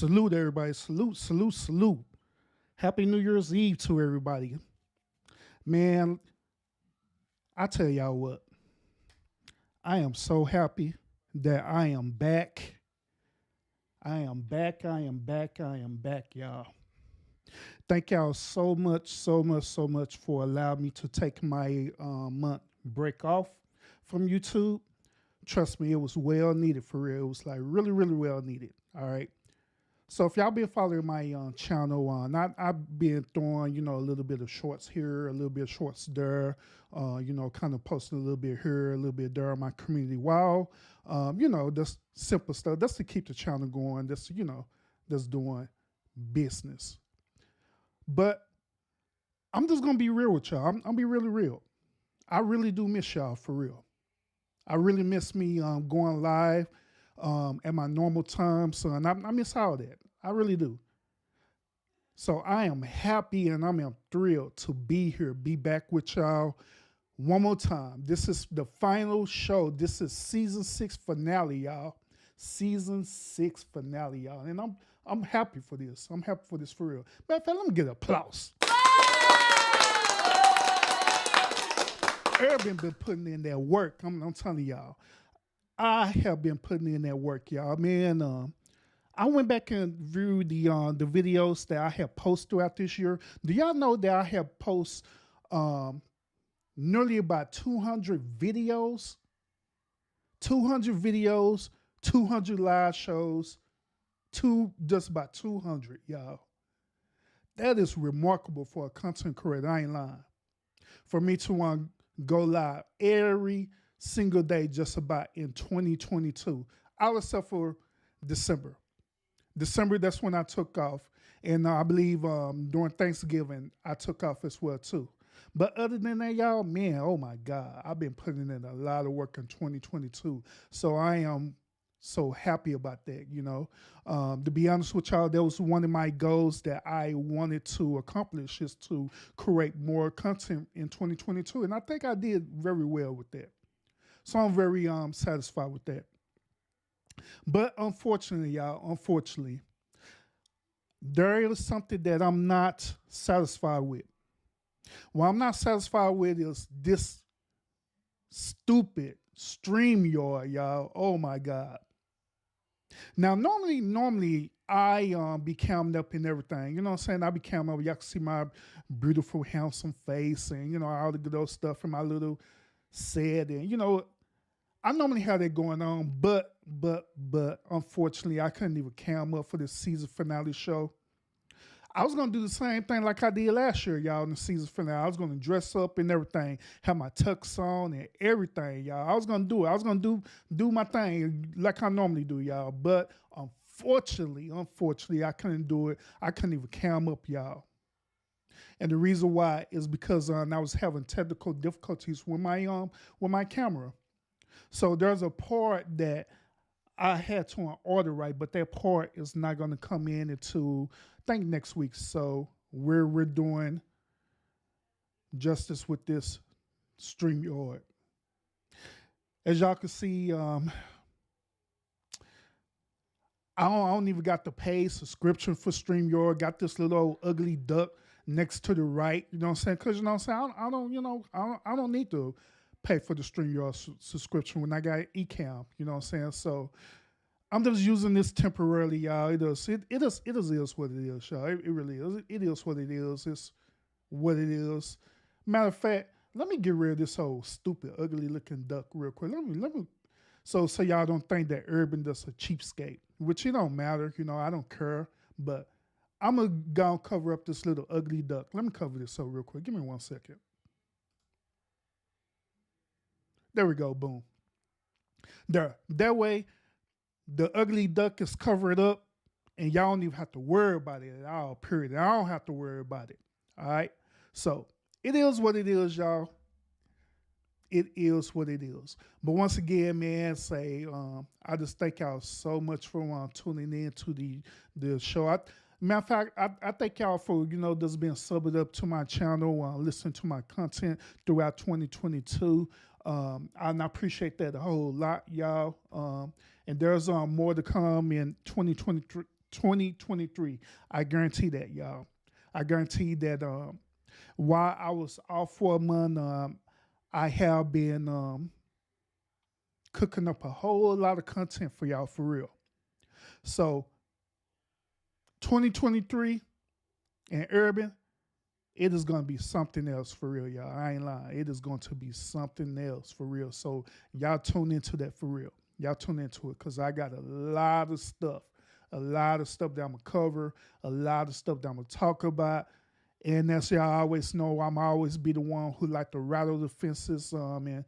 Salute everybody. Salute, salute, salute. Happy New Year's Eve to everybody. Man, I tell y'all what, I am so happy that I am back. I am back. I am back. I am back, y'all. Thank y'all so much, so much, so much for allowing me to take my month break off from YouTube. Trust me, it was well needed for real. It was like really, really well needed. All right. So if y'all been following my channel, I've been throwing, a little bit of shorts here, a little bit of shorts there, kind of posting a little bit here, a little bit there on my community wall. Just simple stuff. That's to keep the channel going. That's doing business. But I'm just gonna be real with y'all. I'm gonna be really real. I really do miss y'all for real. I really miss me going live at my normal time, son. I miss all that. I really do. So I am happy and I'm thrilled to be here, be back with y'all one more time. This is the final show. This is season 6 finale, y'all. Season 6 finale, y'all. And I'm happy for this. I'm happy for this for real. Matter of fact, let me get applause. Urban been putting in that work. I'm telling y'all. I have been putting in that work, y'all. Man, I went back and viewed the videos that I have posted throughout this year. Do y'all know that I have posted nearly about 200 videos? 200 videos, 200 live shows, just about 200, y'all. That is remarkable for a content creator. I ain't lying. For me to go live every single day just about in 2022, all except for December. December, that's when I took off. And I believe during Thanksgiving, I took off as well too. But other than that, y'all, man, oh my God, I've been putting in a lot of work in 2022. So I am so happy about that, To be honest with y'all, that was one of my goals that I wanted to accomplish, is to create more content in 2022. And I think I did very well with that. So I'm very satisfied with that. But unfortunately, y'all, there is something that I'm not satisfied with. What I'm not satisfied with is this stupid StreamYard, y'all. Oh my God. Now, normally I be camming up and everything. You know what I'm saying? I be camming up. Y'all can see my beautiful, handsome face and, all the good old stuff and my little set. And, I normally have that going on, but unfortunately, I couldn't even cam up for this season finale show. I was gonna do the same thing like I did last year, y'all, in the season finale. I was gonna dress up and everything, have my tux on and everything, y'all. I was gonna do it. I was gonna do my thing like I normally do, y'all. But unfortunately, I couldn't do it. I couldn't even cam up, y'all. And the reason why is because I was having technical difficulties with my camera. So there's a part that I had to order right, but that part is not going to come in until I think next week. So we're doing justice with this StreamYard. As y'all can see, I don't even got the paid subscription for StreamYard. Got this little old ugly duck next to the right. You know what I'm saying? Because I don't need to pay for the StreamYard subscription when I got Ecamm. You know what I'm saying? So I'm just using this temporarily, y'all. It is what it is, y'all. It really is. It is what it is. It's what it is. Matter of fact, let me get rid of this old stupid, ugly looking duck real quick. Let me. So y'all don't think that Urban does a cheapskate, which it don't matter. I don't care. But I'm gonna go cover up this little ugly duck. Let me cover this up real quick. Give me 1 second. There we go. Boom. There. That way, the ugly duck is covered up, and y'all don't even have to worry about it at all. Period. I don't have to worry about it. All right. So it is what it is, y'all. It is what it is. But once again, man, I just thank y'all so much for tuning in to the show. Matter of fact, I thank y'all for, just being subbed up to my channel, listening to my content throughout 2022. And I appreciate that a whole lot, y'all. And there's more to come in 2023. 2023. I guarantee that, y'all. I guarantee that while I was off for a month, I have been cooking up a whole lot of content for y'all for real. So 2023 and Urban, it is going to be something else for real, y'all. I ain't lying. It is going to be something else for real. So y'all tune into that for real. Y'all tune into it because I got a lot of stuff that I'm going to cover, a lot of stuff that I'm going to talk about. And that's y'all always know I'm always be the one who like to rattle the fences and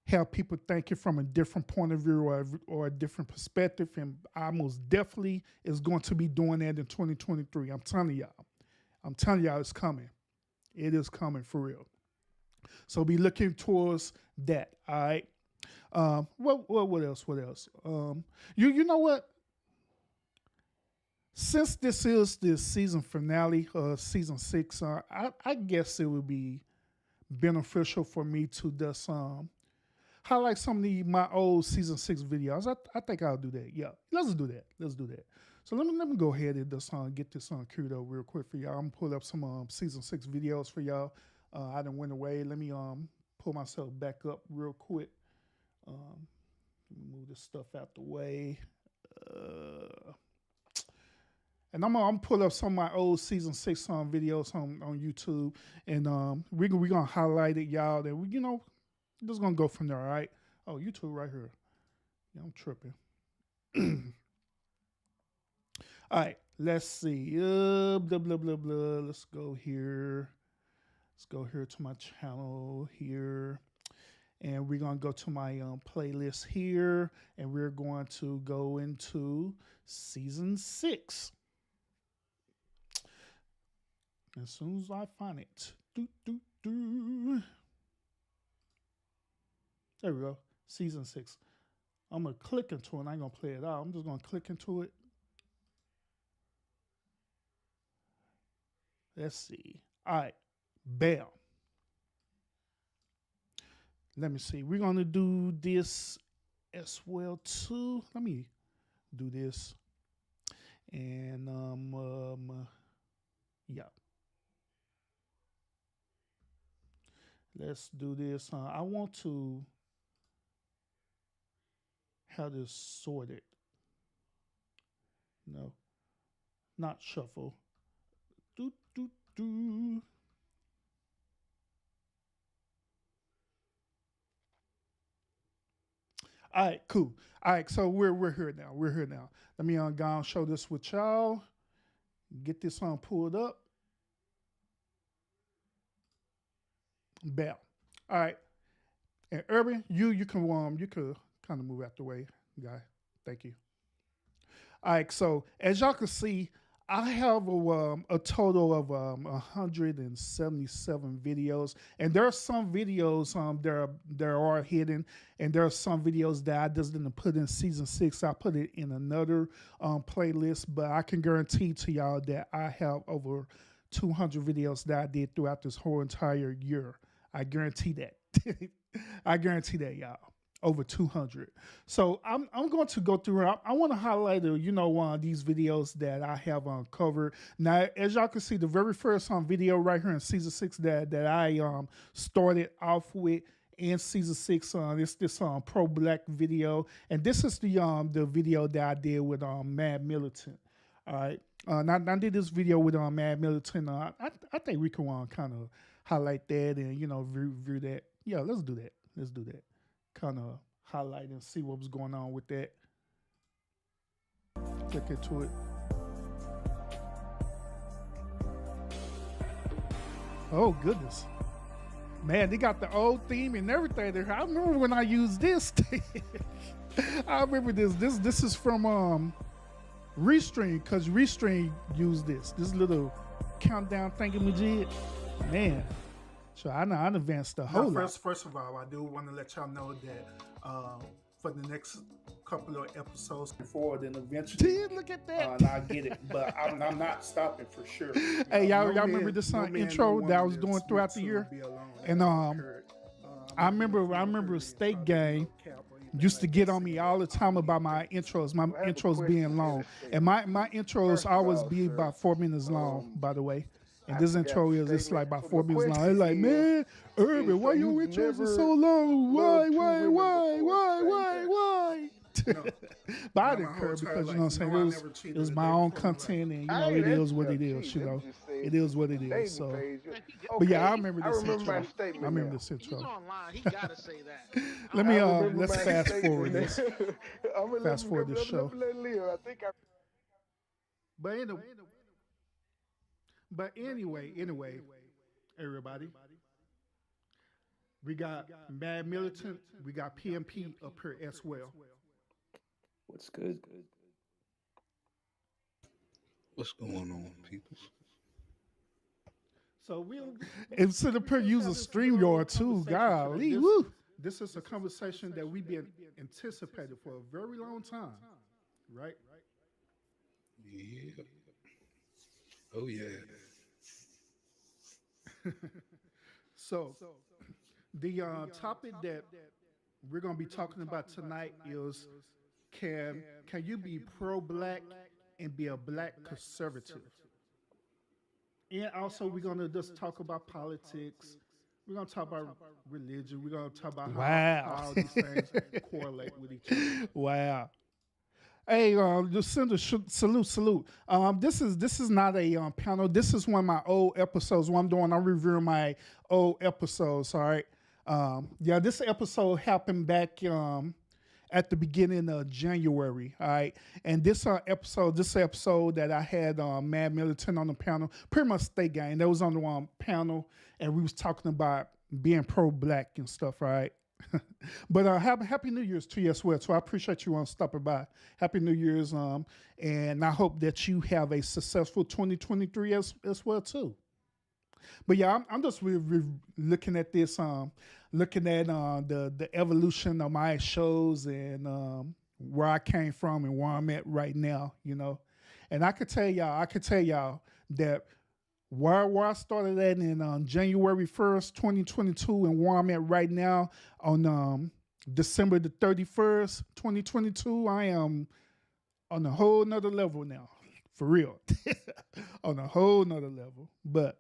have people thinking from a different point of view or a different perspective. And I most definitely is going to be doing that in 2023. I'm telling y'all it's coming. It is coming for real. So be looking towards that. All right. What else? You know what? Since this is the season finale, season 6, I guess it would be beneficial for me to just highlight some of my old season 6 videos. I think I'll do that. Yeah, let's do that. So let me go ahead and just get this queued up real quick for y'all. I'm gonna pull up some season 6 videos for y'all. I done went away. Let me pull myself back up real quick. Let me move this stuff out the way. And I'm gonna pull up some of my old season 6 videos on YouTube, and we're gonna highlight it, y'all. And we, just gonna go from there. All right. Oh, YouTube right here. Yeah, I'm tripping. All right. Let's see. Blah blah blah blah. Let's go here. Let's go here to my channel here. And we're going to go to my playlist here. And we're going to go into season 6. As soon as I find it. There we go. Season 6. I'm going to click into it. I ain't going to play it out. I'm just going to click into it. Let's see. All right. Bam. Let me see. We're going to do this as well, too. Let me do this. And, yeah. Let's do this. I want to have this sorted. No, not shuffle. All right, cool. All right, so we're here now. Let me go and show this with y'all. Get this pulled up. Bam. All right. And Urban, you could kind of move out the way, guy. Thank you. All right, so as y'all can see, I have a total of 177 videos, and there are some videos there are hidden, and there are some videos that I just didn't put in season 6. I put it in another playlist, but I can guarantee to y'all that I have over 200 videos that I did throughout this whole entire year. I guarantee that. I guarantee that, y'all. Over 200. So I'm going to go through. I want to highlight these videos that I have covered. Now, as y'all can see, the very first video right here in season 6 that I started off with in season 6. It's this pro black video, and this is the video that I did with Mad Militant. All right. I did this video with Mad Militant. I think we can kind of highlight that and review that. Yeah, let's do that. Kind of highlight and see what was going on with that. Click into it. Oh goodness, man! They got the old theme and everything there. I remember when I used this. I remember this. This is from Restream, because Restream used this little countdown thingamajig. Man. So I advanced the whole lot. First of all, I do want to let y'all know that for the next couple of episodes forward and eventually, look at that. I get it, but I'm not stopping for sure. Hey, y'all remember this intro that I was doing throughout the year? And I remember State Gang. used to get on me all the time about my I have a intros question being here. long. Let's see. And my intros First of always all, be sir, about 4 minutes long, um, by the way. And I this forgot intro the is it's statement. like about So four my minutes long. question It's like, man, is Urban, why so your you've intros are so never long? Why, loved two why, women why, before at the why, same why, time. why? No, But I not didn't my whole care entire because you life. know what I'm You saying. know, I never It cheated was a my day own before my wife. content, and you I know ain't it asking is you what no it is. cheating. You I'm know, just saying it is what the it is. dating So, phase. Man, he but Okay, yeah, I remember I this remember my intro. I statement remember now. this he's intro. online. He gotta say that. I Let don't I me know. remember let's my fast forward statement this. now. I'm gonna let Fast him go. forward this show. Let him live. I think I. But anyway, everybody, we got Mad Militant, we got PMP up here as well. What's good? What's going on, people? So and so the per use a StreamYard too. Golly, woo! This is a conversation that we've been anticipating for a very long time, right? Yeah. Oh yeah. So the topic that we're gonna be talking about tonight is can you be pro black and be a black conservative? And also we're gonna just talk about politics. We're gonna talk about religion. We're gonna talk about how all these things correlate with each other. Wow. Hey, Lucinda, salute. This is not a panel. This is one of my old episodes. What I'm doing, I'm reviewing my old episodes. All right. Yeah, this episode happened back at the beginning of January. All right, and this episode that I had Mad Militant on the panel, pretty much State Gang. That was on the one panel, and we was talking about being pro-black and stuff. Right. But happy New Year's to you as well. So I appreciate you stopping by. Happy New Year's, and I hope that you have a successful 2023 as well too. But yeah, I'm just looking at this, looking at the evolution of my shows and where I came from and where I'm at right now. You know, and I could tell y'all that where I started at in January 1st, 2022, and where I'm at right now on December the 31st, 2022, I am on a whole nother level now, for real, on a whole nother level. But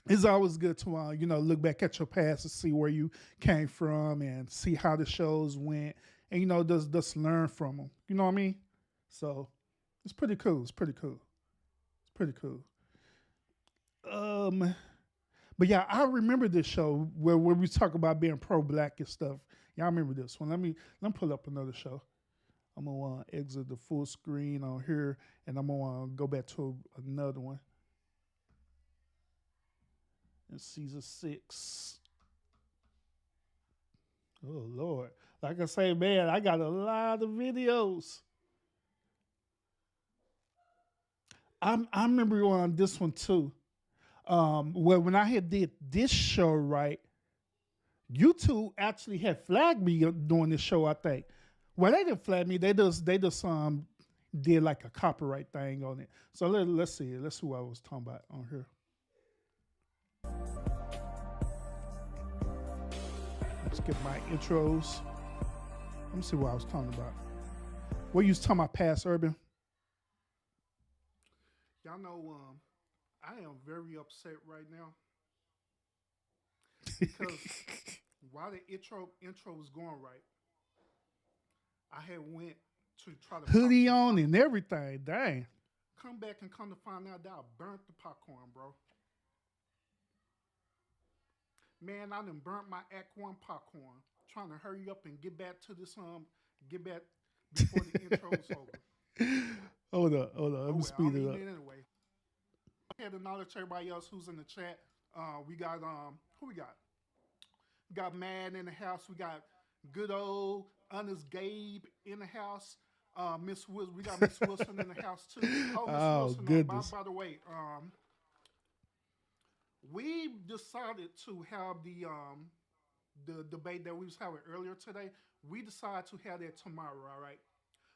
it's always good to look back at your past to see where you came from and see how the shows went, and just learn from them. You know what I mean? So it's pretty cool. It's pretty cool. It's pretty cool. Um, but yeah, I remember this show where we talk about being pro-black and stuff. Yeah, I remember this one. Let me pull up another show. I'm gonna exit the full screen on here, and I'm gonna go back to another one. In season 6. Oh Lord! Like I say, man, I got a lot of videos. I remember on this one too. Well, when I had did this show, right, YouTube actually had flagged me doing this show. I think. Well, they didn't flag me. They just did like a copyright thing on it. So let's see. Let's see what I was talking about on here. Let's get my intros. Let me see what I was talking about. What you was talking about, past Urban? Y'all know, I am very upset right now because while the intro was going right, I had went to try to hoodie on and everything. Dang. Come back and come to find out that I burnt the popcorn, bro. Man, I done burnt my Act One popcorn. Trying to hurry up and get back to this get back before the intro's over. Hold up. Let me speed it up. Anyway, I had to acknowledge everybody else who's in the chat. We got who we got? We got Mad in the house. We got good old Honest Gabe in the house. Miss Wilson, we got Miss Wilson in the house too. Oh, Miss Wilson. Goodness. By the way, we decided to have the debate that we was having earlier today. We decided to have that tomorrow. All right.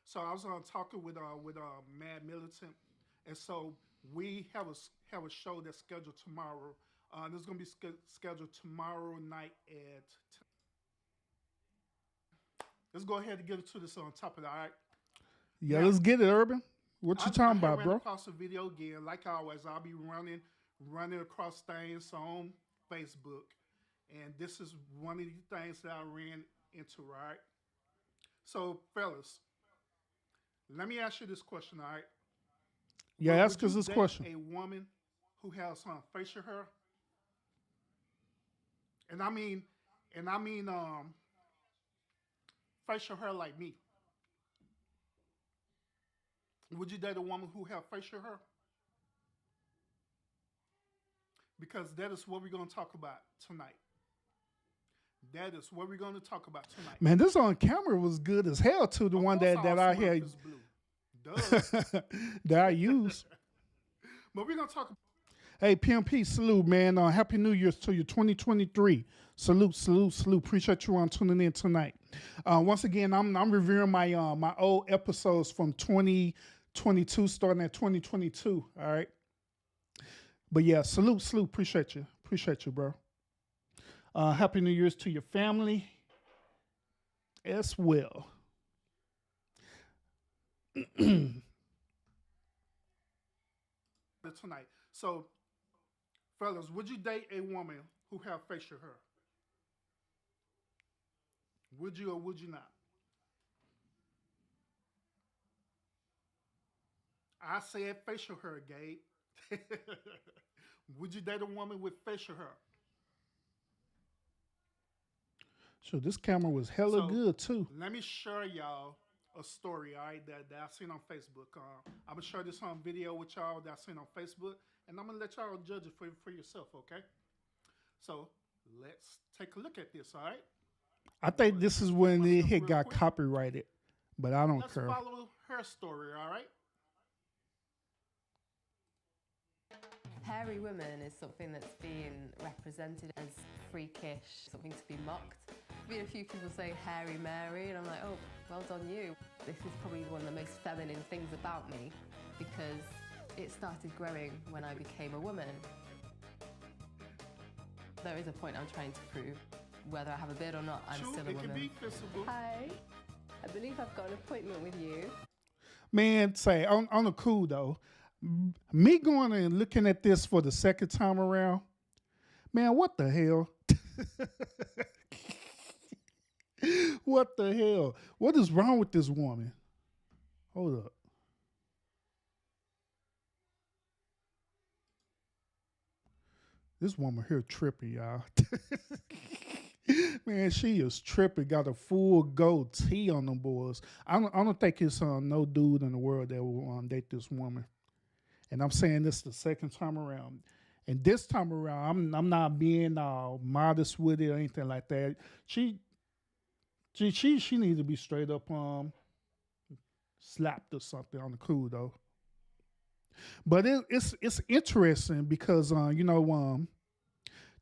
So I was talking with Mad Militant, and so we have a show that's scheduled tomorrow. This is gonna be scheduled tomorrow night at let's go ahead and get into this on top of that. All right. Yeah, Now, let's get it, Urban. What you talking I about, ran bro? across the video again. Like always, I'll be running across things on Facebook. And this is one of the things that I ran into, right? So, fellas, let me ask you this question, all right? Yeah, Would ask us you this date question. a woman who has some facial hair? And I mean, facial hair like me. Would you date a woman who have facial hair? Because that is what we're going to talk about tonight. That is what we're going to talk about tonight. Man, this on camera was good as hell too. The Of one course that all I Smurf had is blue. Duh. that I used. But we're going to talk. Hey, PMP, salute, man. Happy New Year's to you, 2023. Salute, salute, salute. Appreciate you on tuning in tonight. Once again, I'm reviewing my my old episodes from 2022, starting at 2022. All right. But yeah, salute, salute. Appreciate you, bro. Happy New Year's to your family as well. Tonight. So, fellas, would you date a woman who have facial hair? Would you or would you not? I said facial hair, Gabe. Would you date a woman with facial hair? So this camera was hella So, good too. Let me share y'all a story, all right, that I seen on Facebook. I'm gonna share this on video with y'all that I seen on Facebook, and I'm gonna let y'all judge it for yourself, okay? So let's take a look at this, all right? I think this is when Myself it had real got quick. copyrighted, but I don't Let's care. follow her story, all right? Hairy women is something that's being represented as freakish, something to be mocked. I've been a few people say hairy Mary, and I'm like, oh, well done you. This is probably one of the most feminine things about me because it started growing when I became a woman. There is a point I'm trying to prove. Whether I have a beard or not, I'm True, still a it can woman. be visible. Hi, I believe I've got an appointment with you. Man, say on the cool though, me going and looking at this for the second time around, man, what the hell? What the hell? What is wrong with this woman? Hold up. This woman here tripping, y'all. Man, she is tripping. Got a full goatee on them boys. I don't think it's no dude in the world that will date this woman. And I'm saying this the second time around. And this time around, I'm not being modest with it or anything like that. She needs to be straight up slapped or something on the cool though. But it's interesting because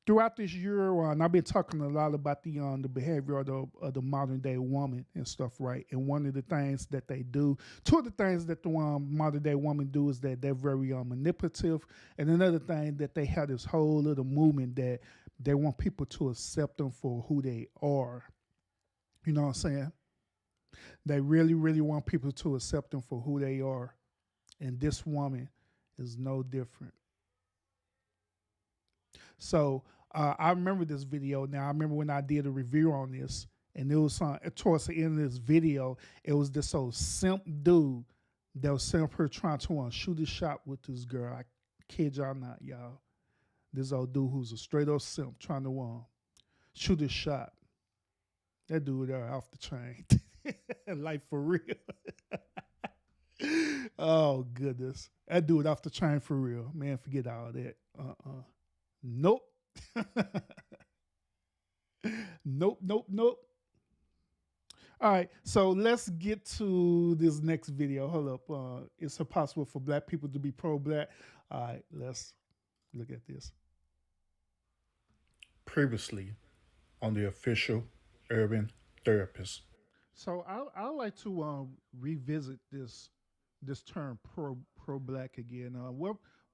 throughout this year, and I've been talking a lot about the behavior of the modern day woman and stuff, right? And one of the things that they do, two of the things that the modern day woman do is that they're very manipulative, and another thing that they have this whole little movement that they want people to accept them for who they are. You know what I'm saying? They really, really want people to accept them for who they are, and this woman is no different. So I remember this video now. I remember when I did a review on this, and it was towards the end of this video, it was this old simp dude that was sitting up here trying to shoot a shot with this girl. I kid y'all not, y'all. This old dude who's a straight up simp trying to shoot a shot. That dude there off the chain. Like for real. Oh goodness. That dude off the chain for real. Man, forget all that. Nope. Nope. All right, so let's get to this next video. Hold up. It's impossible for black people to be pro-black. All right, let's look at this. Previously on the official Urban Therapist. So I like to revisit this term pro-black again.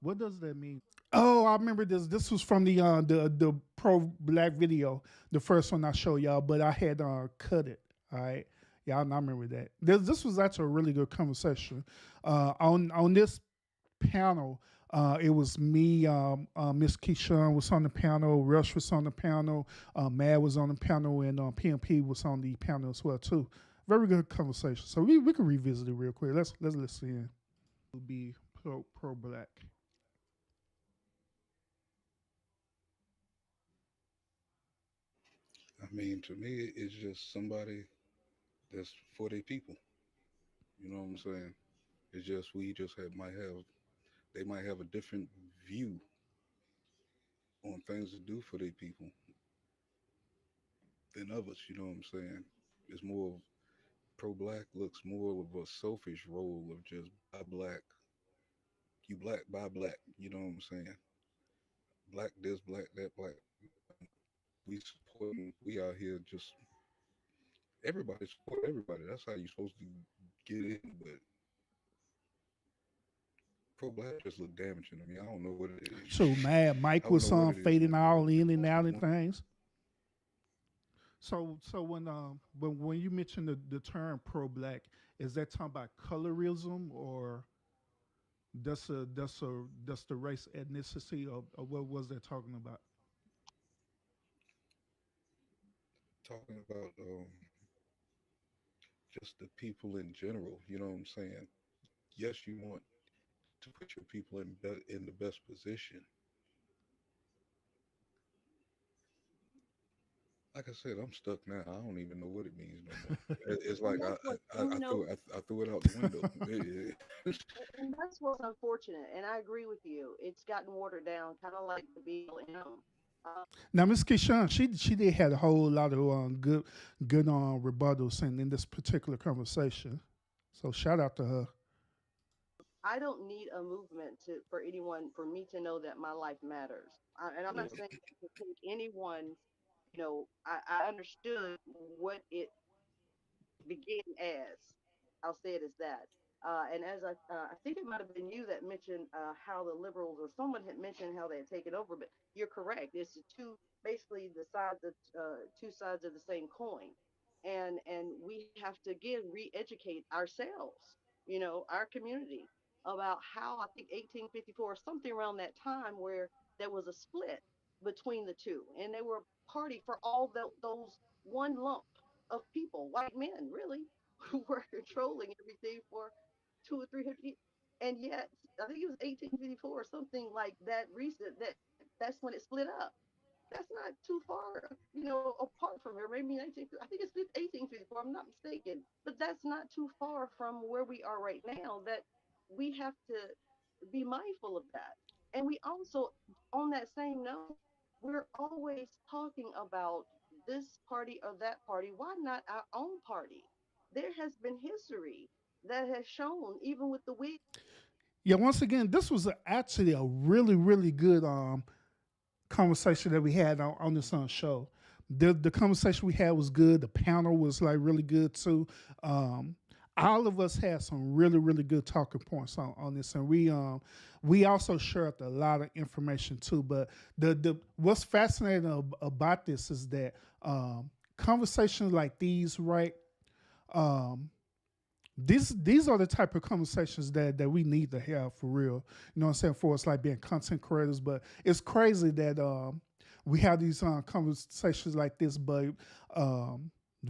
What does that mean? Oh, I remember this. This was from the pro-black video, the first one I showed y'all, but I had cut it. All right, Yeah, I remember that. This was actually a really good conversation. On this panel, it was me, Miss Keyshawn was on the panel, Rush was on the panel, Mad was on the panel, and PMP was on the panel as well too. Very good conversation. So we can revisit it real quick. Let's listen in. It'll be pro black. I mean, to me, it's just somebody that's for their people. You know what I'm saying? It's just we just might have they might have a different view on things to do for their people than others. You know what I'm saying? It's more of pro black looks more of a selfish role of just buy black, you black buy black. You know what I'm saying? Black this, black that, black. We supporting. We out here just everybody support everybody. That's how you're supposed to get in. But pro black just look damaging to me. I don't know what it is. So Mad Mike don't was know what it is, fading man. all in and out and things. So when you mention the term pro black, is that talking about colorism or that's the race ethnicity or what was that talking about? Talking about just the people in general. You know what I'm saying? Yes, you want to put your people in the best position. Like I said, I'm stuck now. I don't even know what it means no more. It's like And that's what you know, I threw it out the window. and that's what's unfortunate. And I agree with you. It's gotten watered down, kind of like the BLM. Now, Miss Keyshawn, she did had a whole lot of good rebuttals in this particular conversation. So shout out to her. I don't need a movement for anyone for me to know that my life matters. And I'm not saying to take anyone. I understood what it began as. I'll say it as that. And as I think it might have been you that mentioned how the liberals or someone had mentioned how they had taken over, but you're correct. It's basically the sides of two sides of the same coin, and we have to again re-educate ourselves, our community about how I think 1854 or something around that time where there was a split between the two, and they were a party for all those one lump of people, white men, really, who were controlling everything for 200 or 300 years. And yet, I think it was 1854 or something like that recent that's when it split up. That's not too far, apart from here. Maybe 19, I think it's 1854. I'm not mistaken, but that's not too far from where we are right now. That we have to be mindful of that. And we also, on that same note, we're always talking about this party or that party. Why not our own party? There has been history that has shown, even with the Whigs. Yeah, once again, this was actually a really, really good conversation that we had on this show. The conversation we had was good. The panel was like really good too. All of us had some really, really good talking points on this, and we also shared a lot of information too. But the what's fascinating about this is that conversations like these, right? These are the type of conversations that we need to have for real. You know what I'm saying? For us, like being content creators, but it's crazy that we have these conversations like this, but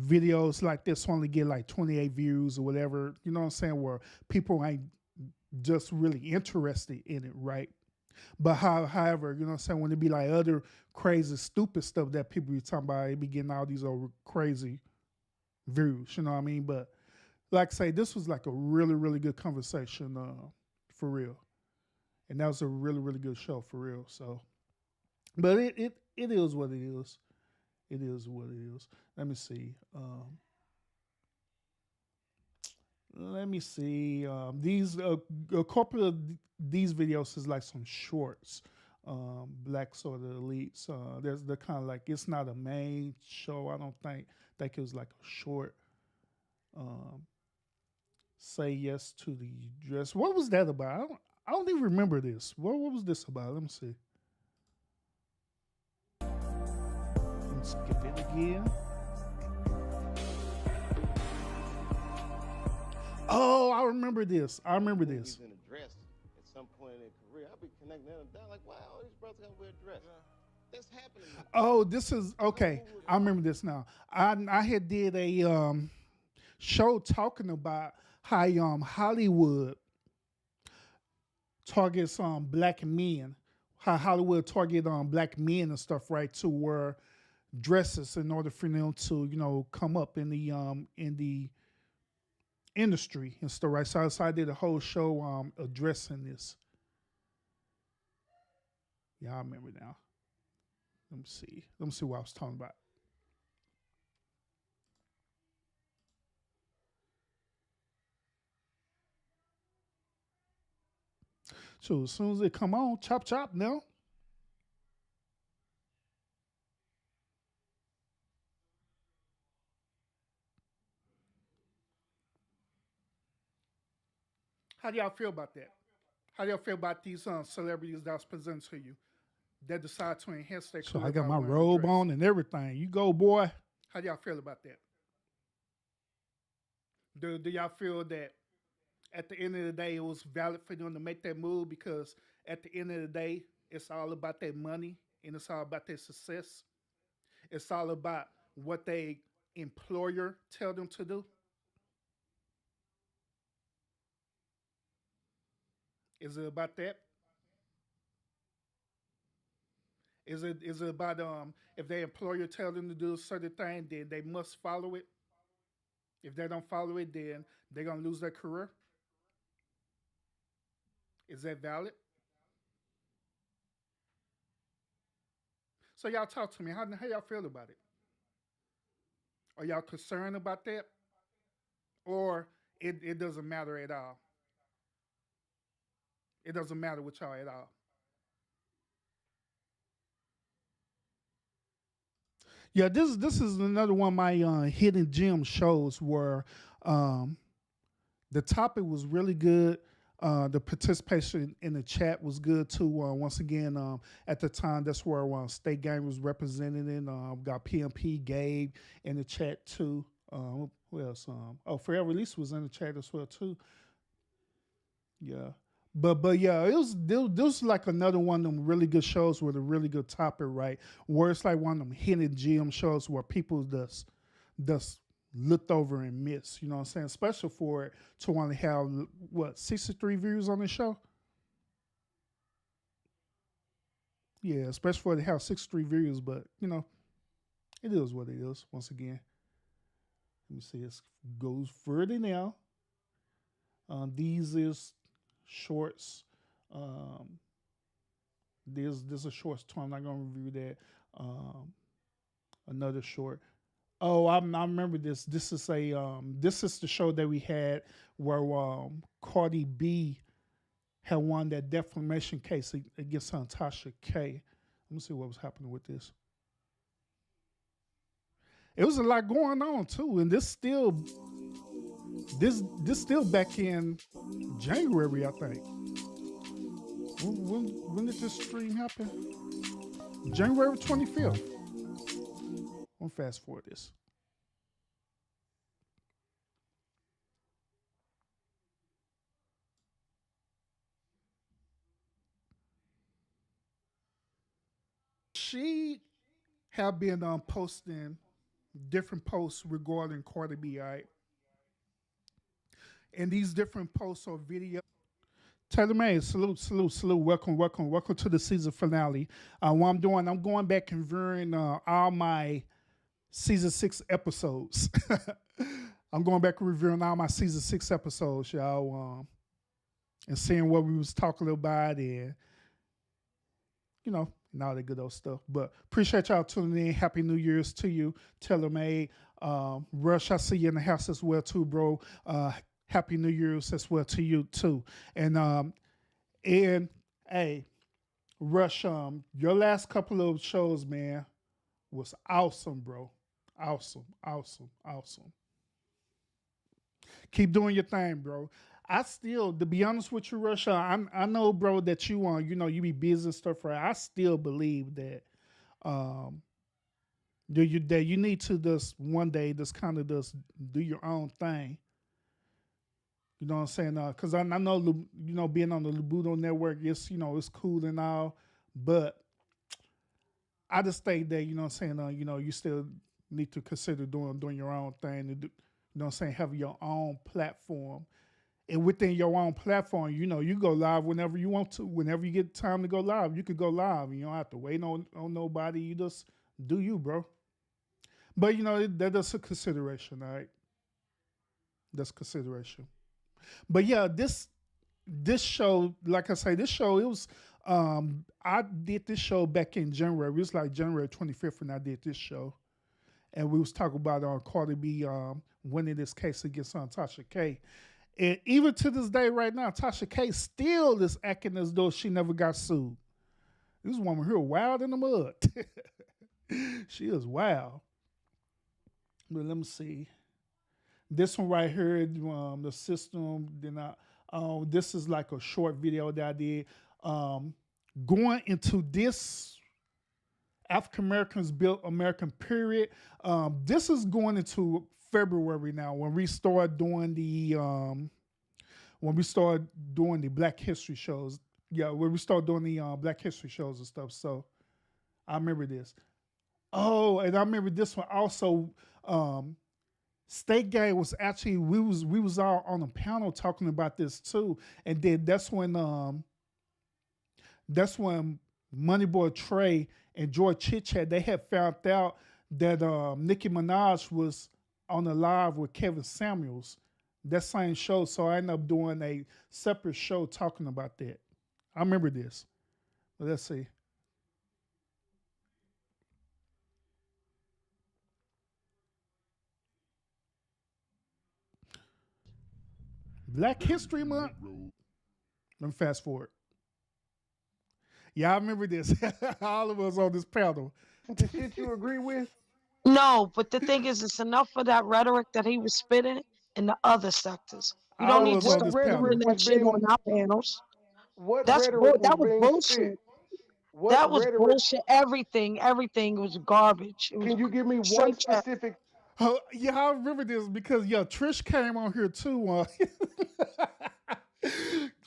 videos like this only get like 28 views or whatever. You know what I'm saying? Where people ain't just really interested in it, right? But however, you know what I'm saying? When it be like other crazy, stupid stuff that people be talking about, it be getting all these over crazy views. You know what I mean? But like I say, this was like a really, really good conversation for real. And that was a really, really good show for real. So, but it is what it is. It is what it is. Let me see. These a couple of these videos is like some shorts. Black sort of elites. There's the kind of like it's not a main show. I don't think it was like a short. Say yes to the dress. What was that about? I don't even remember this. What was this about? Let me see. Let's skip it again. Oh, I remember this. I remember movies this. in a dress at some point in their career. I'll be connecting them down like, wow, these brothers gotta wear a dress. That's happening. Oh, this is okay. I remember this now. I had did a show talking about how Hollywood targets black men, how Hollywood target black men and stuff, right, to wear dresses in order for them to come up in the industry and stuff, right. So I did a whole show addressing this. Yeah, I remember now. Let me see what I was talking about. So as soon as they come on, chop chop now. How do y'all feel about that? How do y'all feel about these celebrities that was presented to you that decide to enhance their career? So I got my robe on and everything. You go, boy. How do y'all feel about that? Do y'all feel that at the end of the day it was valid for them to make that move, because at the end of the day it's all about their money and it's all about their success. It's all about what they employer tell them to do. Is it about that? Is it about if their employer tell them to do a certain thing, then they must follow it? If they don't follow it, then they're gonna lose their career. Is that valid? So y'all talk to me. How y'all feel about it? Are y'all concerned about that? Or it doesn't matter at all? It doesn't matter with y'all at all. Yeah, this is another one of my hidden gem shows where um, the topic was really good. The participation in the chat was good too. Once again, at the time, that's where State Game was represented in. Got PMP, Gabe in the chat too. Who else? Forever Release was in the chat as well too. Yeah. But yeah, it was this was like another one of them really good shows with a really good topic, right? Where it's like one of them hidden gem shows where people just looked over and missed. You know what I'm saying? Special for it to want to have 63 views on the show. Yeah, especially for it to have 63 views, but it is what it is. Once again, let me see. It goes further now. These is shorts. There's a shorts too. I'm not gonna review that. Another short. Oh, I remember this. This is the show that we had where Cardi B had won that defamation case against Tasha K. Let me see what was happening with this. It was a lot going on too, and this still back in January, I think. When did this stream happen? January 25th. I'm gonna fast forward this. She have been posting different posts regarding Cardi B, all right? And these different posts or videos. Taylor May, salute. Welcome to the season finale. What I'm doing, I'm going back and viewing all my season 6 episodes. I'm going back and reviewing all my season 6 episodes, y'all, and seeing what we was talking about and and all that good old stuff. But appreciate y'all tuning in. Happy New Year's to you, Taylor May. Rush, I see you in the house as well too, bro. Happy New Year's as well to you too. And hey, Rush, your last couple of shows, man, was awesome, bro. Awesome. Keep doing your thing, bro. I still, to be honest with you, Rush, I know, bro, that you be busy and stuff, right? I still believe that that you need to just one day just kind of just do your own thing. You know what I'm saying? Because I know, being on the Lubuto network, it's cool and all, but I just think that, you know what I'm saying, you still need to consider doing your own thing, and you know what I'm saying, have your own platform. And within your own platform, you go live whenever you want to. Whenever you get time to go live, you could go live. You don't have to wait on nobody. You just do you, bro. But, that's a consideration, all right? That's consideration. But yeah, this show, like I say, this show, it was I did this show back in January. It was like January 25th when I did this show. And we was talking about Cardi B winning this case against Tasha K. And even to this day right now, Tasha K still is acting as though she never got sued. This woman here wild in the mud. She is wild. But let me see. This one right here, the system. Then this is like a short video that I did. Going into this African Americans built American period. This is going into February now when we start doing the Black History shows. Yeah, when we start doing the Black History shows and stuff. So I remember this. Oh, and I remember this one also. State Gang was actually we was all on a panel talking about this too, and then that's when Moneyboy Trey and Joy Chit Chat, they had found out that Nicki Minaj was on the live with Kevin Samuels, that same show. So I ended up doing a separate show talking about that. I remember this. But let's see. Black History Month. Let me fast forward. Yeah, I remember this. All of us on this panel. The shit you agree with? No, but the thing is, it's enough for that rhetoric that he was spitting in the other sectors. You don't need to What start rhetoric spitting that was shit being? on our panels. What That rhetoric was was being bullshit. spit? What That was rhetoric? bullshit. Everything was garbage. It was Can you give me one straight trash. specific? Yeah, I remember this because Trish came on here too.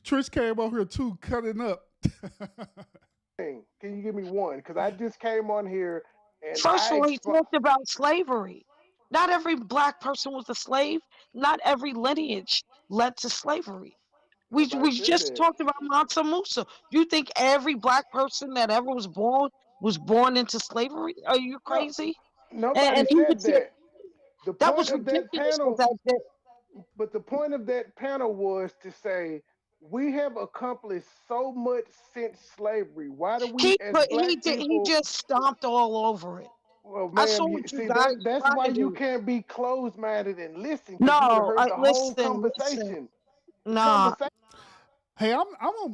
Trish came on here too, cutting up. Thing? Can you give me one? Because I just came on here and First of all, he talked about slavery. Not every black person was a slave. Not every lineage led to slavery. We Nobody said just that. talked about Mansa Musa. You think every black person that ever was born into slavery? Are you crazy? Nobody And he said would say that. The that point was of that ridiculous. panel, That but the point of that panel was to say we have accomplished so much since slavery. Why do we, as black people? he just stomped all over it. Well, I saw ma'am, what you see guys that's tried why to you do. can't be closed-minded and listen, because you would have No, heard the whole listen. conversation. The Nah. conversation. Hey, I'm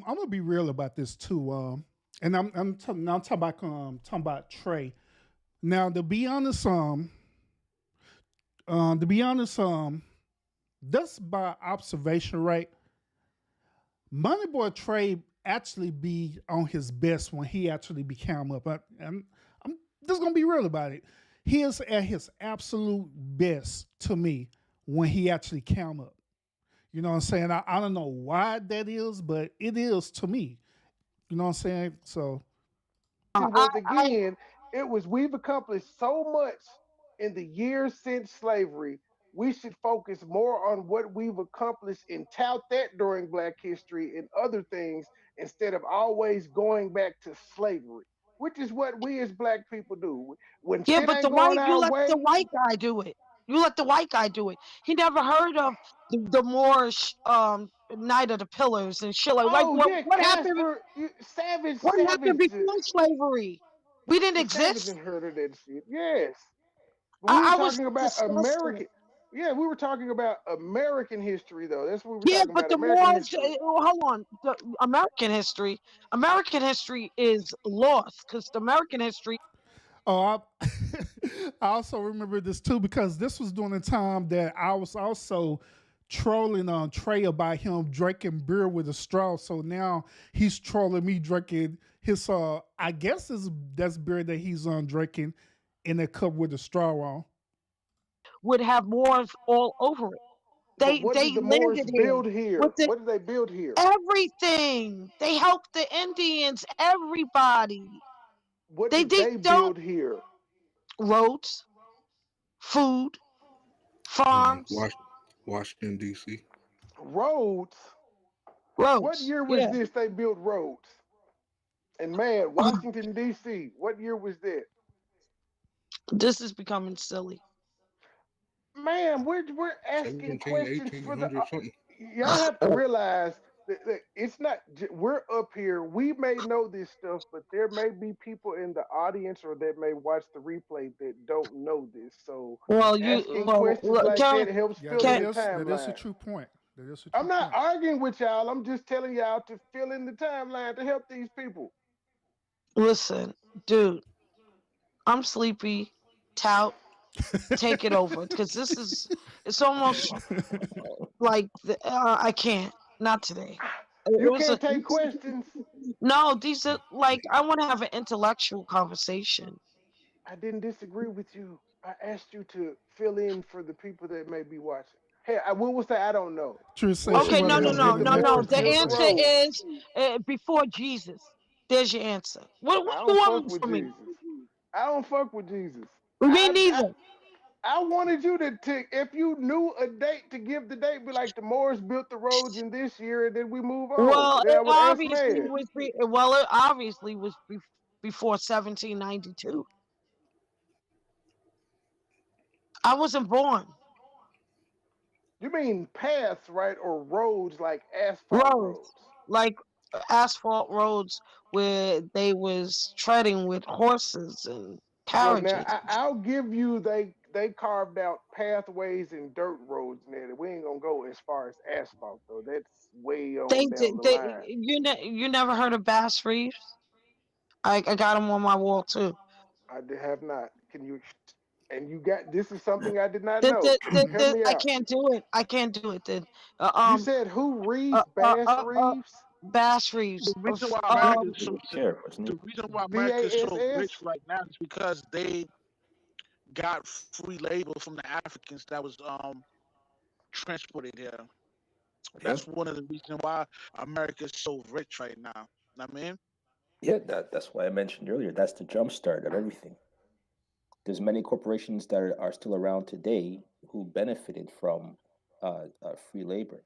gonna be real about this too. And I'm talking about Trey. Now, to be honest, that's by observation, right? Moneyboy Trey actually be on his best when he actually became up. I'm just gonna be real about it. He is at his absolute best to me when he actually came up. You know what I'm saying? I don't know why that is, but it is to me. You know what I'm saying? So Was again, we've accomplished so much in the years since slavery. We should focus more on what we've accomplished and tout that during Black History and other things instead of always going back to slavery, which is what we as black people do. When Yeah, shit but ain't going you our let way, the white guy do it. You let the white guy do it. He never heard of the Moorish Night of the Pillars and shit like oh yeah, what happened? Casper, Savage, What happened Savage, before slavery? We didn't Savage exist. and heard of that shit. Yes, but we were I was talking about disgusted. American. Yeah, we were talking about American history, though. That's what we were Yeah, talking but about. the American Moors. history. Hold on. The American history is lost because the American history. Oh, I also remember this too because this was during the time that I was also trolling on Trey about him drinking beer with a straw. So now he's trolling me drinking his I guess that's beer that he's drinking in a cup with a straw on. Would have Moors all over it. But They what did they the Moors landed here build here? with the What did they build here? everything. They helped the Indians, everybody. What They did they don't build here? roads, food, farms, Wash, Washington D.C. Roads. What roads. year was Yeah. this they built roads? And man, Washington D.C. What year was that? This is becoming silly. Man, we're asking 17, questions for the 1800 something. y'all have to realize that it's not we're up here. We may know this stuff, but there may be people in the audience or that may watch the replay that don't know this. So asking questions like can, that helps Yeah, fill in can, the that is a timeline. true point. That is a I'm true not point. arguing with y'all. I'm just telling y'all to fill in the timeline to help these people. listen, dude, I'm sleepy. Tout, take it over. Because it's almost like, I can't. Not today. It You was can't take questions. no, these are like, I want to have an intellectual conversation. I didn't disagree with you. I asked you to fill in for the people that may be watching. Hey, I will say I don't know. True said Was she Okay, it want no, to no, built? have an no, Did the no, no. Moors The intellectual build the answer road? conversation. is before Jesus. There's your answer. What I do don't you fuck want with from me? Jesus. I don't fuck with Jesus. Me I I, neither. I wanted you to if you knew a date to give the date, be like the Moors built the roads in this year, and then we move on. Well, Then I would ask man. it obviously was before 1792. I wasn't born. You mean paths, right, or roads like asphalt Roads, roads? like asphalt roads where they was treading with horses and Well, now carriages. I'll give you they carved out pathways and dirt roads there. We ain't gonna go as far as asphalt though. That's way They on down did. the line. You never heard of Bass Reeves? I got them on my wall too. Have not. Can you? And you got this is something I did not know. Help me I out. can't do it. I can't do it. Then, uh, You um, said who uh, Reeves? uh, Bass uh, uh, Reeves? Bass The Reeves reason why B America is so Sheriff, wasn't the he? reason why B America is A S so S. rich right now is because they got free labor from the Africans that was transported here. Yeah, That's one of the reasons why America is so rich right now. I mean, yeah. That's why I mentioned earlier. That's the jump start of everything. There's many corporations that are still around today who benefited from free labor,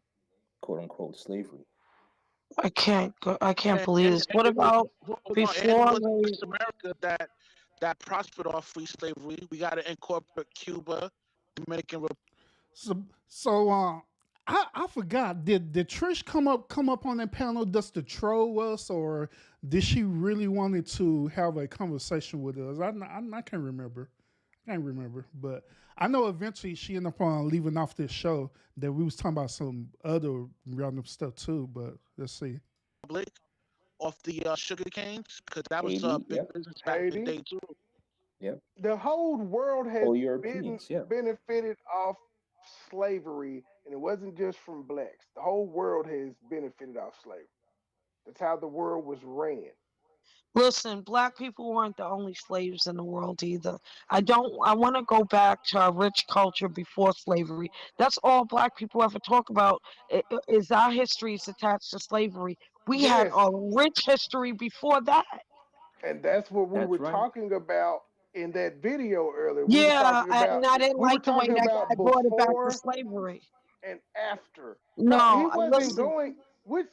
quote unquote slavery. I can't go. I can't and believe and, this. and What it was about hold on, and it before wasn't they? just America that prospered off free slavery. We got to incorporate Cuba, Dominican Republic. So I forgot. Did Trish come up on that panel just to troll us, or did she really wanted to have a conversation with us? I can't remember. I can't remember, but I know eventually she ended up on leaving off this show that we was talking about some other random stuff too. But let's see. Off the sugar canes because that was Haiti, big yep, business back in the Haiti. day too. yep. The whole world has Whole been Europeans, yeah. benefited off slavery, and it wasn't just from blacks. The whole world has benefited off slavery. That's how the world was ran. Listen, black people weren't the only slaves in the world either. I don't. I want to go back to our rich culture before slavery. That's all black people ever talk about is our histories attached to slavery. We had Yes, a rich history before that. and that's what we That's were right. talking about in that video earlier. We were Yeah, talking about and I didn't we were like the way talking that guy about brought it back to before slavery. and after. No, he No, wasn't listen. going. What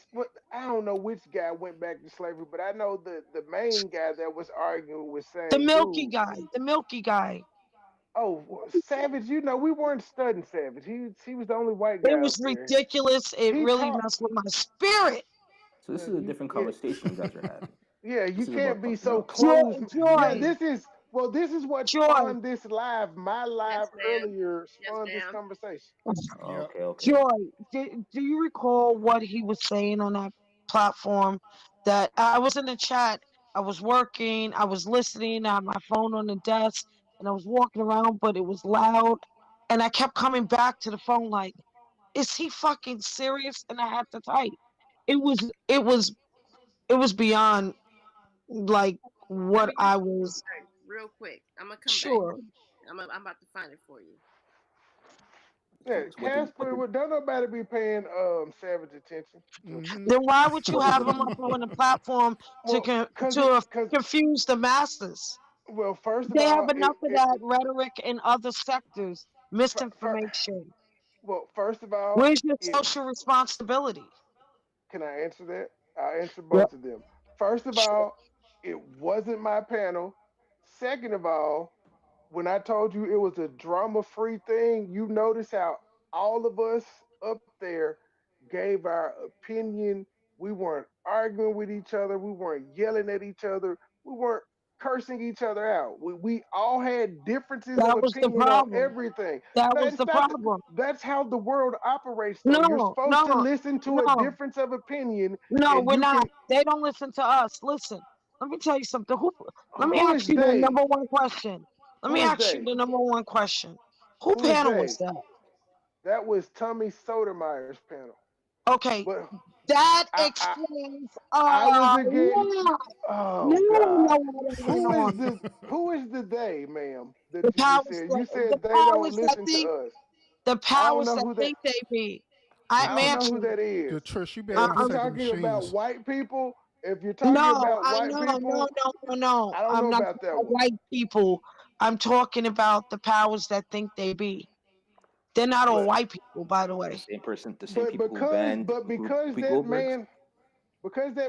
I don't know which guy went back to slavery, but I know the main guy that was arguing was saying, dude, The Milky guy. oh Savage, you know we weren't studying Savage. He was the only white It guy was up there. ridiculous. It He really taught. messed with my spirit. So this is a You different yeah, conversation you guys are having. yeah, you This is can't about be something so else. close. Yeah, Joy, this is what joy, spawned this live. My live Yes, ma'am. earlier Yes, spawned this ma'am. conversation. Yeah. Okay, okay. joy. Do you recall what he was saying on that platform? That I was in the chat. I was working. I was listening. I had my phone on the desk, and I was walking around, but it was loud, and I kept coming back to the phone like, "Is he fucking serious?" And I had to type. It was. It was. It was beyond like Let what me get I the was real quick. I'm gonna come back. sure. I'm about to find it for you. Yeah, So Casper, don't nobody be paying Savage attention. Mm-hmm. Then why would you have him up on the platform to Well, confuse the masses? well, first of They have all, enough of that rhetoric in other sectors, misinformation. first of all, Where's your social responsibility? can I answer that? I'll answer Yep. both of them. First of all, it wasn't my panel. Second of all, when I told you it was a drama-free thing, you notice how all of us up there gave our opinion. We weren't arguing with each other. We weren't yelling at each other. We weren't cursing each other out. We all had differences of That was the opinion on problem. everything. That No, was it's the not. problem. That's how the world operates, though. You're No, supposed to no, listen to a no, difference of opinion, no, and we're you not. can. They don't listen to us. Listen, let me tell you something. Let me Who ask is you the they? number one question. Let me Who is ask you they? the number one question. Who Who is panel they? was that? That was Tommy Sotomayor's panel. Okay, But that I explains I was a again. lot. Oh No, God. Who is the they, ma'am? That The you just powers said. that You said they don't listen to us. the I don't powers know that who that. think they be. I I'm don't know who answering. that is. Good Trish, you better If not you're say the talking about machines. white people, if you're talking No, about I white no, people, no. I don't I'm know not about that talking about one. white people. I'm talking about the powers that think they be. They're not all But white people, by the way. the same people who banned because Whoopi that Goldberg.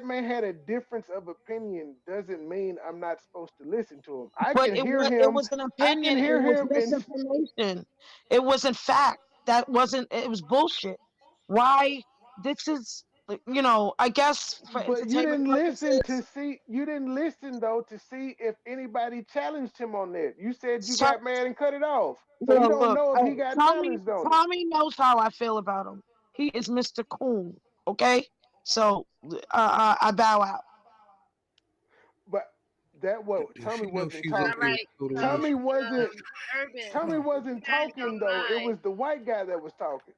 man had a difference of opinion doesn't mean I'm not supposed to listen to him. I But can hear it him. was an I can opinion. It hear was him and misinformation. It wasn't fact. It was bullshit. Why? This is, I guess for but you entertainment didn't listen to purposes. see. You didn't listen though to see if anybody challenged him on that. You said you So, got mad and cut it off, so you don't look, know if he got challenged on it. Tommy knows how I feel about him. He is Mr. Coon. Okay, so I bow out. But that what Does Tommy she know wasn't she's talking. up here with Tommy Total wasn't. Urban, Tommy you wasn't guys talking don't though. It mind. was the white guy that was talking,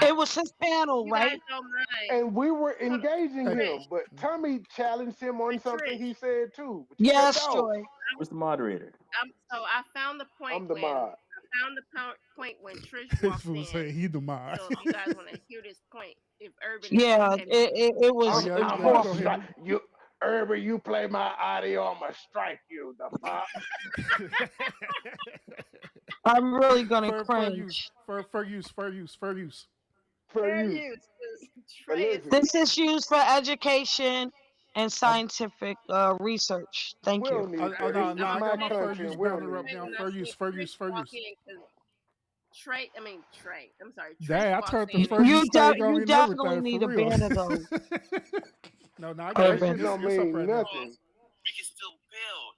It was his panel, You right? guys don't mind. and we were engaging Hey. him. But Tommy challenged him on But something Trish, he said too. But you cut Yes, it off. Joy. Where's the moderator? So I found the point I'm the when mod. point when Trish This walked fool in. say he the mod. So if you guys want to hear this point, if Urban Yeah, and it was Oh, yeah, I'm yeah, gonna go important. ahead. strike you, Urban. You play my audio, I'm gonna strike you. The fuck. I'm really gonna Fair use. cringe. Fair use. For fair you. use, 'cause But Trey is listen, This is used for education and scientific research. Thank we you. don't need Oh, that. no, It's I my got my fair use content. We don't banner up need now. that. Fair use. Trey. I'm sorry. Trish Dang, I walks turned the in fair use thing on You and definitely everything need for a real. banner though. No, I got That it. shit Urban. don't It's up mean right now. nothing. We can still build.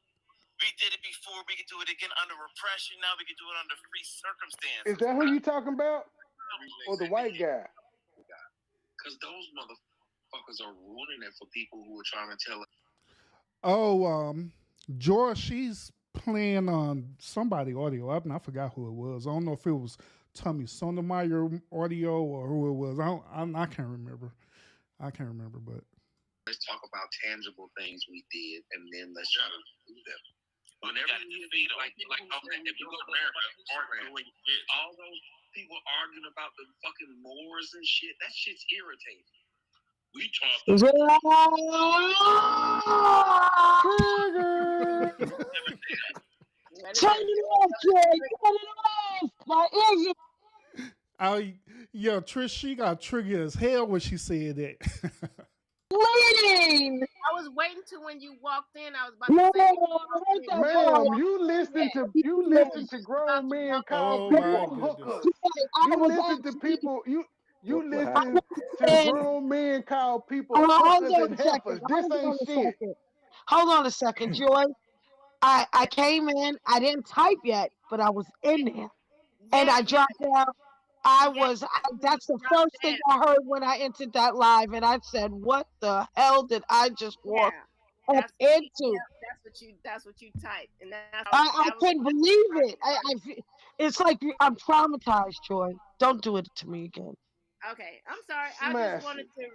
We did it before. We can do it again under repression. Now we can do it under free circumstances. Is that who you talking about? Or the white guy? Because those motherfuckers are ruining it for people who are trying to tell it. Oh, George, she's playing on somebody audio. I forgot who it was. I don't know if it was Tommy Sotomayor audio or who it was. I can't remember. But Let's talk about tangible things we did, and then let's try to do them. Whenever you defeat them, like if you go to America, all those people arguing about the fucking Moors and shit, that shit's irritating. We talk. Turn it off, Joy. Turn it off. My ears yo, Trish, she got triggered as hell when she said that. bleeding. I was waiting till when you walked in. I was about to say, ma'am, you listen to grown men call people hookers. You listen to people. You listen to grown men call people hookers and heifers. This ain't shit. Hold on a second, Joy. I came in. I didn't type yet, but I was in there, and I dropped down. That's the first thing I heard when I entered that live, and I said, "What the hell did I just walk up into?" That's what you typed, and I couldn't believe it. It's like I'm traumatized, Joy. Don't do it to me again. Okay, I'm sorry. I Smash just wanted to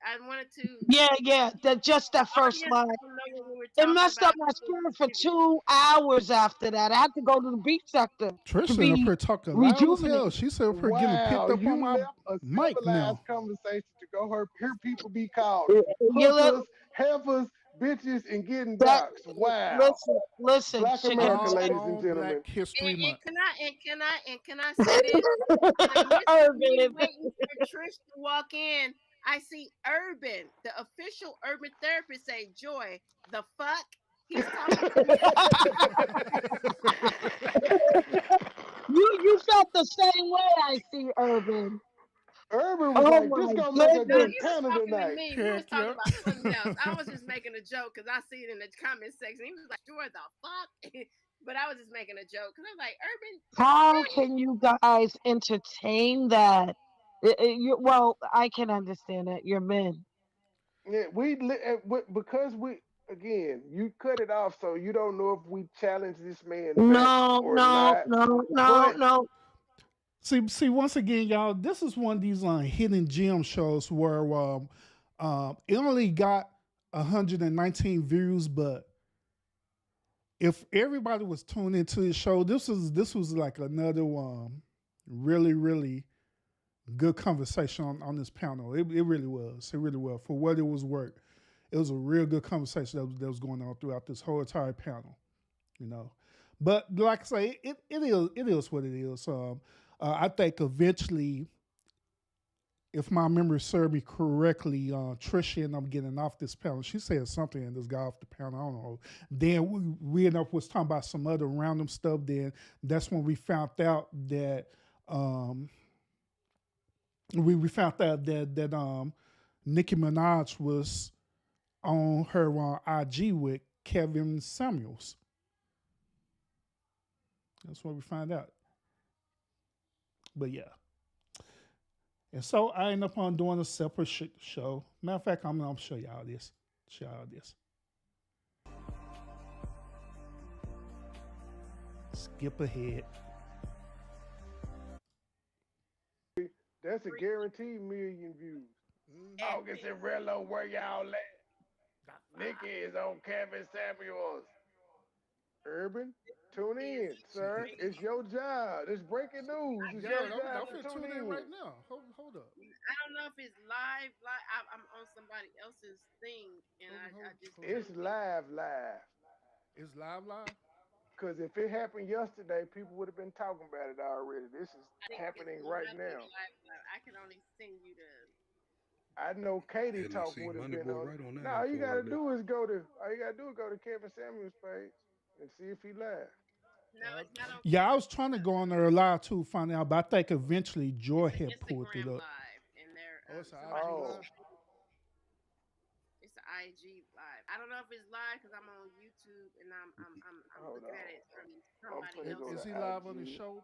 I wanted to. Yeah. Just that first Audience line. don't know what we were It talking messed up about. my spirit for 2 hours after that. I had to go to the beach sector to Trisha up be here talking loud as hell. rejuvenated. She said up here getting Wow, picked up on you my left a mic civilized now. conversation to go hear people be called You look hookers, heifers, bitches, and getting that. doxxed. Wow. Listen. Black Chicken America, All ladies and on gentlemen. Black History Month. And can I say this? In the midst of me Urban. waiting for Trish to walk in, I see Urban, the official urban therapist, say, "Joy, the fuck." He's talking to me. You felt the same way, I see, Urban. Urban was Oh like, my this gonna make a No, good goodness. he was panel talking to tonight. me. He was Heck talking yeah. about something else. I was just making a joke because I see it in the comment section. He was like, "Joy, the fuck." But I was just making a joke because I was like, "Urban, How can you guys entertain that? Well, I can understand that. You're men. Yeah, because we again, you cut it off, so you don't know if we challenge this man back No, or no, not. no, no, But no. See, once again, y'all, this is one of these hidden gem shows where it only got 119 views, but if everybody was tuned into the show, this was like another really good conversation on this panel. It really was. It really was. For what it was worth, it was a real good conversation that was going on throughout this whole entire panel. You know, but like I say, it is what it is. I think eventually, if my memory serves me correctly, Trisha ended up getting off this panel. She said something and just got off the panel. I don't know. Then we ended up was talking about some other random stuff. Then that's when we found out that we found out that Nicki Minaj was on her IG with Kevin Samuels. That's what we find out. But yeah. And so I end up on doing a separate show. Matter of fact, I'm gonna show y'all this. Skip ahead. that's a guaranteed million views. August and Rello, where y'all at? Nikki is on Kevin Samuels. Urban, tune in, sir. It's your job. It's breaking news. It's your job to tune in. right now. Hold up. I don't know if it's live. I'm on somebody else's thing, and I just. It's live. It's live. Because if it happened yesterday, people would have been talking about it already. This is happening right now. I can only send you the. I know Katie And I Talk see would have Money been Boy on. right on that. No, all you info gotta right there. do is go to Kevin Samuels page and see if he live. No, it's not on. Yeah, I was trying to go on there live too, find out, but I think eventually Joy had pulled it Instagram up. live, and they're It's an IG Oh. live? It's an IG live. I don't know if it's live because I'm on YouTube and I'm Hold looking on. at it from I'm somebody finna go else. Is to he live on the IG. show?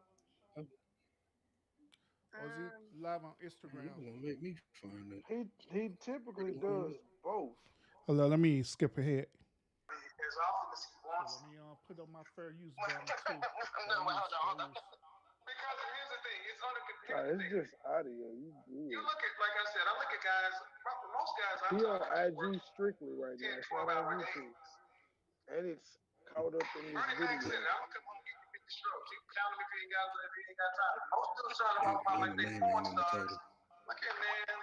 Or is he live on You Instagram? gonna make me find it. He typically does both. Hold on, let me skip ahead. As often as he wants. Let me put on my fair use banner too. No, hold on. Because here's the thing, it's Nah, it's just audio. You good. You look at, like I said, I look at guys, most guys I He on talk to work IG strictly right now. 10, It's 12 not hour on days. YouTube. And it's caught up in this Bernie Mac said, video. I'm gonna come home and get you 50 strokes. You can count them if you ain't got time. Most dudes trying to And, walk around and like the they name porn ain't in the stars. title. Look here, man.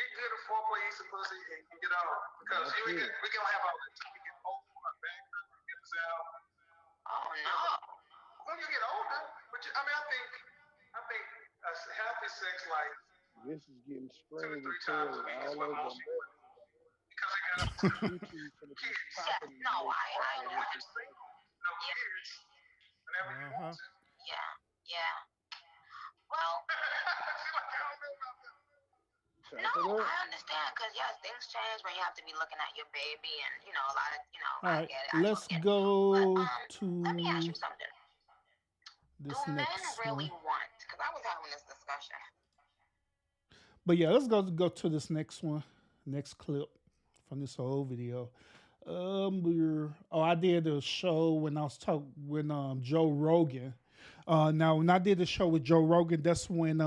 Get good at foreplay, eat some pussy, and get on. Because That's we it. gonna have our time. We get old, our back hurt, we get this out. Oh no. When you get older, but I think a healthy sex life This is getting 2 to streamed 3 and times a recorded week is all what over most people America. do. Because they got YouTube for the popping. no, I know. I just think no years whenever you want to. Yeah. Well, No, I understand because yes, things change when you have to be looking at your baby and a lot of All I right, get it. let's go Let me ask you to something. this Do men next really one. want? Because I was having this discussion. But yeah, let's go to this next one, next clip from this whole video. I did a show when I was talking with Joe Rogan. Now when I did the show with Joe Rogan, that's when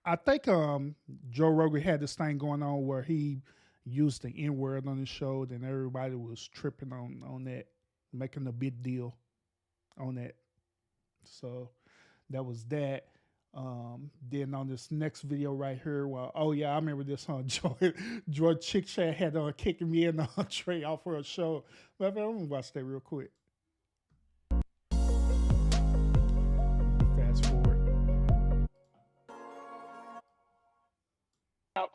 I think Joe Rogan had this thing going on where he used the N word on his show, and everybody was tripping on that, making a big deal on that. So that was that. Then on this next video right here, well, oh yeah, I remember this on Joy Chick Chat had kicking me in the Trey off her show. But I'm gonna watch that real quick. Fast forward.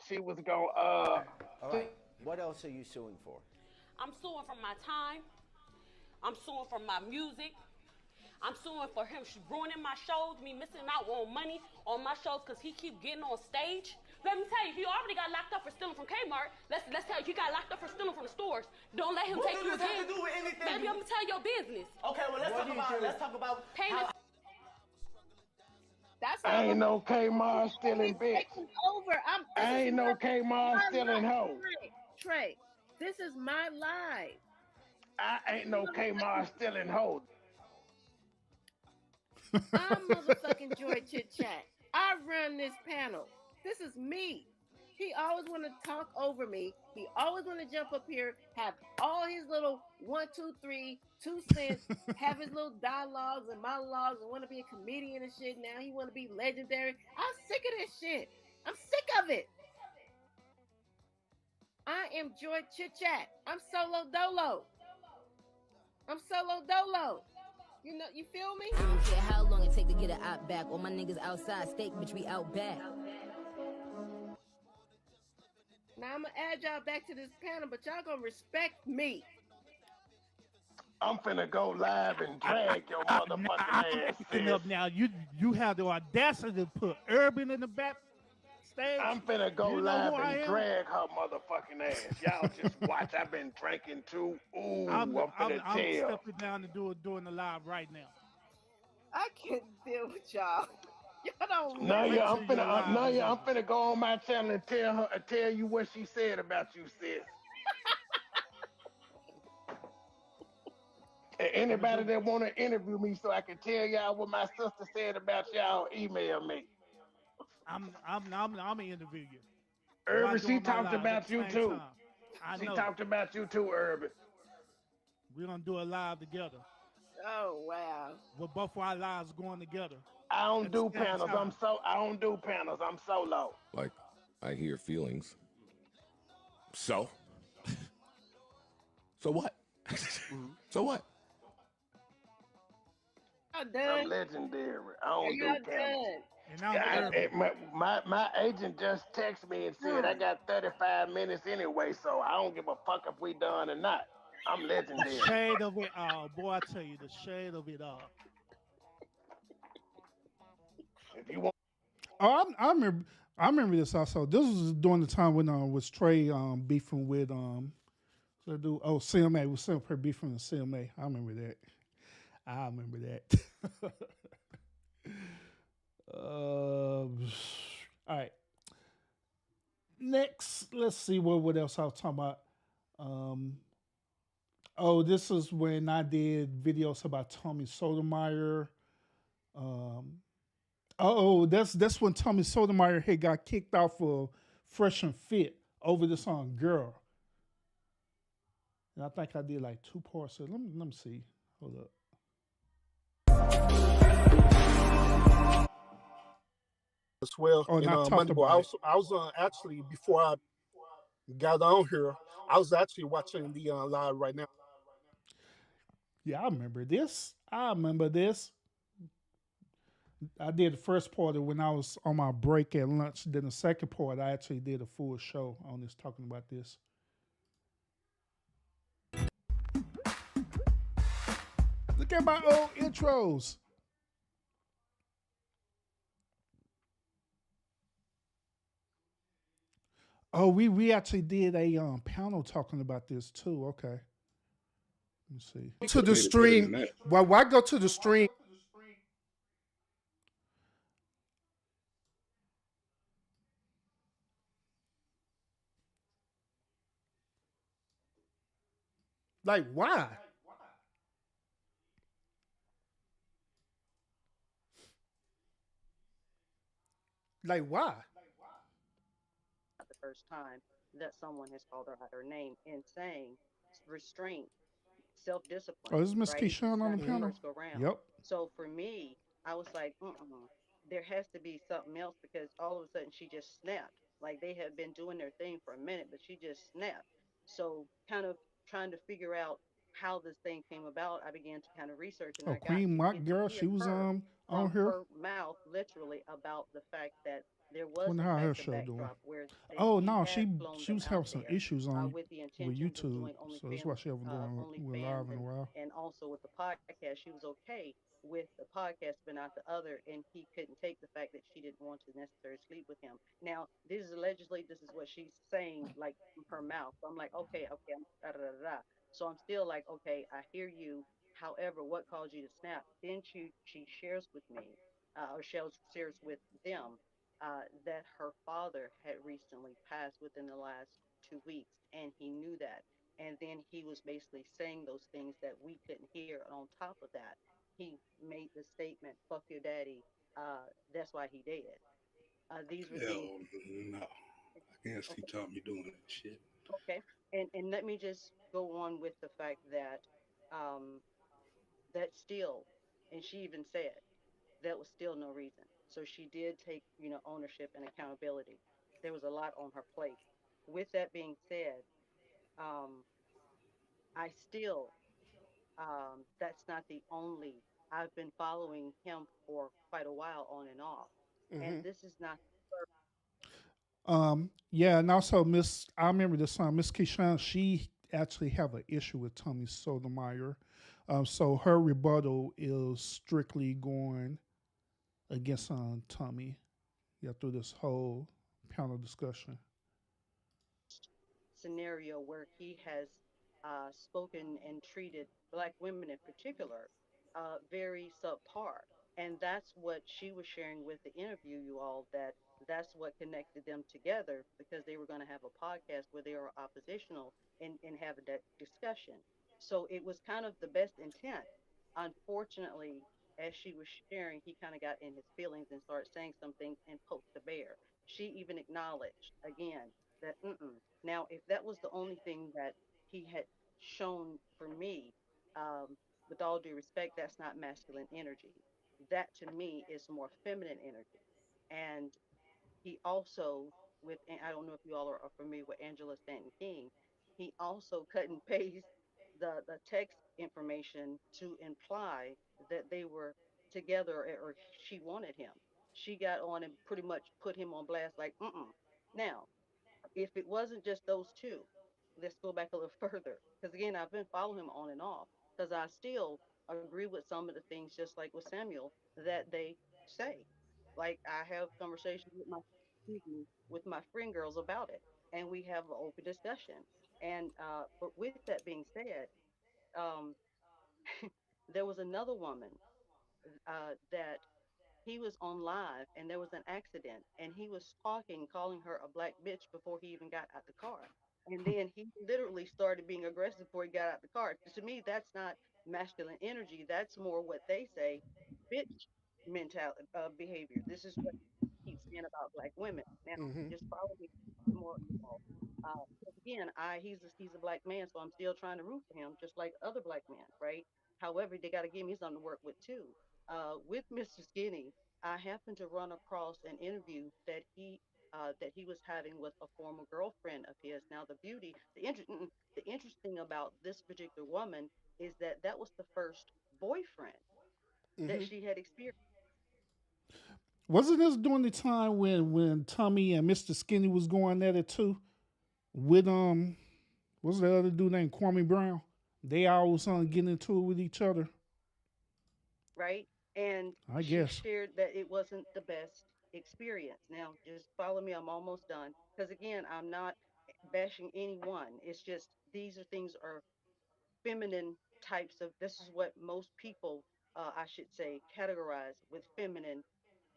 She was going. All right. What else are you suing for? I'm suing for my time. I'm suing for my music. I'm suing for him ruining my shows, me missing out on money on my shows because he keep getting on stage. Let me tell you, he already got locked up for stealing from Kmart. Let's tell you, he got locked up for stealing from the stores. Don't let him take you again. What does that have to do with anything? Baby, I'm gonna tell your business. Okay, well let's talk about payment. That's I ain't no Kmart stealing bitch. Over. I ain't no Kmart stealing hoe. Trey, this is my life. I ain't no Kmart stealing hoe. I'm motherfucking Joy Chit Chat. I run this panel. This is me. He always want to talk over me. He always want to jump up here, have all his little 1, 2, 3, 2 cents, have his little dialogues and monologues, and want to be a comedian and shit. Now he want to be legendary. I'm sick of this shit. I'm sick of it. I am Joy Chit Chat. I'm Solo Dolo. You know, you feel me? I don't care how long it take to get an out back. All my niggas outside, steak, bitch, we out back. Now I'm gonna add y'all back to this panel, but y'all gonna respect me. I'm finna go live and drag your motherfucking ass. Up now, you have the audacity to put Urban in the backstage. I'm finna go live and drag her motherfucking ass. Y'all just watch. I've been drinking too. Ooh, I'm finna I'm tell. stepping down and doing the live right now. I can't deal with y'all. Y'all don't. I'm finna go on my channel and tell you what she said about you, sis. And anybody that want to interview me so I can tell y'all what my sister said about y'all, email me. I'm gonna interview you. Urban, she talked about you too. She talked about you too, Urban. We're gonna do a live together. Oh wow. With both our lives going together. I don't do panels. I don't do panels. I'm solo. Like, I hear feelings. So? So what? So what? I'm legendary. I don't do panels. And my agent just texted me and said I got 35 minutes anyway, so I don't give a fuck if we done or not. I'm legendary. The shade of it all, boy. I tell you, the shade of it all. If you want, I remember this also. This was during the time when was Trey beefing with CMA was Simpre beefing with CMA. I remember that. All right. Next, let's see what else I was talking about. This is when I did videos about Tommy Sotomayor. That's when Tommy Sotomayor had got kicked off of Fresh and Fit over the song "Girl." And I think I did like 2 parts. So let me see. Hold up. As well. Oh, and, not Monday, I was actually, before I got on here, I was actually watching the live right now. Yeah, I remember this. I did the first part of when I was on my break at lunch. Then the second part, I actually did a full show on this, talking about this. Look at my old intros. Oh, we actually did a panel talking about this too. Okay. Let me see. To the stream. Well, I go to the stream. Like, why? Like why? Not the first time that someone has called her out her name in saying restraint, self-discipline, Oh, this is Miss right? This is Keyshawn on not the the panel. first go round. Yep. So for me, I was like, there has to be something else because all of a sudden she just snapped. Like they had been doing their thing for a minute, but she just snapped. So kind of trying to figure out how this thing came about, I began to kind of research and Oh, I got Queen to Mark get to girl, she hear was her on from here. her mouth literally about the fact that there was Wonder in how her fact a show doing. backdrop where Oh he no, had she flown she them was out having some there issues on with the with intentions of YouTube, doing so that's why she haven't doing well OnlyFans live in a while. and also with the podcast. She was okay with the podcast, but not the other, and he couldn't take the fact that she didn't want to necessarily sleep with him. Now, this is allegedly this is what she's saying, like from her mouth. So I'm like, okay, okay, da, da, da, da. So I'm still like, okay, I hear you. However, what caused you to snap? Then she shares with me, or shares with them, that her father had recently passed within the last 2 weeks, and he knew that. And then he was basically saying those things that we couldn't hear. And on top of that, he made the statement, "Fuck your daddy." That's why he dead. These were things. Hell no. I can't see Okay, Tommy doing that shit. okay. And let me just go on with the fact that um, that still, and she even said that was still no reason. So she did take, ownership and accountability. There was a lot on her plate. With that being said, um, I still, that's not the only. I've been following him for quite a while on and off, and Hmm. this is not. Yeah, and also Miss, I remember this song, Miss Keyshawn. She actually have an issue with Tommy Sotomayor, so her rebuttal is strictly going against Tommy. Yeah, through this whole panel discussion. Scenario where he has spoken and treated black women in particular very subpar. And that's what she was sharing with the interview, you all, that that's what connected them together because they were going to have a podcast where they were oppositional and have that discussion. So it was kind of the best intent. Unfortunately, as she was sharing, he kind of got in his feelings and started saying some things and poked the bear. She even acknowledged again that now, if that was the only thing that he had shown for me, um, with all due respect, that's not masculine energy. That to me is more feminine energy. And he also, and I don't know if you all are familiar with Angela Stanton King, he also cut and paste the text information to imply that they were together or she wanted him. She got on and pretty much put him on blast like, Now, if it wasn't just those two, let's go back a little further. Because again, I've been following him on and off because I still agree with some of the things, just like with Samuel, that they say. Like I have conversations with my, excuse me, with my friend girls about it, and we have an open discussion. And but with that being said, um, there was another woman that he was on live and there was an accident and he was talking, calling her a black bitch before he even got out the car. And then he literally started being aggressive before he got out the car. To me, that's not masculine energy. That's more what they say, bitch mentality, behavior. This is what he keeps saying about black women. Now, Hmm. just follow me more. Uh, 'Cause again, he's a black man, so I'm still trying to root for him, just like other black men, right? However, they got to give me something to work with too. With Mr. Skinny, I happened to run across an interview that he was having with a former girlfriend of his. Now, the interesting about this particular woman is that that was the first boyfriend that Hmm. she had experienced. Wasn't this during the time when Tommy and Mr. Skinny was going at it too? With what's the other dude named Kwame Brown? They always getting into it with each other. Right? And I she guess. shared that it wasn't the best experience. Now, just follow me. I'm almost done. Because again, I'm not bashing anyone. It's just these are things are feminine types of. This is what most people, I should say, categorize with feminine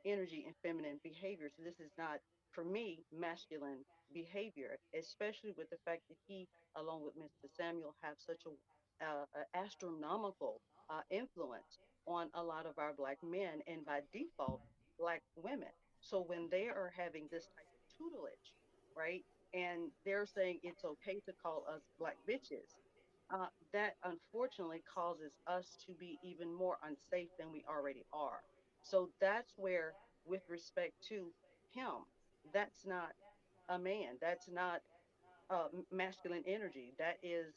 energy and feminine behavior. So this is not, for me, masculine behavior, especially with the fact that he, along with Mr. Samuel, have such a astronomical influence on a lot of our black men and by default, black women. So when they are having this type of tutelage, right, and they're saying it's okay to call us black bitches, that unfortunately causes us to be even more unsafe than we already are. So that's where, with respect to him, that's not a man. That's not masculine energy. That is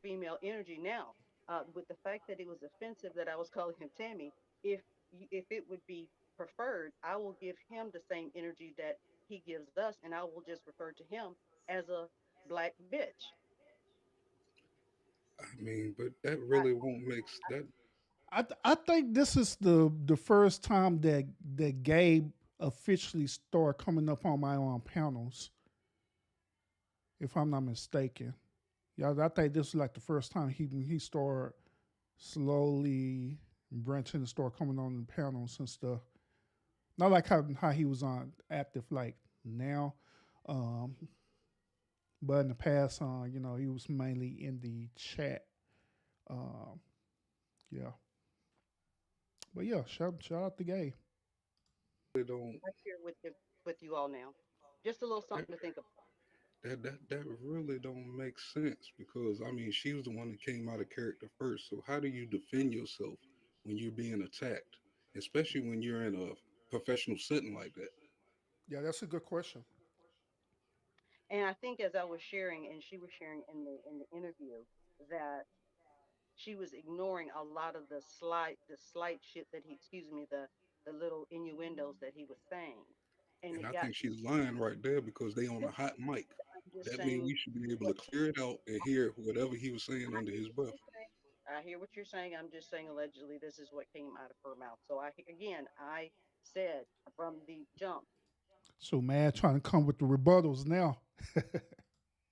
female energy. Now, with the fact that it was offensive that I was calling him Tammy, if if it would be preferred, I will give him the same energy that he gives us, and I will just refer to him as a black bitch. I mean, but that I, really won't make that. I think this is the first time that Gabe officially started coming up on my own panels, if I'm not mistaken. Yeah, I think this is like the first time he started slowly branching and start coming on the panels and stuff. Not like how he was on active like now, um, but in the past, he was mainly in the chat. Um, yeah, but yeah, shout out to Gabe. They don't. I share with you all now. Just a little That, something to think about. that really don't make sense because I mean she was the one that came out of character first. So how do you defend yourself when you're being attacked, especially when you're in a professional setting like that? Yeah, that's a good question. And I think as I was sharing, and she was sharing in the interview, that she was ignoring a lot of the slight shit that he, excuse me, the little innuendos that he was saying, and And it I got think to. she's lying right there because they on a hot mic. I'm just That means saying we should be able what to clear it out and hear whatever he was saying I under hear his what breath. you're saying. I hear what you're saying. I'm just saying allegedly this is what came out of her mouth. So again, I said from the jump, So man, trying to come with the rebuttals now.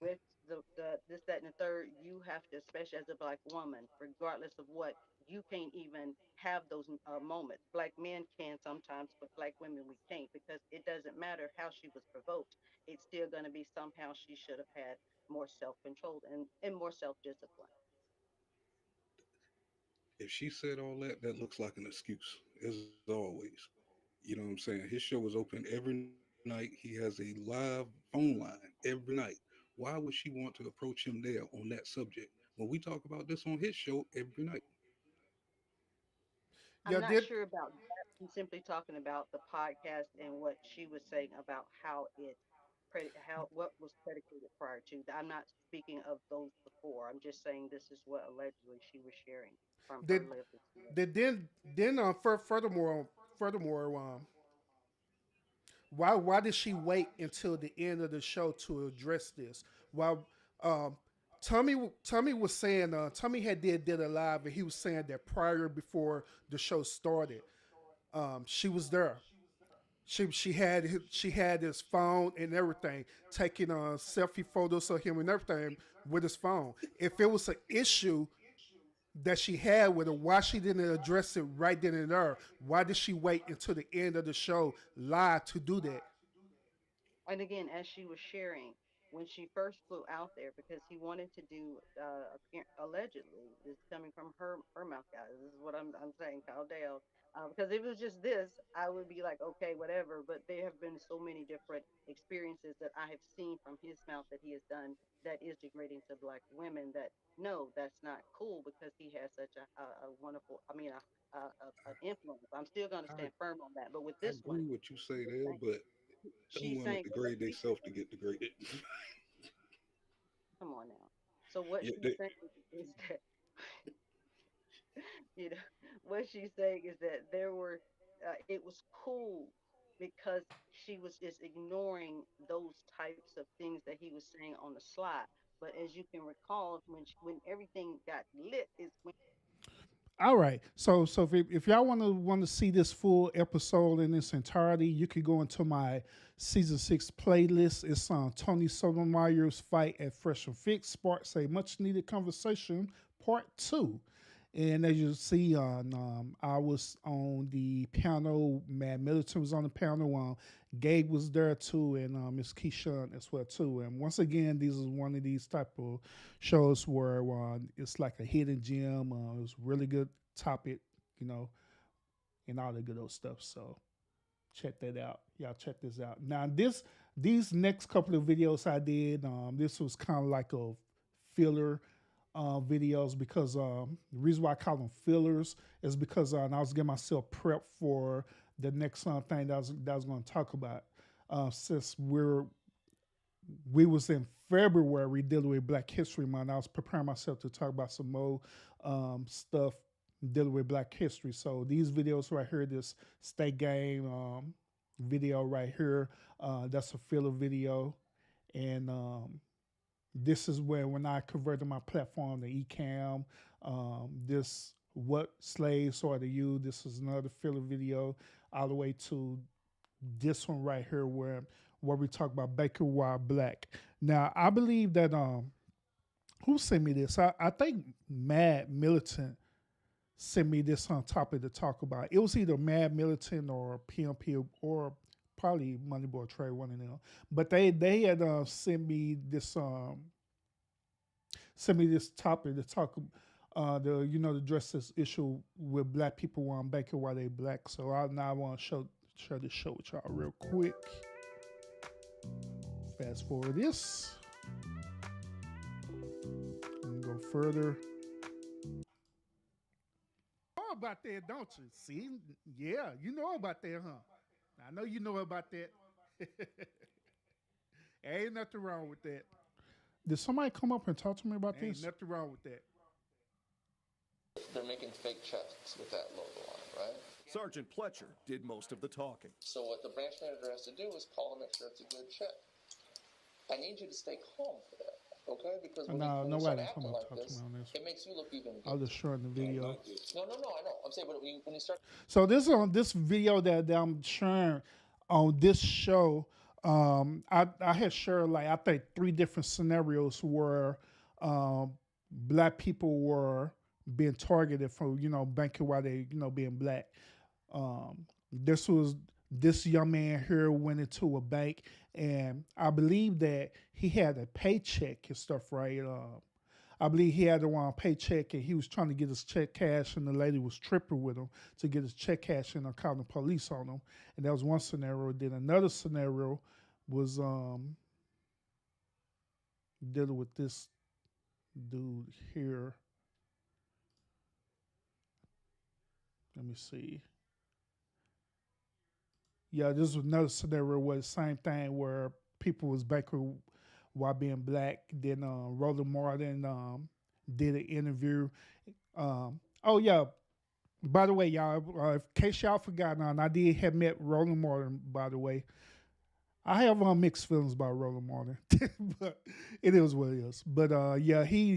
with the this, that, and the third, you have to, especially as a black woman, regardless of what, you can't even have those moments. Black men can sometimes, but black women we can't, because it doesn't matter how she was provoked. It's still going to be somehow she should have had more self control and more self discipline. If she said all that, that looks like an excuse, as always. You know what I'm saying? His show is open every night. He has a live phone line every night. Why would she want to approach him there on that subject when we talk about this on his show every night? I'm Yeah, not did sure about that. I'm simply talking about the podcast and what she was saying about how how what was predicated prior to. I'm not speaking of those before. I'm just saying this is what allegedly she was sharing from her did lived experience. did then furthermore why did she wait until the end of the show to address this? While um, Tommy was saying Tommy did a live and he was saying that prior before the show started, she was there. She had his phone and everything, taking selfie photos of him and everything with his phone. If it was an issue that she had with her, why she didn't address it right then and there? Why did she wait until the end of the show live to do that? And again, as she was sharing, when she first flew out there, because he wanted to do, allegedly, this is coming from her mouth, guys. This is what I'm saying, Kyle Dale. Because if it was just this, I would be like, okay, whatever. But there have been so many different experiences that I have seen from his mouth that he has done that is degrading to black women. That no, that's not cool, because he has such a wonderful, I mean, an influence. I'm still going to I stand firm on that. But with I this one, agree with what you she say was there, saying, but them she's women saying what degrade she themselves to get degraded. come on now. So what Yeah, she's saying is that, you know, what she's saying is that it was cool because she was just ignoring those types of things that he was saying on the slide. But as you can recall, when everything got lit is when. All right. So if y'all want to see this full episode in its entirety, you can go into my season 6 playlist. It's on Tony Sotomayor's fight at Fresh and Fix sparks a much needed conversation part 2. And as you see on, I was on the panel. Matt Middleton was on the panel. Gabe was there too, and Miss Keyshawn as well too. And once again, this is one of these type of shows where it's like a hidden gem. It was really good topic, you know, and all the good old stuff. So check that out. Y'all check this out. Now these next couple of videos I did, this was kind of like a filler videos because the reason why I call them fillers is because I was getting myself prepped for the next thing that I was going to talk about. Since we was in February dealing with Black History Month, I was preparing myself to talk about some more stuff dealing with Black history. So these videos right here, this state game video right here, that's a filler video, and this is where when I converted my platform to Ecamm, this what slaves are to you. This is another filler video, all the way to this one right here where we talk about Baker Wild Black. Now I believe that who sent me this? I think Mad Militant sent me this on topic to talk about. It was either Mad Militant or PMP or probably Moneyboy Trey, one of them. But they had sent me this topic to talk to address this issue with Black people on Baker while they Black. So I want to share this show with y'all real quick. Fast forward this. And go further. Know about that, don't you? See, yeah, you know about that, huh? I know you know about that. Ain't nothing wrong with that. Did somebody come up and talk to me about this? Ain't nothing wrong with that. They're making fake checks with that logo on it, right? Sergeant Pletcher did most of the talking. So what the branch manager has to do is call and make sure it's a good check. I need you to stay calm for that, okay? Because when you start acting like this, it makes you look even I'll just shorten the video. No, I know. I'm saying, but when you start... So this on this video that I'm sharing on this show, I had shared like I think 3 different scenarios where Black people were being targeted for banking while they being Black. This young man here went into a bank, and I believe that he had a paycheck and stuff, right? I believe he had a paycheck, and he was trying to get his check cash, and the lady was tripping with him to get his check cash and calling the police on him. And that was one scenario. Then another scenario was dealing with this dude here. Let me see. Yeah, this was another scenario where the same thing where people was banking while being Black. Then Roland Martin did an interview. Oh yeah, by the way, y'all, in case y'all forgot, I did have met Roland Martin. By the way, I have mixed feelings about Roland Martin, but it is what it is. But yeah, he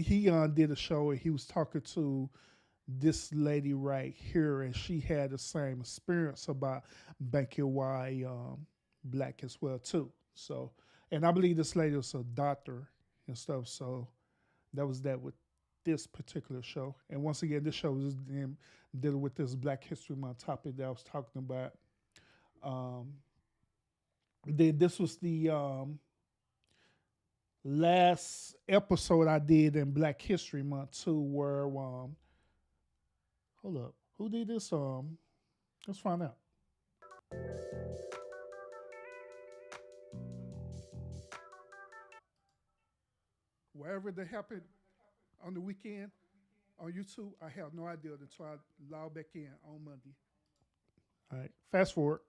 did a show, and he was talking to this lady right here, and she had the same experience about banking while Black as well too. So, and I believe this lady was a doctor and stuff. So that was that with this particular show. And once again, this show was dealing with this Black History Month topic that I was talking about. This was the last episode I did in Black History Month too, where hold up, who did this? Let's find out. Wherever that happened on the weekend on YouTube, I have no idea until I log back in on Monday. All right, fast forward.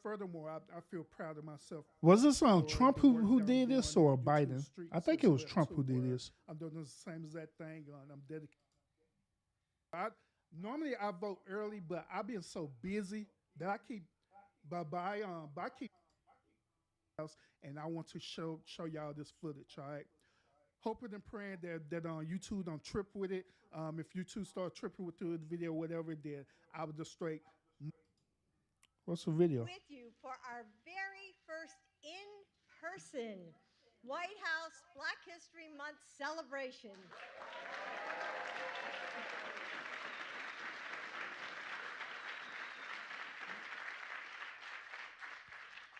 Furthermore, I feel proud of myself. Was this Trump who did this or Biden? I think it was Trump who did this. I'm doing the same exact thing. I'm dedicated. Normally I vote early, but I've been so busy that I keep, and I want to show y'all this footage. All right, hoping and praying that YouTube don't trip with it. If YouTube start tripping with the video, whatever, then I would just straight. What's the video? With you for our very first in-person White House Black History Month celebration.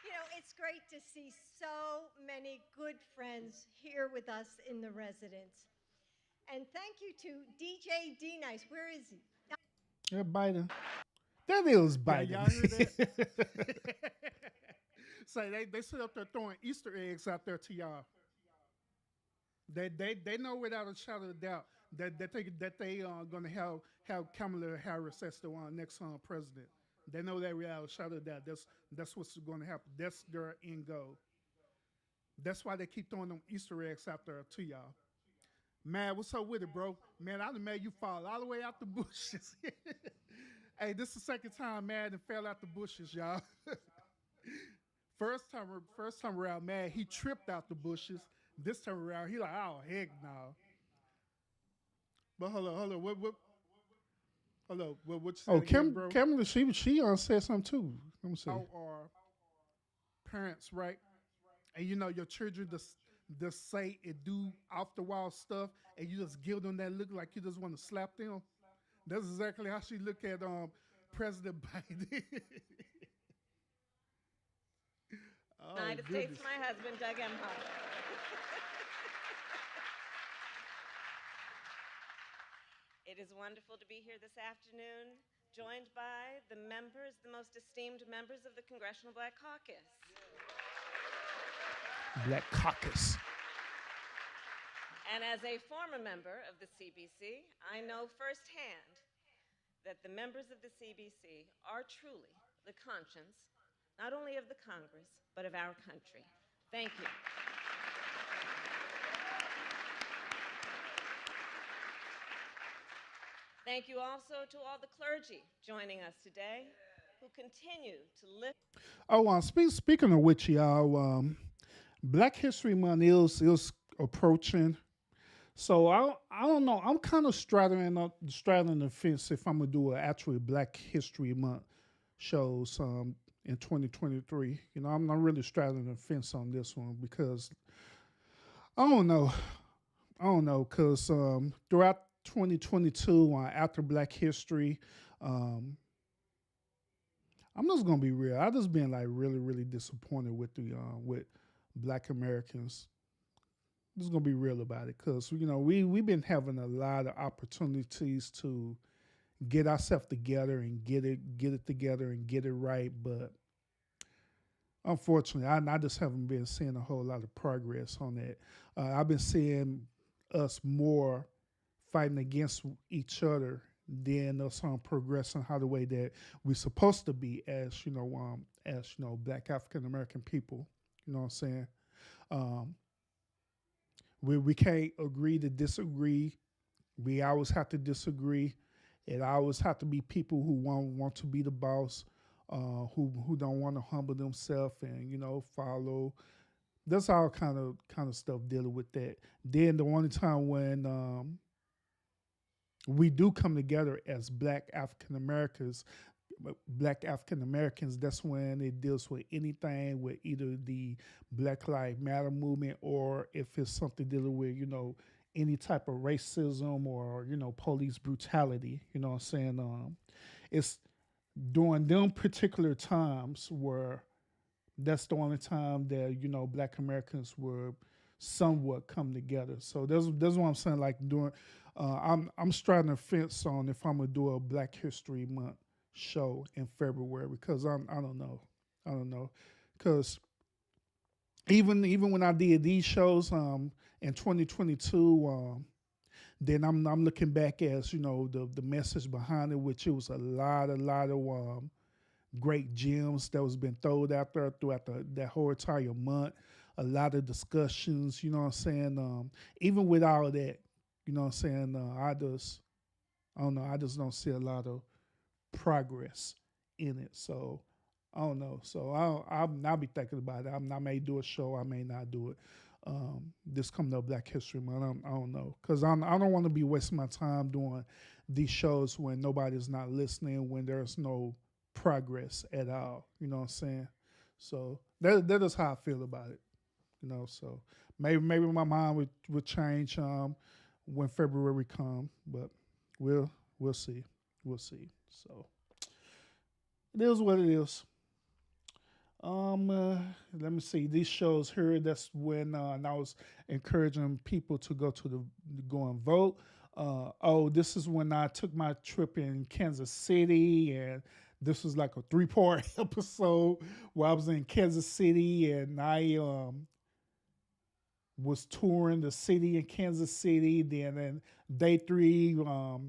You know, it's great to see so many good friends here with us in the residence. And thank you to DJ D-Nice. Where is he? Yeah, Biden. That it was Yeah, Biden. y'all heard that? Say they sit up there throwing Easter eggs out there to y'all. They know without a shadow of doubt that they gonna have Kamala Harris as the next president. They know that without a shadow of doubt. That's what's going to happen. That's their end goal. That's why they keep throwing them Easter eggs out there to y'all. Man, what's up with it, bro? Man, I done made you fall all the way out the bushes. Hey, this is the second time Madden fell out the bushes, y'all. First time around, man, he tripped out the bushes. This time around, he like, oh heck no. But hold on, what you said again, bro? Kamala, she said something too. Let me see. How are parents, right? And you know your children just say and do off the wall stuff, and you just give them that look like you just want to slap them. That's exactly how she looked at President Biden. Oh, United States, my husband, Doug Emhoff. It is wonderful to be here this afternoon, joined by the most esteemed members of the Congressional Black Caucus. Black Caucus. And as a former member of the CBC, I know firsthand that the members of the CBC are truly the conscience, not only of the Congress, but of our country. Thank you. Thank you also to all the clergy joining us today who continue to lift. Oh, speaking of which, y'all, Black History Month is approaching. So I don't know. I'm kind of straddling the fence if I'm gonna do an actual Black History Month shows in 2023. You know, I'm not really straddling the fence on this one because I don't know, because throughout 2022 after Black History, I'm just gonna be real. I just been like really, really disappointed with with Black Americans. I'm just gonna be real about it because you know we've been having a lot of opportunities to get ourselves together and get it together and get it right, but unfortunately, I just haven't been seeing a whole lot of progress on that. I've been seeing us more fighting against each other than us progressing how the way that we're supposed to be as Black African American people. You know what I'm saying? We can't agree to disagree. We always have to disagree. It always have to be people who want to be the boss, who don't want to humble themselves and follow. That's all kind of stuff dealing with that. Then the only time when we do come together as Black African Americans, that's when it deals with anything with either the Black Lives Matter movement or if it's something dealing with, any type of racism or, police brutality. You know what I'm saying? It's during them particular times where that's the only time that, Black Americans were somewhat come together. So that's what I'm saying. Like I'm straddling the fence on if I'm gonna do a Black History Month show in February because I don't know, because even when I did these shows in 2022, then I'm looking back as the message behind it, which it was a lot of great gems that was been thrown out there throughout that whole entire month. A lot of discussions, you know what I'm saying. Even with all of that, you know what I'm saying. I just don't see a lot of progress in it. So I don't know. So I'll be thinking about it. I may do a show. I may not do it. This coming up Black History Month. I don't know, because I don't want to be wasting my time doing these shows when nobody's not listening, when there's no progress at all. You know what I'm saying? So that is how I feel about it. So maybe my mind would change when February come, but we'll see. We'll see. So it is what it is. Let me see these shows here. That's when I was encouraging people to go and vote. This is when I took my trip in Kansas City, and this was like a 3-part episode where I was in Kansas City and I was touring the city in Kansas City. Then in day 3,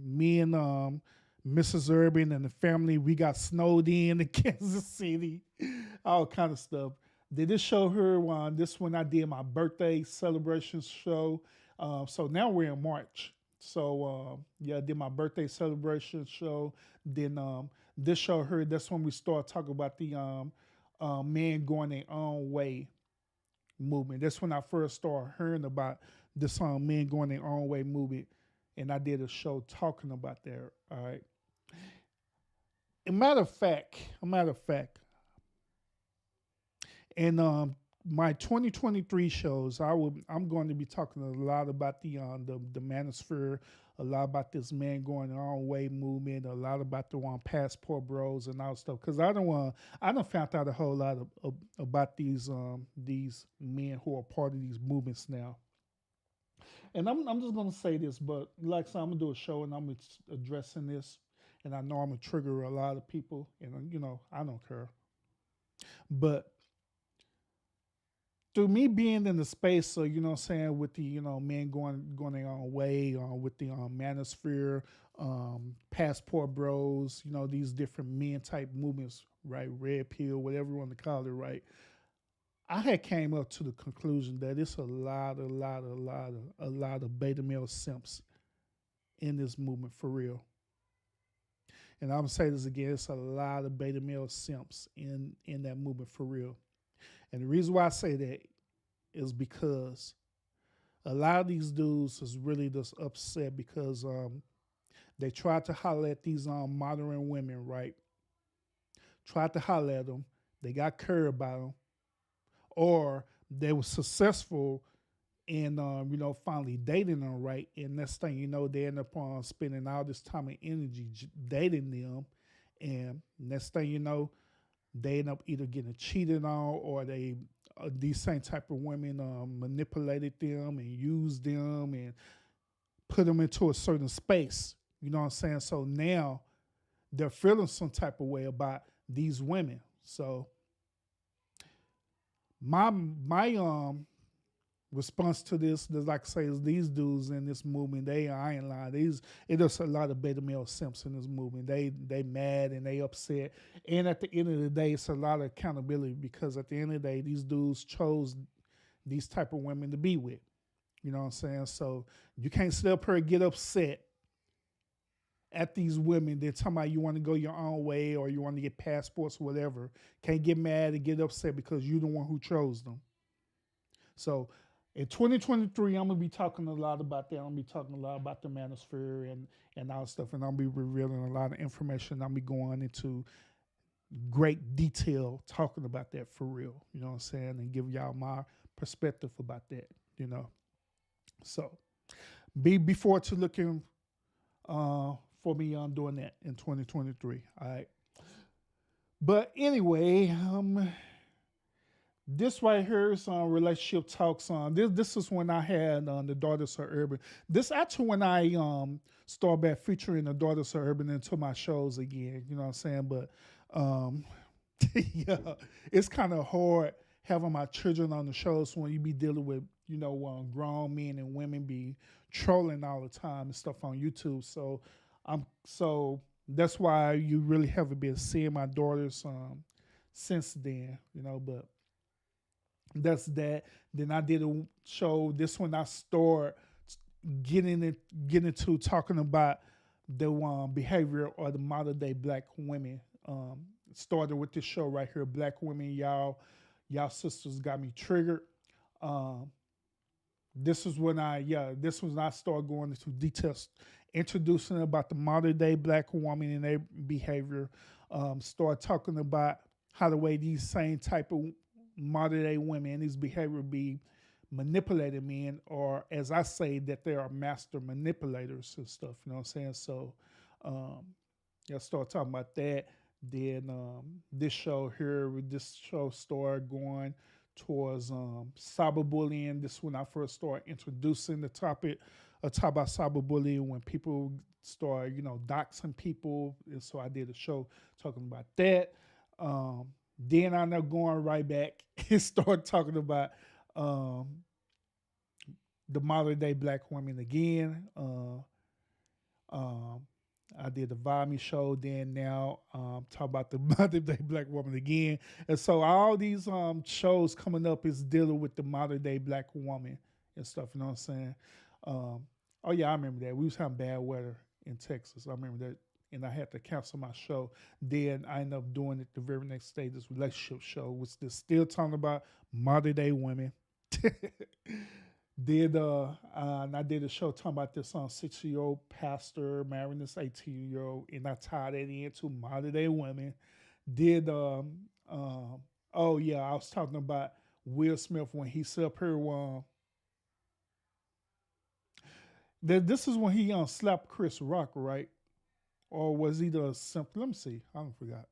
me and Mrs. Urban and the family, we got snowed in Kansas City, all kind of stuff. Did this show her? This one I did my birthday celebration show. So now we're in March. So yeah, I did my birthday celebration show. Then this show her. That's when we start talking about the men going their own way movement. That's when I first started hearing about this men going their own way movement, and I did a show talking about that. All right. A matter of fact, in my 2023 shows, I'm going to be talking a lot about the manosphere, a lot about this man going their own way movement, a lot about the passport bros and all stuff. Because I done found out a whole lot about these men who are part of these movements now. And I'm just gonna say this, but like I said, I'm gonna do a show and I'm addressing this, and I know I'm gonna trigger a lot of people, and I don't care, but through me being in the space, so with the men going their own way, with the manosphere, passport bros, these different men type movements, right? Red pill, whatever you want to call it, right? I had came up to the conclusion that it's a lot of beta male simps in this movement for real. And I'm gonna say this again: it's a lot of beta male simps in that movement for real. And the reason why I say that is because a lot of these dudes is really just upset because they tried to holler at these modern women, right? Tried to holler at them. They got curved by them. Or they were successful in, finally dating them, right? And next thing you know, they end up spending all this time and energy dating them. And next thing you know, they end up either getting cheated on, or these same type of women manipulated them and used them and put them into a certain space. You know what I'm saying? So now they're feeling some type of way about these women. So my response to this, like I say, is these dudes in this movement, I ain't lying. It is a lot of beta male simps in this movement. They mad and they upset. And at the end of the day, it's a lot of accountability, because at the end of the day, these dudes chose these type of women to be with. You know what I'm saying? So you can't sit up here and get upset at these women. They're talking about you want to go your own way or you want to get passports or whatever. Can't get mad and get upset because you're the one who chose them. So in 2023, I'm going to be talking a lot about that. I'm going to be talking a lot about the manosphere and all stuff. And I'll be revealing a lot of information. I'll be going into great detail talking about that for real. You know what I'm saying? And give y'all my perspective about that, So be forward to looking for me on doing that in 2023. All right. But anyway, this right here is relationship talks on. This is when I had the Daughters of Urban. This actually when I start back featuring the Daughters of Urban into my shows again. You know what I'm saying? But yeah, it's kind of hard having my children on the shows when you be dealing with grown men and women be trolling all the time and stuff on YouTube. So that's why you really haven't been seeing my daughters since then. But that's that. Then I did a show. This one I started getting into talking about the behavior or the modern day black women. Started with this show right here, Black Women. Y'all sisters got me triggered. This was when I started going into details, introducing about the modern day black woman and their behavior. Start talking about how the way these same type of modern day women and these behavior be manipulated men, or as I say, that they are master manipulators and stuff. You know what I'm saying? So start talking about that. Then this show started going towards cyberbullying. This is when I first started introducing the topic talk about cyberbullying when people start, doxing people. And so I did a show talking about that. Then I ended up going right back and start talking about the modern day black women again. I did the Vimy show. Then now talk about the modern day black woman again. And so all these shows coming up is dealing with the modern day black woman and stuff. You know what I'm saying? Oh yeah, I remember that. We was having bad weather in Texas. I remember that. And I had to cancel my show. Then I ended up doing it the very next day, this relationship show, which is still talking about modern day women. And I did a show talking about this 60-year-old pastor marrying this 18-year-old, and I tied that into modern day women. Oh yeah, I was talking about Will Smith when he set up here. This is when he slapped Chris Rock, right? Or was he the simple? Let me see. I don't forgot.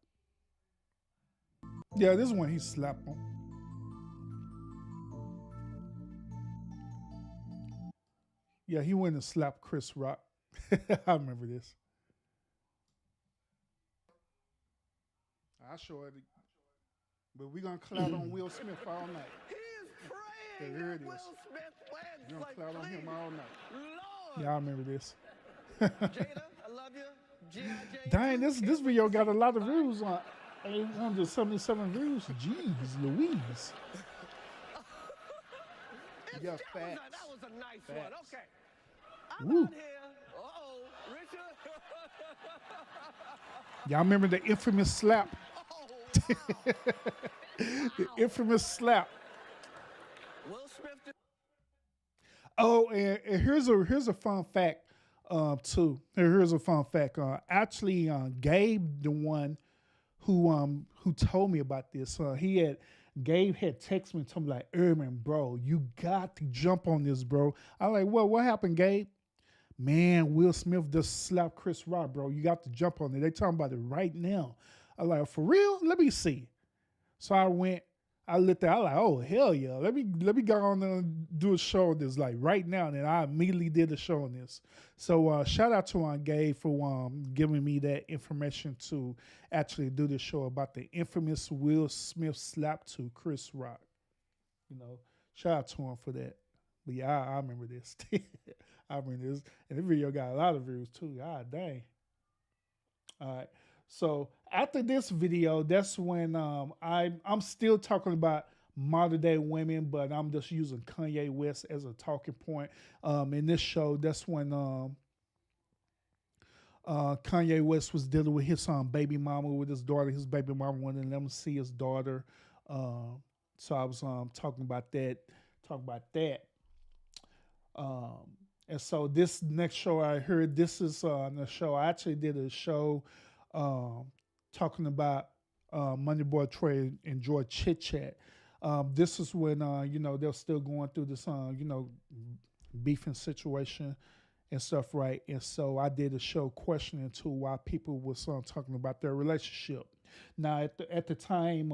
Yeah, this is when he slapped him. Yeah, he went and slapped Chris Rock. I remember this. I show it, but we're gonna cloud on Will Smith all night. He is praying here it that Will is. Smith wins. We're gonna Like, cloud on him please, all night. Lord. Yeah, I remember this. Jada, I love you. G.I.J. Dang, this video got a lot of views on 877 views. Jeez Louise. You got facts. That was a nice Facts. one. Okay. I'm Woo. out here. Uh-oh. Richard. Y'all remember the infamous slap? The infamous slap. Will Smith. Oh, and here's a fun fact, too. Here's a fun fact. Actually, Gabe, the one who told me about this, Gabe had texted me and told me like, Erman, bro, you got to jump on this, bro. I'm like, well, what happened, Gabe? Man, Will Smith just slapped Chris Rock, bro. You got to jump on it. They talking about it right now. I'm like, for real? Let me see. So I looked at it, I like, oh, hell yeah. Let me go on and do a show on this like right now. And I immediately did a show on this. So shout out to Gabe for giving me that information to actually do this show about the infamous Will Smith slap to Chris Rock. Shout out to him for that. But yeah, I remember this. I remember this. And the video got a lot of views too. God dang. All right. So after this video, that's when I'm still talking about modern day women, but I'm just using Kanye West as a talking point. In this show, that's when Kanye West was dealing with his baby mama with his daughter. His baby mama wanted to let him see his daughter. So I was talking about that. And so this next show I heard, this is the show. I actually did a show talking about Money Boy Trey and George Chit Chat. This is when they're still going through this beefing situation and stuff, right? And so I did a show questioning too why people was talking about their relationship. Now at the time,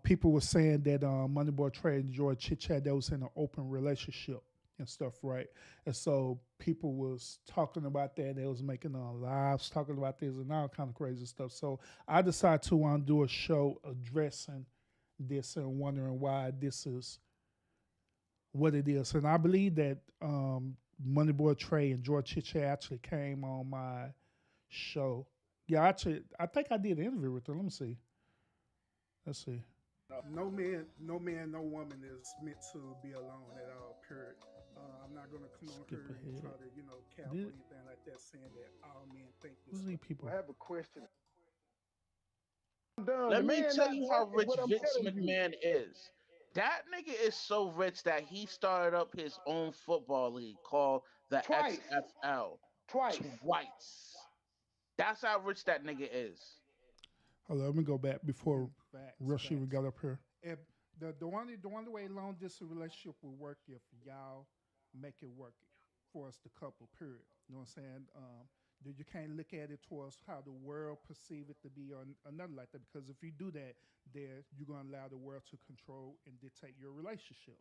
people were saying that Money Boy Trey and George Chit Chat, they was in an open relationship and stuff, right? And so people was talking about that. They was making lives talking about this and all kind of crazy stuff. So I decided to do a show addressing this and wondering why this is what it is. And I believe that Money Boy Trey and George Chit Chat actually came on my show. Yeah, I think I did an interview with them. Let me see. Let's see. No man, no woman is meant to be alone at all, period. I'm not going to come on here and try to, cap or anything like that, saying that all men think this. Who's these people? I have a question. Let me tell you how rich Vince McMahon is. That nigga is so rich that he started up his own football league called the XFL. Twice. That's how rich that nigga is. Hold on, let me go back before Rush even got up here. If the only way long distance relationship will work if y'all make it work for us, the couple. Period. You know what I'm saying? You can't look at it towards how the world perceive it to be or another like that. Because if you do that, then you're gonna allow the world to control and dictate your relationship.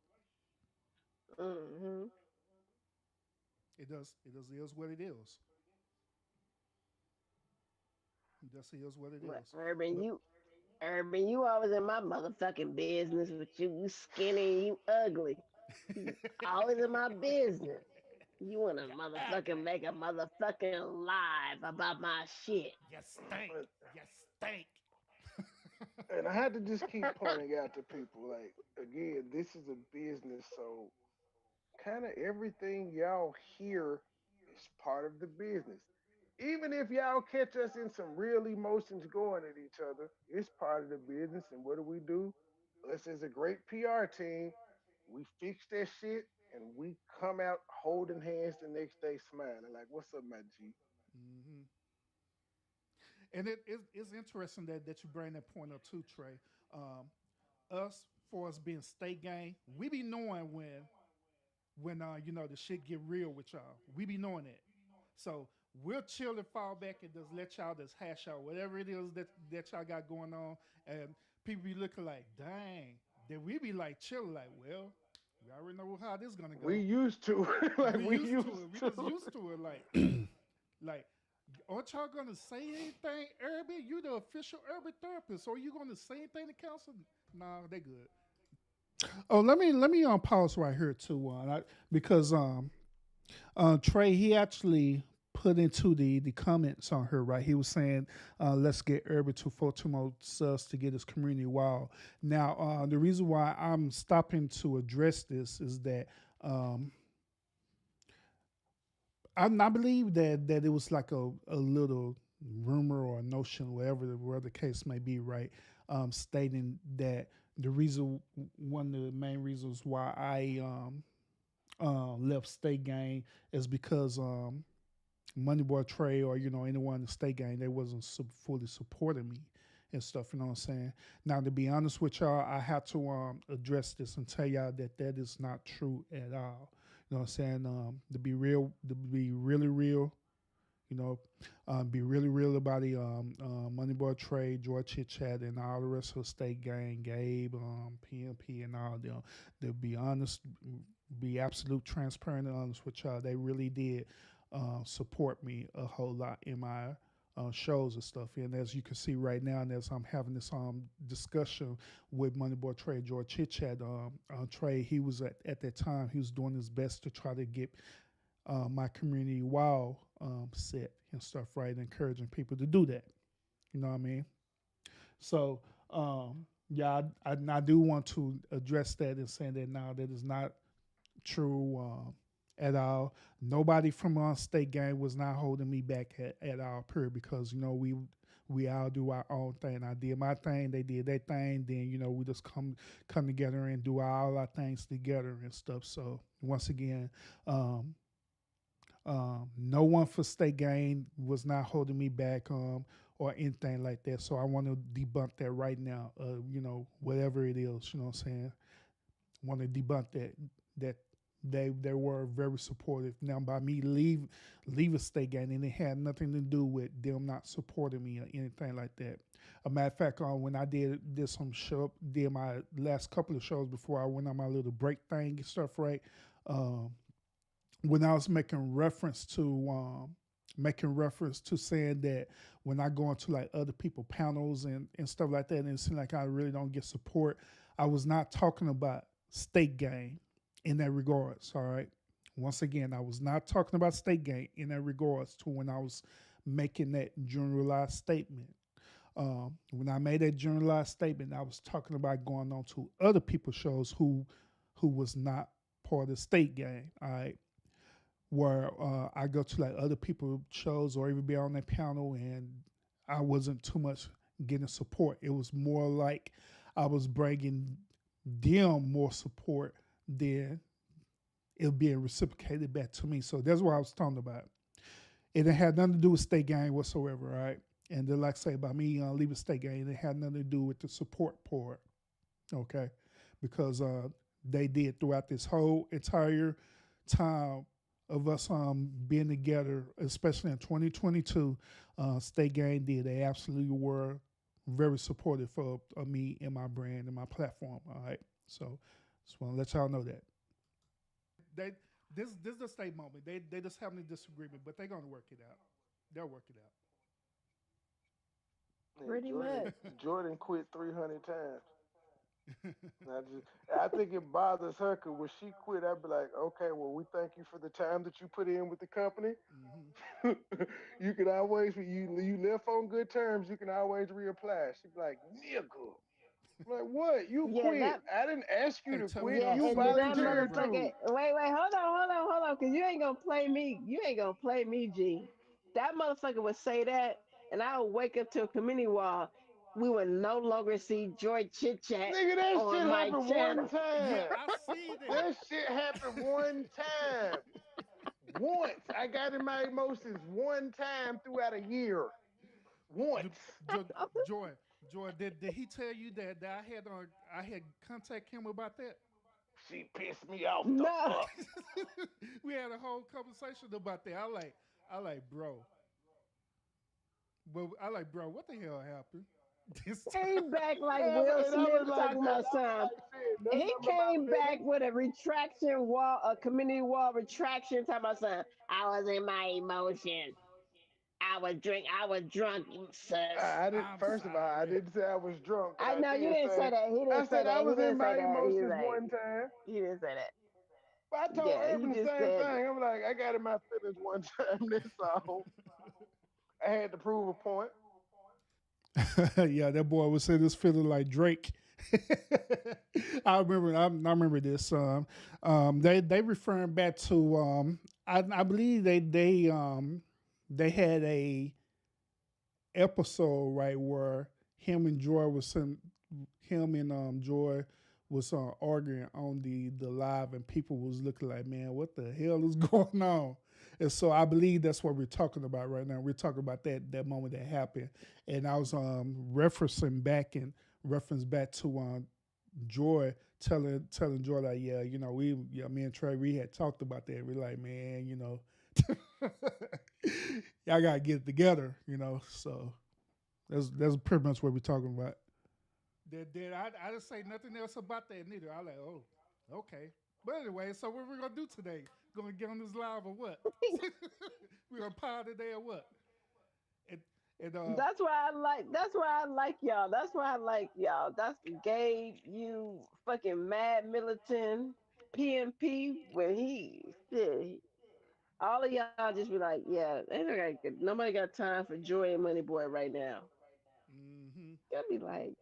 It does. It is what it is. It just is what it But is. Urban, you always in my motherfucking business with you skinny, you ugly. You always in my business. You wanna motherfucking make a motherfucking live about my shit. You stink. You stink. And I had to just keep pointing out to people, like, again, this is a business, so kind of everything y'all hear is part of the business. Even if y'all catch us in some real emotions going at each other, it's part of the business. And what do? Us as a great PR team, we fix that shit and we come out holding hands the next day smiling. Like, what's up, my G? Hmm. And it's interesting that you bring that point up too, Trey. Us, for us being state gang, we be knowing when the shit get real with y'all. We be knowing that. So we'll chill and fall back and just let y'all just hash out whatever it is that y'all got going on. And people be looking like, dang. Then we be like chilling, like, well, we already know how this gonna go. We used to. Like we used to. We just used to it. Like, aren't y'all gonna say anything, Urban? You the official urban therapist. So are you gonna say anything to council? Nah, they good. Oh, let me pause right here too, because Trey, he actually put into the comments on her, right? He was saying, let's get Urban to 42 more subs to get his community wild. Now, the reason why I'm stopping to address this is that I believe that it was like a little rumor or notion, whatever the case may be, right? Stating that one of the main reasons why I left State Gang is because Moneyboy Trey or anyone in the State Gang, they wasn't fully supporting me and stuff. You know what I'm saying? Now, to be honest with y'all, I have to address this and tell y'all that is not true at all. You know what I'm saying? To be really real, be really real about the Moneyboy Trey, Joy Chit Chat, and all the rest of the State Gang, Gabe, PMP, and all them. To be honest, be absolute transparent and honest with y'all, they really did support me a whole lot in my shows and stuff. And as you can see right now, and as I'm having this discussion with Moneyboy Trey, George Chit Chat, Trey, he was at that time, he was doing his best to try to get my community wild set and stuff, right, encouraging people to do that. You know what I mean? So, yeah, I do want to address that and saying that now that is not true at all. Nobody from State Gang was not holding me back at all, period, because, we all do our own thing. I did my thing, they did their thing, then, we just come together and do all our things together and stuff. So, once again, no one for State Gang was not holding me back or anything like that. So I want to debunk that right now. Whatever it is, you know what I'm saying? I want to debunk that they were very supportive. Now, by me leave a State Gang, and it had nothing to do with them not supporting me or anything like that. A matter of fact, when I did my last couple of shows before I went on my little break thing and stuff, right? When I was making reference to saying that when I go into like other people panels and stuff like that, and it seems like I really don't get support, I was not talking about State Gang in that regards. All right. Once again, I was not talking about State Gang in that regards to when I was making that generalized statement. When I made that generalized statement, I was talking about going on to other people's shows who was not part of State Gang. All right. Where I go to like other people's shows or even be on that panel, and I wasn't too much getting support. It was more like I was bringing them more support than it being reciprocated back to me. So that's what I was talking about. It had nothing to do with State Gang whatsoever, right? And then, like I say, by me leaving State Gang, it had nothing to do with the support part, okay? Because they did throughout this whole entire time of us being together, especially in 2022, State Gang did. They absolutely were very supportive of me and my brand and my platform. All right, so just want to let y'all know that This is the state moment. They just having a disagreement, but they're gonna work it out. They'll work it out. Yeah, Pretty much. Jordan quit 300 times. I think it bothers her because when she quit, I'd be like, okay, well, we thank you for the time that you put in with the company. You can always, you left on good terms, you can always reapply. She'd be like, nigga. I'm like, what? You quit. I didn't ask you to quit. Yeah, You and then that volunteered motherfucker. to. Wait, hold on, because you ain't gonna play me. You ain't gonna play me, G. That motherfucker would say that, and I would wake up to a community wall. We would no longer see Joy Chit Chat Nigga, that on shit my happened channel. one time. I see that. That shit happened one time. Once. I got in my emotions one time throughout a year. Once. Joy, did he tell you that I had contact him about that? She pissed me off. No. We had a whole conversation about that. I like, bro. But I like, bro, what the hell happened? Came back like Will Smith talking about something. He came back with a retraction wall, a community wall retraction, talking about something. I was in my emotions. I was drunk, sis. I didn't. First of all, I didn't say I was drunk. I know you didn't say that. He didn't I say said that. I was He in didn't my say that. emotions one time. He didn't say that. But I told Yeah, he Urban the just same said- thing. I'm like, I got in my feelings one time. That's all. I had to prove a point. Yeah, that boy was saying this feeling like Drake. I remember this. They referring back to I believe they had a episode right where him and Joy was arguing on the live, and people was looking like, man, what the hell is going on? And so I believe that's what we're talking about right now. We're talking about that moment that happened, and I was referencing back to Joy telling Joy like, yeah, you know, me and Trey, we had talked about that. We're like, man, you know, y'all gotta get it together, you know. So that's pretty much what we're talking about. I didn't say nothing else about that neither. I like, oh, okay. But anyway, so what we're gonna do today? Gonna get on this live or what? We're gonna pile today or what? That's why I like y'all. That's why I like y'all. That's Gabe, you fucking Mad Militant, PMP, when all of y'all just be like, yeah, nobody got time for Joy and Money Boy right now. Y'all be like,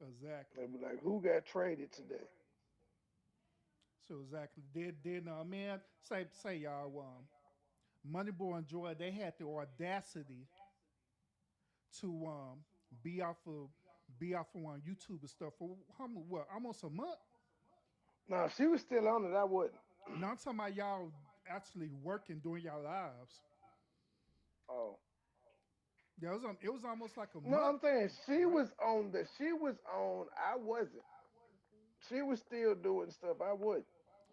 exactly. They be like, who got traded today? So exactly. Did man, say y'all, Money Boy and Joy, they had the audacity to be off of YouTube and stuff for almost a month. No, she was still on it. I wouldn't. No, I'm talking about y'all actually working, doing y'all lives. Oh. Yeah, it was almost like a month. No, I'm saying she was on. I wasn't. She was still doing stuff. I wouldn't.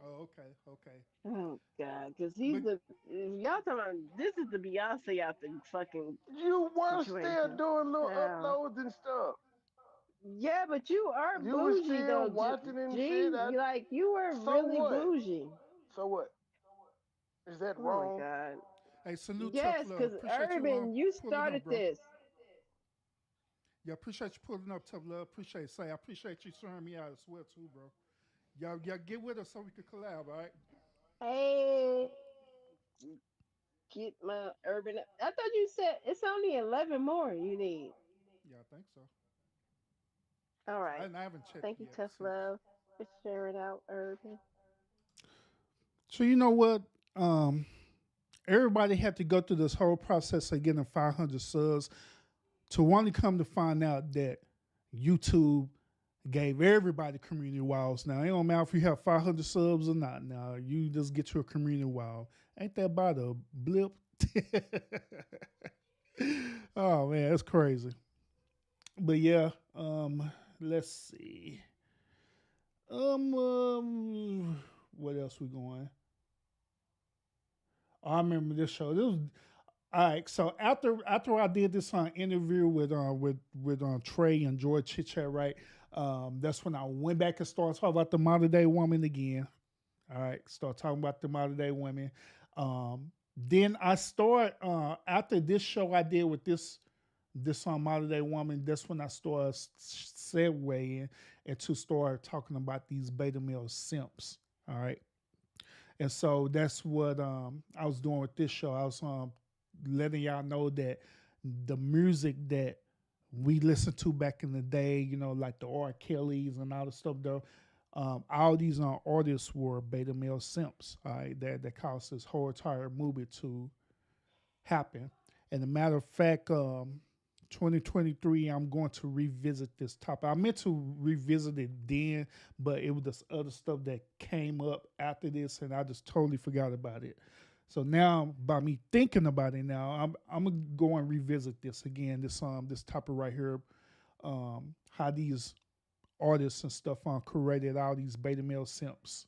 Oh, okay. oh God, because y'all talking about this is the Beyonce out the fucking. You were situation. still doing little uploads and stuff. Yeah, but you are You bougie was still though, watching and G. shit. You were So really what? bougie. So what? Is that Oh wrong? my God. Hey, salute. Yes, because Urban, you started this. Yeah, appreciate you pulling up, tough love. I appreciate you showing me out as well too, bro. Y'all get with us so we can collab, all right? Hey, get my Urban. I thought you said it's only 11 more you need. Yeah, I think so. All right. I haven't checked. Thank you, yet, tough love, for sharing out, Urban. So you know what? Everybody had to go through this whole process of getting 500 subs to only come to find out that YouTube gave everybody community walls. Now, it don't matter if you have 500 subs or not. Now, you just get you a community wall. Ain't that about a blip? Oh, man, that's crazy. But yeah, let's see. What else we going? I remember this show. This was all right. So after I did this interview with Trey and Joy Chit Chat, right? That's when I went back and started talking about the modern day woman again. All right, start talking about the modern day women. Then I start after this show I did with this modern day woman. That's when I started segueing into start talking about these beta male simps. All right, and so that's what I was doing with this show. I was letting y'all know that the music that we listened to back in the day, you know, like the R. Kellys and all the stuff, though. All these artists were beta male simps, all right, that caused this whole entire movement to happen. And a matter of fact, 2023, I'm going to revisit this topic. I meant to revisit it then, but it was this other stuff that came up after this, and I just totally forgot about it. So now, by me thinking about it now, I'm gonna go and revisit this again. This topic right here, how these artists and stuff created all these beta male simps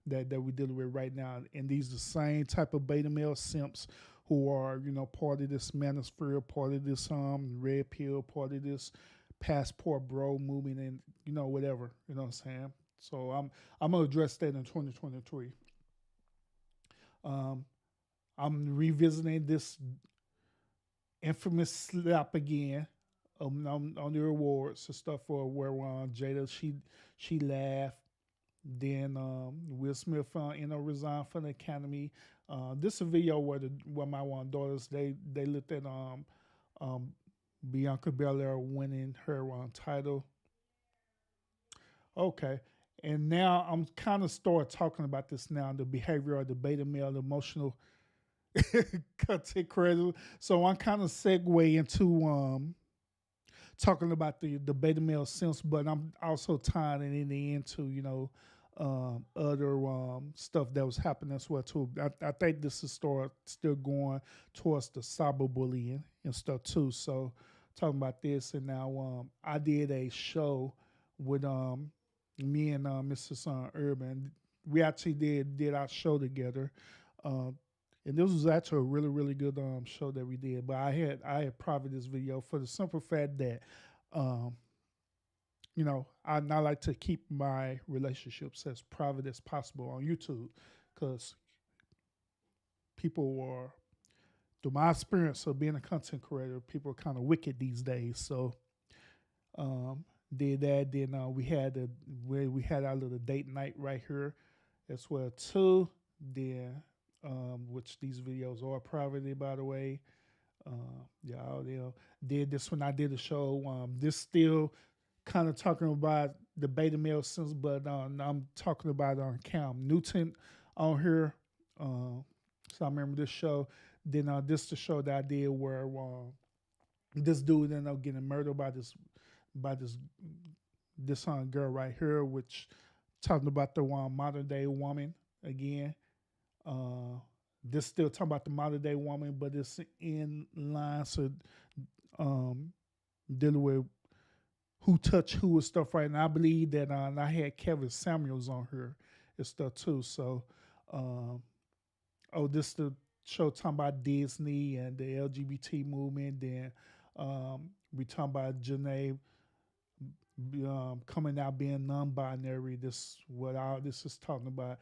that we're dealing with right now, and these are the same type of beta male simps who are, you know, part of this manosphere, part of this red pill, part of this passport bro movement, and you know, whatever, you know what I'm saying. So I'm gonna address that in 2023. I'm revisiting this infamous slap again on the awards and stuff for where Jada she laughed. Then Will Smith resigned from the Academy. This is a video where my daughters they looked at Bianca Belair winning her title. Okay. And now I'm kind of start talking about this now, the behavior of the beta male, the emotional content creator. So I'm kind of segue into talking about the beta male sense, but I'm also tying it into, you know, other stuff that was happening as well too. I think this is still going towards the cyberbullying and stuff too. So talking about this, and now I did a show with me and Mrs. Urban. We actually did our show together. And this was actually a really, really good show that we did. But I had private this video for the simple fact that, you know, I like to keep my relationships as private as possible on YouTube, because people are, through my experience of being a content creator, people are kind of wicked these days. So did that. Then we had our little date night right here as well too. Then which these videos are privately, by the way. Y'all did this when I did the show. This still kind of talking about the beta male sense, but I'm talking about Cam Newton on here. So I remember this show. Then this the show that I did where this dude ended up getting murdered by this girl right here, which talking about the modern day woman again. This still talking about the modern day woman, but it's in line, so dealing with who touched who and stuff right now. I believe that I had Kevin Samuels on here and stuff too. So this the show talking about Disney and the LGBT movement. Then we talking about Janae coming out being non-binary. This what all this is talking about.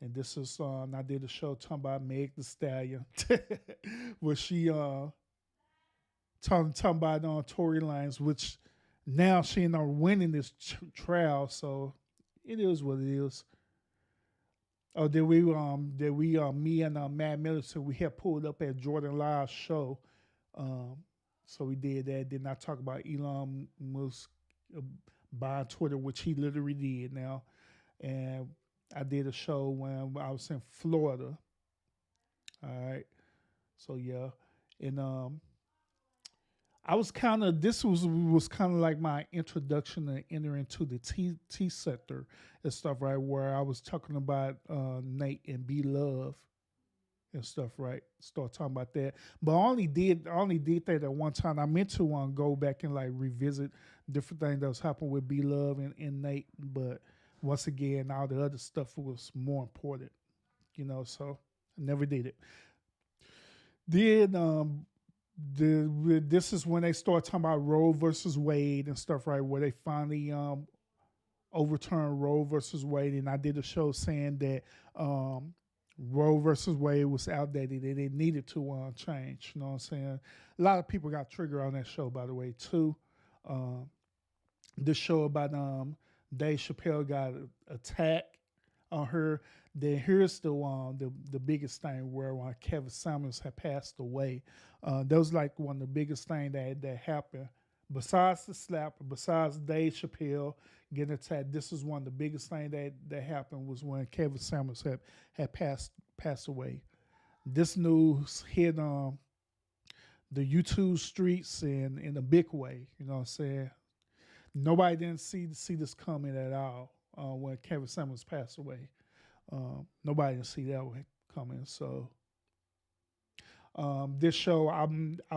And this is I did a show talking about Meg Thee Stallion, where she talking about Tory Lanez, which now she ended up winning this trial. So it is what it is. Oh, me and Matt Millicent, we had pulled up at Jordan Live's show. So we did that. Then I talk about Elon Musk buying Twitter, which he literally did now. And I did a show when I was in Florida. All right. So yeah. And I was kind of, this was kind of like my introduction to enter into the T sector and stuff, right? Where I was talking about Nate and B Love and stuff, right? Start talking about that. But I only did that at one time. I meant to go back and like revisit different things that was happening with B Love and Nate, but once again, all the other stuff was more important, you know, so I never did it. Then this is when they start talking about Roe versus Wade and stuff, right, where they finally overturn Roe versus Wade, and I did a show saying that Roe versus Wade was outdated and it needed to change. You know what I'm saying? A lot of people got triggered on that show, by the way, too. This show about Dave Chappelle got attacked on her. Then here's the biggest thing where Kevin Samuels had passed away. That was like one of the biggest things that happened. Besides the slap, besides Dave Chappelle getting attacked, this is one of the biggest things that happened was when Kevin Samuels had passed away. This news hit the YouTube streets in a big way. You know what I'm saying? Nobody didn't see this coming at all when Kevin Samuels passed away. Nobody didn't see that one coming. So this show, I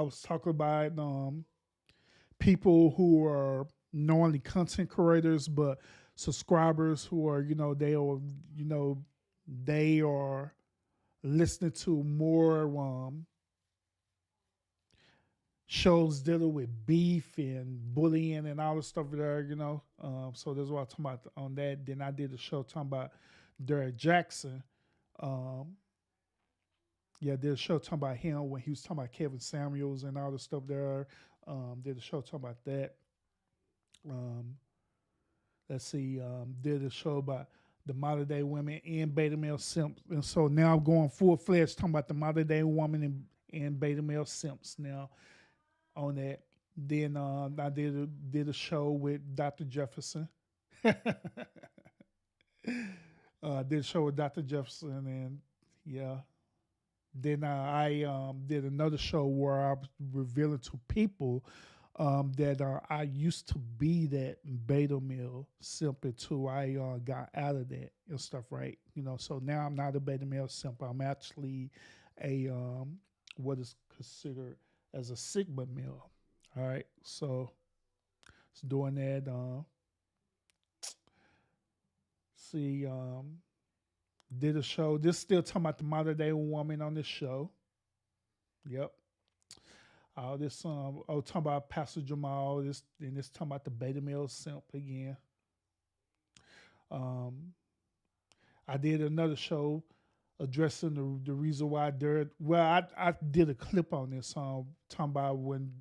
was talking about people who are not only content creators but subscribers who are they are listening to more shows dealing with beef and bullying and all the stuff there, so that's what I'm talking about on that. Then I did a show talking about Derek Jackson. Did a show talking about him when he was talking about Kevin Samuels and all the stuff there. Did a show talking about that. Let's see. Did a show about the modern day women and beta male simps, and so now I'm going full fledged talking about the modern day woman and beta male simps now on that. Then I did a show with Dr. Jefferson. Did a show with Dr. Jefferson, and yeah. Then I did another show where I was revealing to people that I used to be that beta male simp until I got out of that and stuff, right? So now I'm not a beta male simp. I'm actually a what is considered as a sigma male. All right, so it's doing that. Did a show. This still talking about the modern day woman on this show. Yep. This talking about Pastor Jamal. This talking about the beta male simp again. I did another show addressing the reason why I did a clip on this talking about when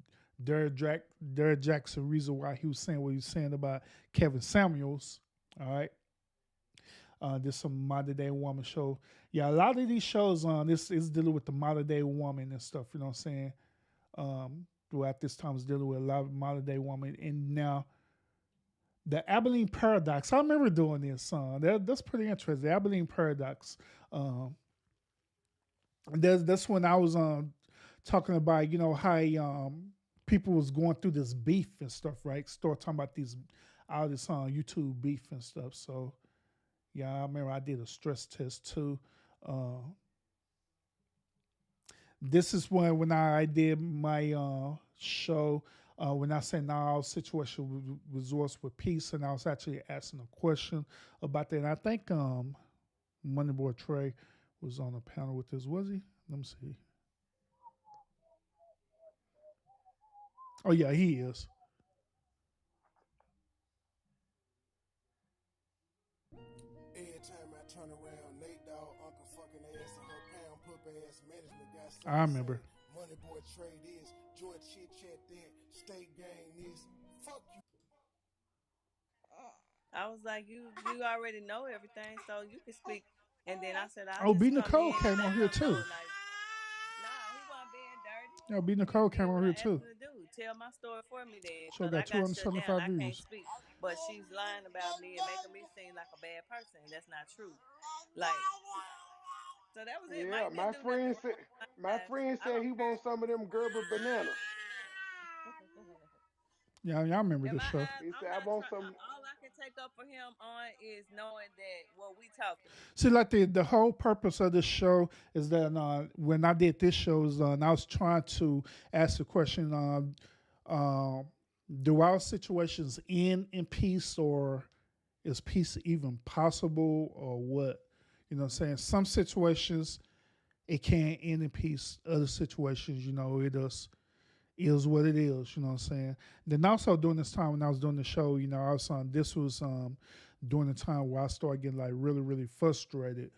Derek Jackson, reason why he was saying what he was saying about Kevin Samuels. All right. There's some modern day woman show. Yeah, a lot of these shows this is dealing with the modern day woman and stuff, you know what I'm saying? Throughout this time is dealing with a lot of modern day woman. And now the Abilene Paradox, I remember doing this that's pretty interesting. The Abilene Paradox. That's when I was talking about, how people was going through this beef and stuff, right? Start talking about all this YouTube beef and stuff. So yeah, I remember I did a stress test too. This is when I did my show, when I said now all situation resorts with peace, and I was actually asking a question about that. And I think Money Boy Trey was on the panel with this, was he? Let me see. Oh yeah, he is. I remember. Money Boy Trade is, Joy Chit Chat that, State Gang this. Fuck you. I was like, you already know everything, so you can speak. And then I said, B. Nicole came on here too. B. Nicole came on here too. Tell my story for me then. So got 275 views. I can't speak, but she's lying about me and making me seem like a bad person. That's not true. Like, so that was it. Yeah, my friend said he wants some of them Gerber bananas. Yeah, I remember this show. He said, I want some. All I can take up for him on is knowing that what we talking. See, like the whole purpose of this show is that when I did this show, I was trying to ask the question, do our situations end in peace, or is peace even possible, or what? You know what I'm saying? Some situations, it can end in peace. Other situations, is what it is, you know what I'm saying? Then also during this time when I was doing the show, you know, I was this was during the time where I started getting like really, really frustrated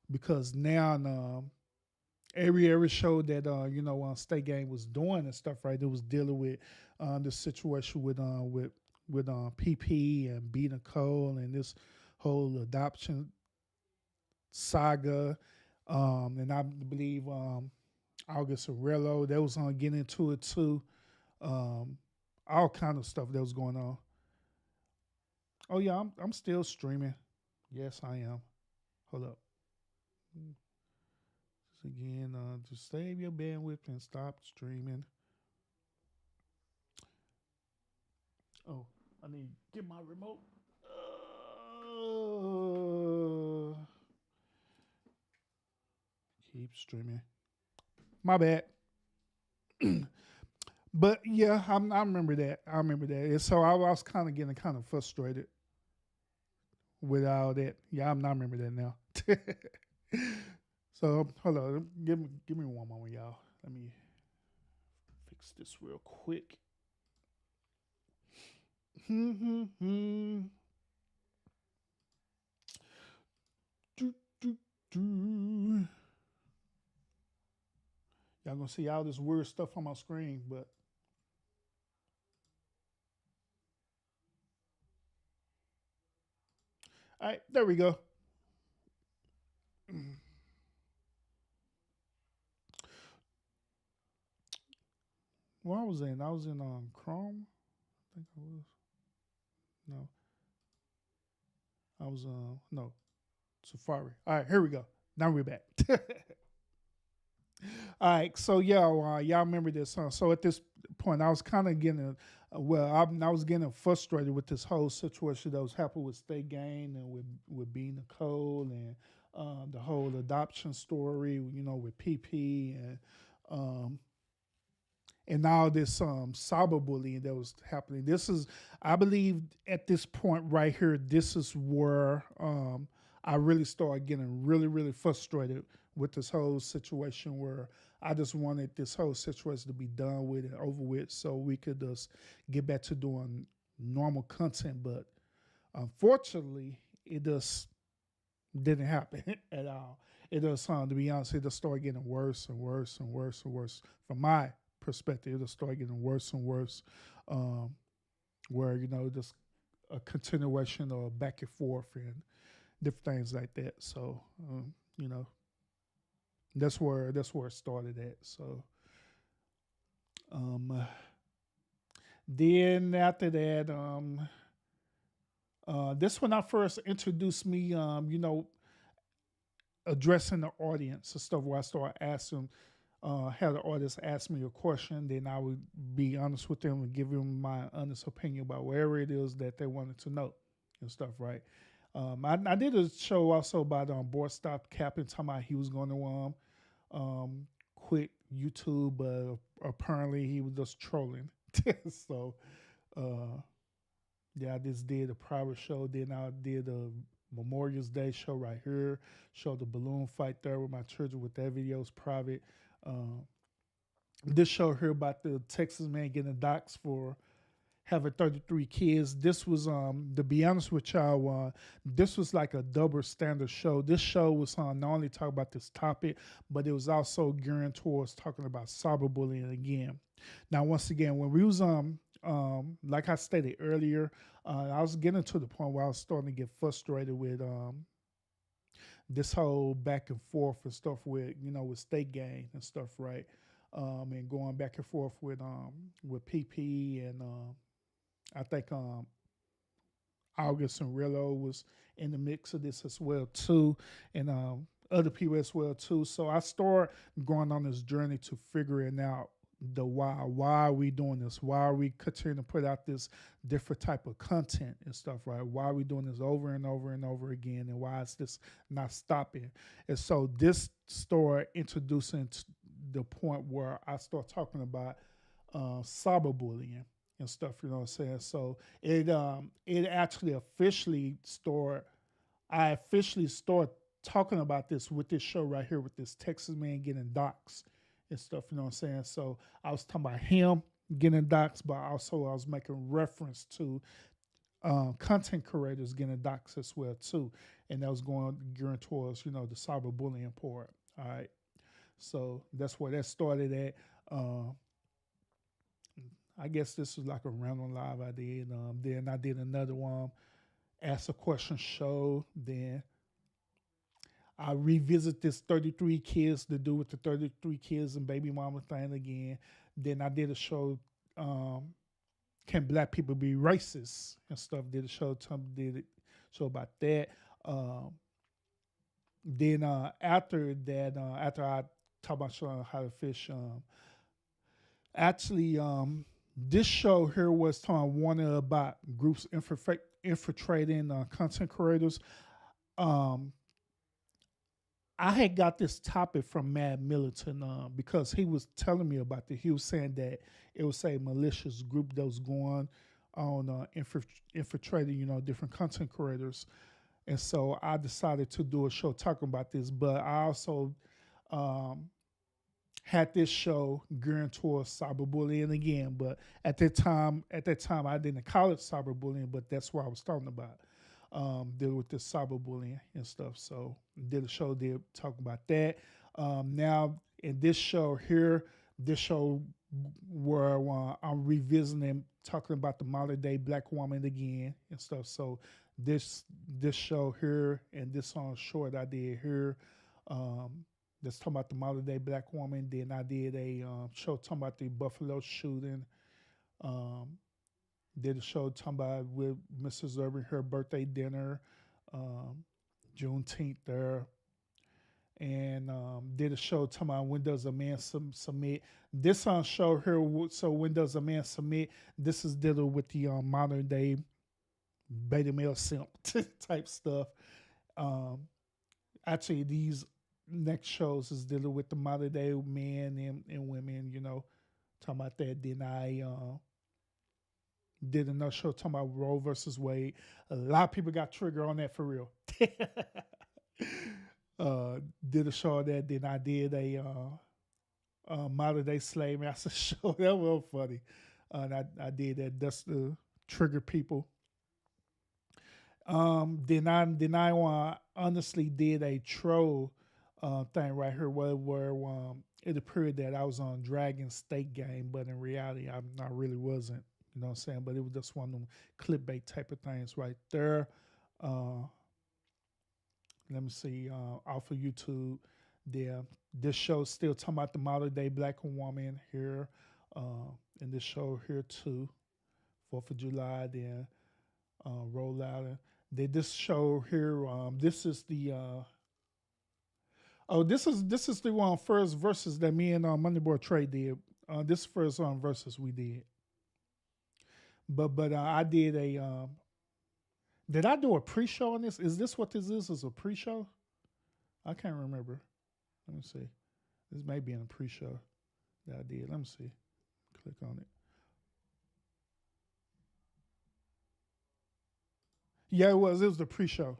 because now every show that you know State Game was doing and stuff, right? It was dealing with the situation with PP and B Nicole and this whole adoption saga, and I believe August Aurelio, they was getting into it too. All kind of stuff that was going on. Oh yeah, I'm still streaming. Yes, I am. Hold up. Just again, just save your bandwidth and stop streaming. Oh, I need to get my remote. Keep streaming. My bad. But yeah, I remember that. I remember that. And so I was kind of getting kind of frustrated with all that. Yeah, I remember that now. So hold on, give me one moment, y'all. Let me fix this real quick. Y'all gonna see all this weird stuff on my screen, but all right, there we go. Where I was in? I was in Chrome. I think I was. No. I was no. Safari. All right, here we go. Now we're back. All right, so yeah, y'all remember this. So at this point, I was kind of getting, I was getting frustrated with this whole situation that was happening with State Game and with B Nicole and the whole adoption story, you know, with PP and all this cyberbullying that was happening. This is, I believe, at this point right here, this is where I really started getting really, really frustrated with this whole situation where I just wanted this whole situation to be done with and over with so we could just get back to doing normal content. But unfortunately, it just didn't happen at all. It just, to be honest, it just started getting worse and worse and worse and worse. From my perspective, it just started getting worse and worse, where, you know, just a continuation of back and forth and different things like that. So, you know, that's where it started at. So, then after that, this when I first introduced me, you know, addressing the audience and stuff where I started asking, had the audience ask me a question, then I would be honest with them and give them my honest opinion about whatever it is that they wanted to know and stuff, right? I did a show also about Board Stop Capping, talking about he was going to quit YouTube, but apparently he was just trolling. So, yeah, I just did a private show. Then I did a Memorial Day show right here. Showed the balloon fight there with my children with that video's private. This show here about the Texas man getting doxxed for having 33 kids. This was, to be honest with y'all, this was like a double standard show. This show was not only talking about this topic, but it was also gearing towards talking about cyberbullying again. Now, once again, when we was like I stated earlier, I was getting to the point where I was starting to get frustrated with this whole back and forth and stuff with, you know, with State Game and stuff, right? And going back and forth with PP and I think August and Rillo was in the mix of this as well too, and other people as well too. So I started going on this journey to figuring out the why. Why are we doing this? Why are we continuing to put out this different type of content and stuff, right? Why are we doing this over and over and over again? And why is this not stopping? And so this started introducing the point where I start talking about cyberbullying and stuff, you know what I'm saying? So it actually officially started, I officially started talking about this with this show right here with this Texas man getting doxxed and stuff. You know what I'm saying? So I was talking about him getting doxxed, but also I was making reference to content creators getting doxxed as well too, and that was gearing towards the cyberbullying part. All right, so that's where that started at. I guess this was like a random live I did. Then I did another one, Ask a Question show. Then I revisit this 33 kids to do with the 33 kids and baby mama thing again. Then I did a show, Can Black People Be Racist and stuff. Did a show, did a show about that. Then after that, after I talked about showing how to fish, actually, this show here was talking warning about groups infiltrating content creators. I had got this topic from Mad Militant because he was telling me about it. He was saying that it was a malicious group that was going on infiltrating, different content creators. And so I decided to do a show talking about this. But I also had this show gearing towards cyberbullying again. But at that time, I didn't call it cyberbullying, but that's what I was talking about. Deal with this cyberbullying and stuff. So did a show there talking about that. Now in this show here, where I'm revisiting, talking about the modern day Black woman again and stuff. So this show here and this short I did here, that's talking about the modern day Black woman. Then I did a show talking about the Buffalo shooting. Did a show talking about with Mrs. Urban, her birthday dinner, Juneteenth there. And did a show talking about when does a man submit. This show here, so when does a man submit? This is dealing with the modern day beta male simp type stuff. Actually, these next shows is dealing with the modern day men and women, talking about that. Then I did another show talking about Roe versus Wade. A lot of people got triggered on that for real. Did a show on that. Then I did a modern day slave master show. That was funny. And I did that. That's the trigger people. Then I honestly did a troll thing right here where it appeared that I was on Dragon State Game, but in reality I really wasn't. You know what I'm saying? But it was just one of them clickbait type of things right there. Let me see. Off of YouTube, there. This show still talking about the modern day Black woman here. And this show here too. 4th of July, then roll out. Then this show here, this is the this is the one first versus that me and Moneyball Trey did. This first versus we did. But I did a did I do a pre-show on this? Is this what this is? Is a pre-show? I can't remember. Let me see. This may be in a pre-show that I did. Let me see. Click on it. Yeah, it was. It was the pre-show.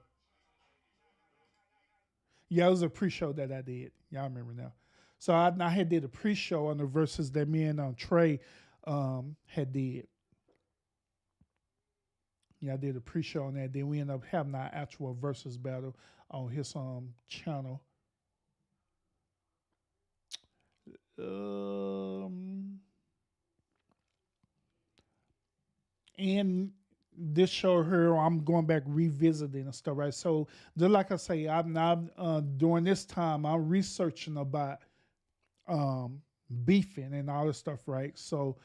Yeah, it was a pre-show that I did. Yeah, I remember now. So I had did a pre-show on the verses that me and Trey had did. Yeah, I did a pre-show on that. Then we ended up having our actual versus battle on his channel. And this show here, I'm going back revisiting and stuff, right? So, just like I say, I'm now during this time, I'm researching about beefing and all this stuff, right? So,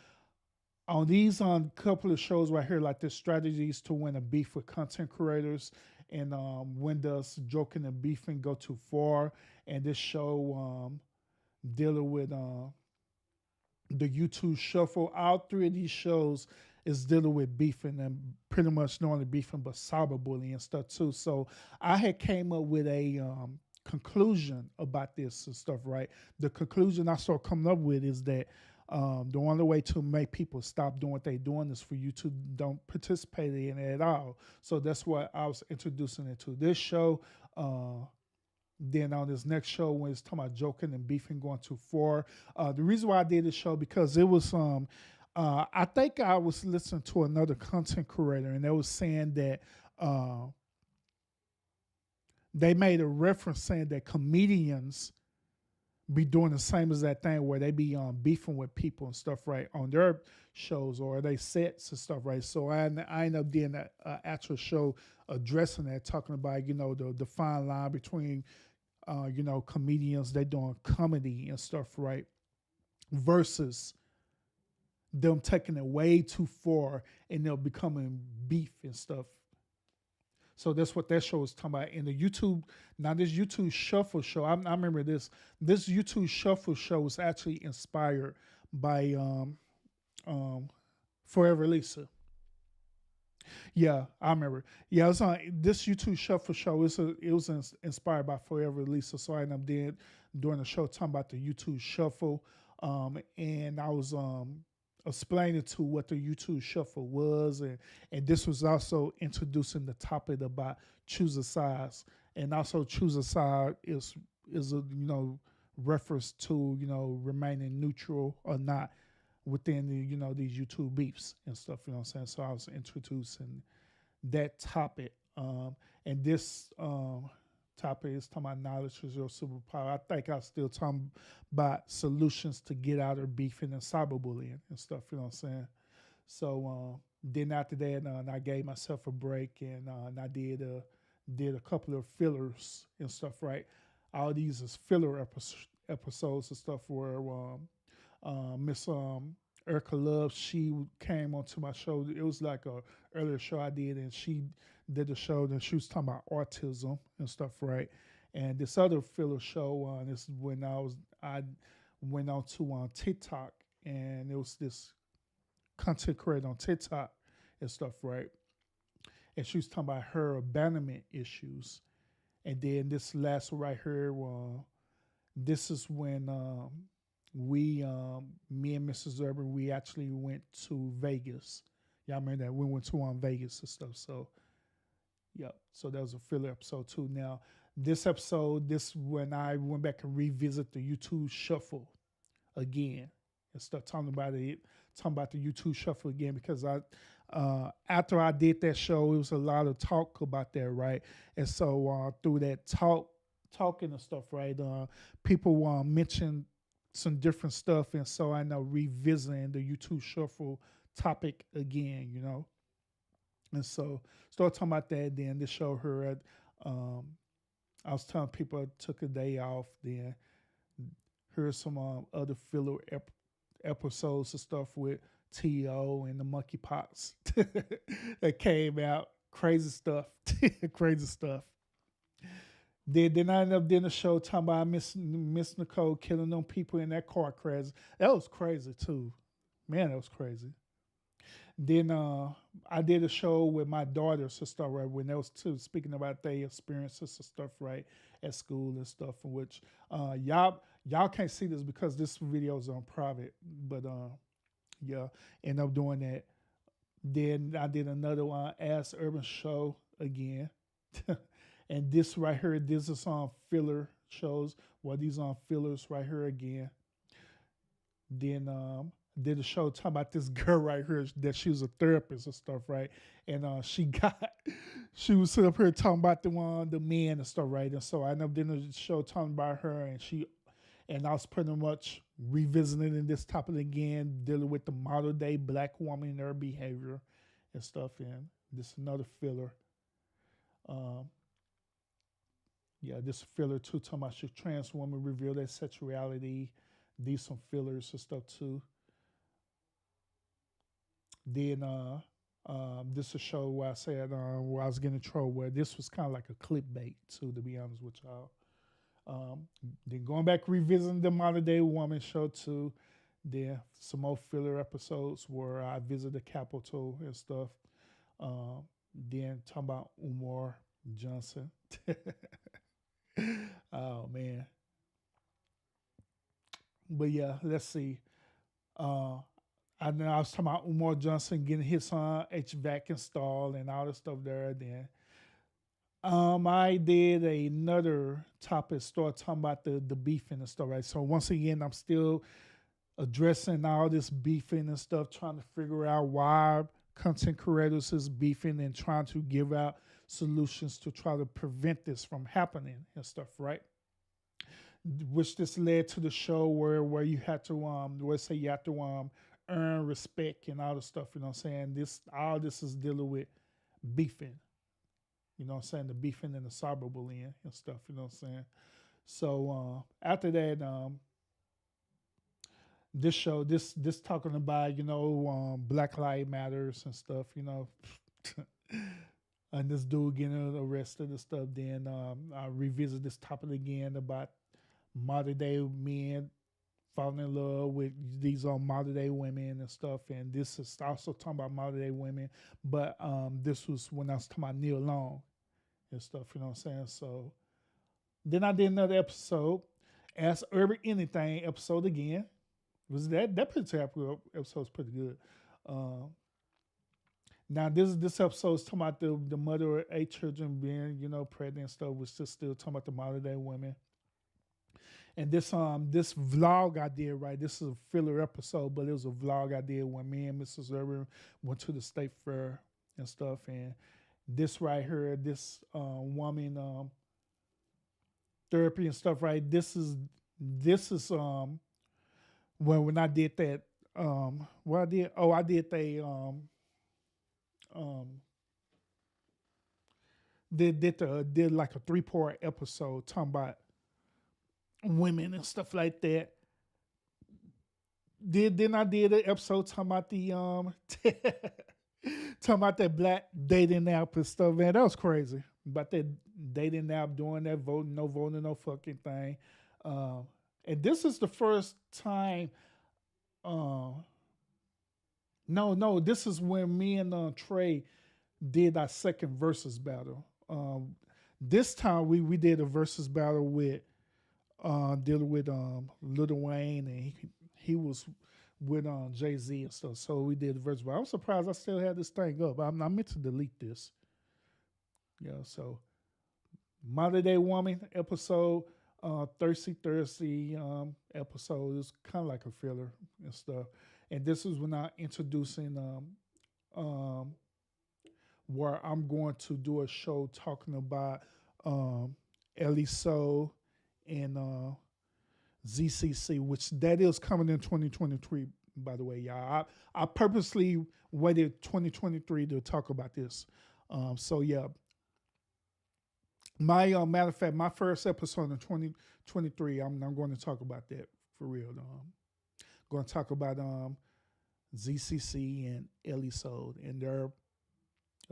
on these couple of shows right here, like the strategies to win a beef with content creators, and when does joking and beefing go too far, and this show dealing with the YouTube Shuffle. All three of these shows is dealing with beefing and pretty much not only beefing but cyberbullying and stuff too. So I had came up with a conclusion about this and stuff, right? The conclusion I started coming up with is that the only way to make people stop doing what they're doing is for you to don't participate in it at all. So that's why I was introducing it to this show. Then on this next show, when it's talking about joking and beefing going too far, the reason why I did this show because it was I think I was listening to another content creator and they was saying that they made a reference saying that comedians be doing the same as that thing where they be beefing with people and stuff, right, on their shows or they sets and stuff, right? So I ended up doing an actual show addressing that, talking about, the fine line between, comedians, they doing comedy and stuff, right, versus them taking it way too far and they're becoming beef and stuff. So that's what that show is talking about. In the YouTube, now this YouTube Shuffle show, I remember this YouTube Shuffle show was actually inspired by Forever Lisa. Yeah, I remember. Yeah, it was on this YouTube Shuffle show. It was inspired by Forever Lisa. So I ended up doing a show talking about the YouTube Shuffle. And I was explaining to what the YouTube Shuffle was, and this was also introducing the topic about choose a side, and also choose a side is a reference to remaining neutral or not within the these YouTube beefs and stuff. You know what I'm saying? So I was introducing that topic, and this topic is talking about knowledge is your superpower. I think I was still talking about solutions to get out of beefing and cyberbullying and stuff, you know what I'm saying? So then after that, I gave myself a break and I did a couple of fillers and stuff, right? All these is filler episodes and stuff where Miss Erica Love, she came onto my show. It was like a earlier show I did, and she did the show, and she was talking about autism and stuff, right? And this other filler show, this is when I went on to TikTok, and it was this content creator on TikTok and stuff, right? And she was talking about her abandonment issues. And then this last one right here, this is when me and Mrs. Urban, we actually went to Vegas. Y'all remember that? We went to Vegas and stuff. So, yep. So that was a filler episode too. Now, this episode, when I went back and revisit the YouTube Shuffle again and start talking about the YouTube Shuffle again, because after I did that show, it was a lot of talk about that, right? And so through that talking and stuff, right, people mentioned some different stuff, and so I know revisiting the YouTube Shuffle topic again, and so start talking about that. Then this show her, I was telling people I took a day off. Then here's some other filler episodes and stuff with T.O. and the monkeypox that came out. Crazy stuff, crazy stuff. Then I ended up doing a show talking about Miss Nicole killing them people in that car crash. That was crazy too. Man, that was crazy. Then I did a show with my daughters and stuff, right, when they was speaking about their experiences and stuff, right, at school and stuff, in which y'all can't see this because this video is on private, but yeah, end up doing that. Then I did another one, Ask Urban show again. And this right here, this is on filler shows. Well, these on fillers right here again. Then did a show talking about this girl right here that she was a therapist and stuff, right? And she was sitting up here talking about the men and stuff, right? And so I ended up doing a show talking about her, and I was pretty much revisiting this topic again, dealing with the modern day black woman and her behavior and stuff. And this is another filler. Yeah, this filler too, talking about should trans woman reveal their sexuality. These some fillers and stuff too. Then this is a show where I said where I was getting in trouble, where this was kind of like a clickbait too, to be honest with y'all. Then going back revisiting the modern day woman show too. Then some more filler episodes where I visited the Capitol and stuff. Then talking about Umar Johnson. Oh man. But yeah, let's see. I was talking about Umar Johnson getting his HVAC installed and all this stuff there. Then I did another topic, start talking about the beefing and stuff, right? So once again, I'm still addressing all this beefing and stuff, trying to figure out why content creators is beefing and trying to give out solutions to try to prevent this from happening and stuff, right? Which this led to the show where you had to let's say you have to earn respect and all the stuff, you know what I'm saying? All this is dealing with beefing. You know what I'm saying? The beefing and the cyberbullying and stuff, you know what I'm saying? So after that, this show, this talking about, Black Lives Matters and stuff, and this dude getting arrested and stuff. Then I revisit this topic again about modern day men falling in love with these modern day women and stuff. And this is also talking about modern day women, but this was when I was talking about Neil Long and stuff, you know what I'm saying? So then I did another episode, Ask Urban Anything episode again. Was that particular episode was pretty good. Now this episode is talking about the mother of 8 children being, pregnant and stuff, which is still talking about the modern day women. And this vlog I did, right? This is a filler episode, but it was a vlog I did when me and Mrs. Urban went to the state fair and stuff. And this right here, this woman therapy and stuff, right? This is when I did that, what I did? Oh, I did did like a 3-part episode talking about women and stuff like that. Then I did an episode talking about the talking about that black dating app and stuff, man. That was crazy. About that dating app, doing that voting, no fucking thing. And this is the first time. No, this is when me and Trey did our second versus battle. This time we did a versus battle with dealing with Lil Wayne, and he was with Jay-Z and stuff. So we did the versus battle. I'm surprised I still had this thing up. I meant to delete this. Yeah, so Modern Day Woman episode, Thirsty Thursday episode is kind of like a filler and stuff. And this is when I'm introducing where I'm going to do a show talking about Ellie Soul and ZCC, which that is coming in 2023, by the way, y'all. I purposely waited 2023 to talk about this. So yeah. My matter of fact, my first episode in 2023, I'm going to talk about that for real. Going to talk about ZCC and Ellie Soul and their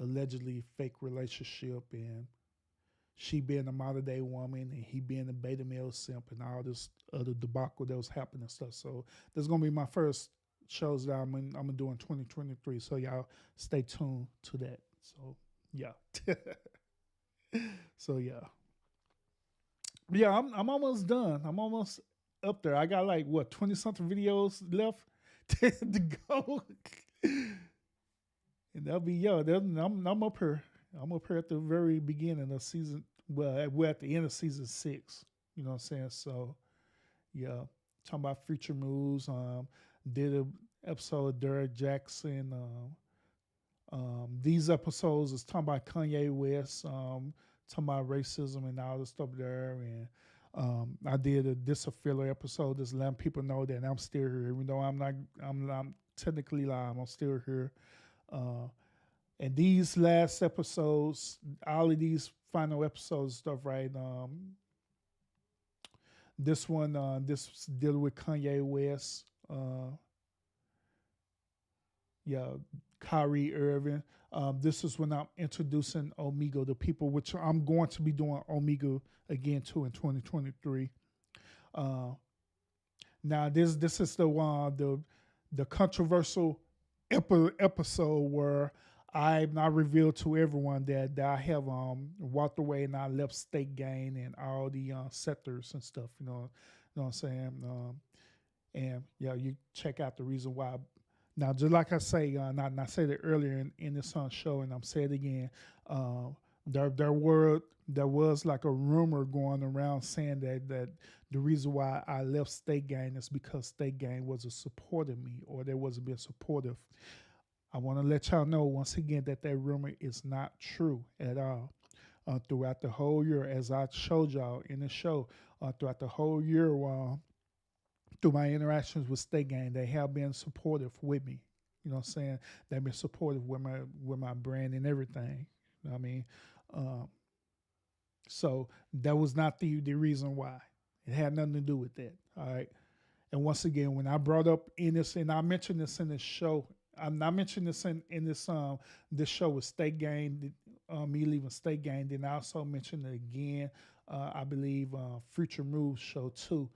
allegedly fake relationship, and she being a modern day woman and he being a beta male simp and all this other debacle that was happening and stuff. So this is gonna be my first shows that I'm gonna do in 2023. So y'all stay tuned to that. So yeah. So yeah. Yeah, I'm almost done. I'm almost up there. I got like 20 something videos left to go. And that'll be I'm up here. I'm up here at the very beginning of season. Well, we're at the end of season 6. You know what I'm saying? So yeah. Talking about future moves. Did an episode of Derek Jackson. These episodes is talking about Kanye West, talking about racism and all this stuff there. And I did this a filler episode, just letting people know that I'm still here, even though I'm technically live. I'm still here. And these last episodes, all of these final episodes stuff, right? This one, this dealing with Kanye West. Kyrie Irving. This is when I'm introducing Omegle to people, which I'm going to be doing Omegle again too in 2023. Now this is the controversial episode where I revealed to everyone that I have walked away and I left State Gang and all the sectors and stuff. You know what I'm saying? And yeah, you check out the reason why. Now, just like I say, and I said it earlier in this show, and I'm saying it again, There was like a rumor going around saying that the reason why I left State Gang is because State Gang wasn't supporting me, or they wasn't being supportive. I want to let y'all know once again that rumor is not true at all. Throughout the whole year, as I showed y'all in the show, throughout the whole year, through my interactions with State Gang, they have been supportive with me. You know what I'm saying? They've been supportive with my brand and everything. You know what I mean? So that was not the reason why. It had nothing to do with that. All right. And once again, when I brought up in this, and I mentioned this in this show, I'm not mentioning this in this show with State Gang, me leaving State Gang. Then I also mentioned it again. I believe Future Moves show too.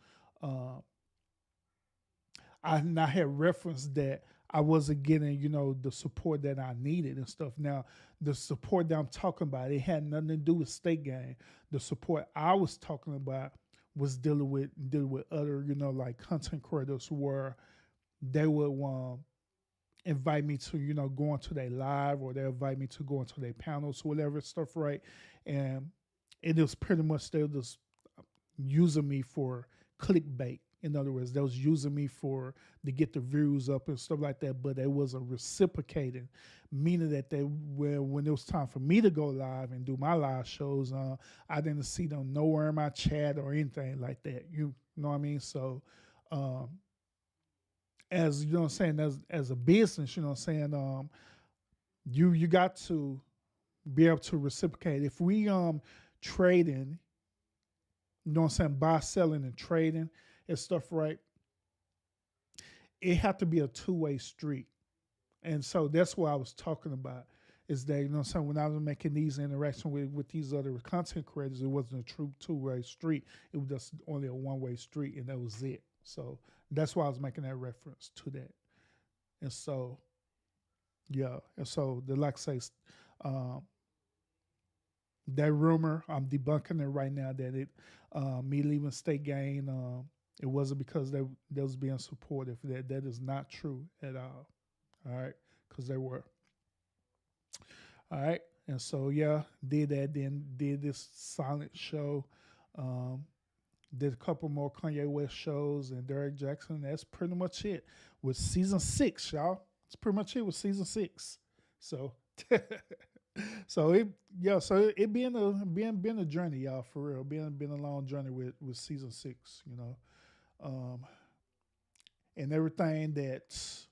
I had referenced that I wasn't getting, the support that I needed and stuff. Now, the support that I'm talking about, it had nothing to do with State Gang. The support I was talking about was dealing with other, like content creators where they would invite me to, go into their live, or they invite me to go into their panels, whatever stuff, right? And it was pretty much they were just using me for clickbait. In other words, they was using me to get the views up and stuff like that, but they wasn't reciprocating, meaning that when it was time for me to go live and do my live shows, I didn't see them nowhere in my chat or anything like that. You know what I mean? So, as you know what I'm saying, as a business, you know what I'm saying, you got to be able to reciprocate. If we trading, you know what I'm saying, buy, selling, and trading and stuff, right? It had to be a two-way street. And so that's what I was talking about, is that, you know what I'm saying, when I was making these interactions with these other content creators, it wasn't a true two-way street. It was just only a one-way street, and that was it. So that's why I was making that reference to that. And so, yeah. And so, like I say, that rumor, I'm debunking it right now, that me leaving State Gang, it wasn't because they was being supportive. That is not true at all. All right, because they were. All right, and so yeah, did that. Then did this silent show. Did a couple more Kanye West shows and Derek Jackson. That's pretty much it with season 6, y'all. That's pretty much it with season 6. So, so it been a journey, y'all, for real. Been a long journey with season 6, and everything that.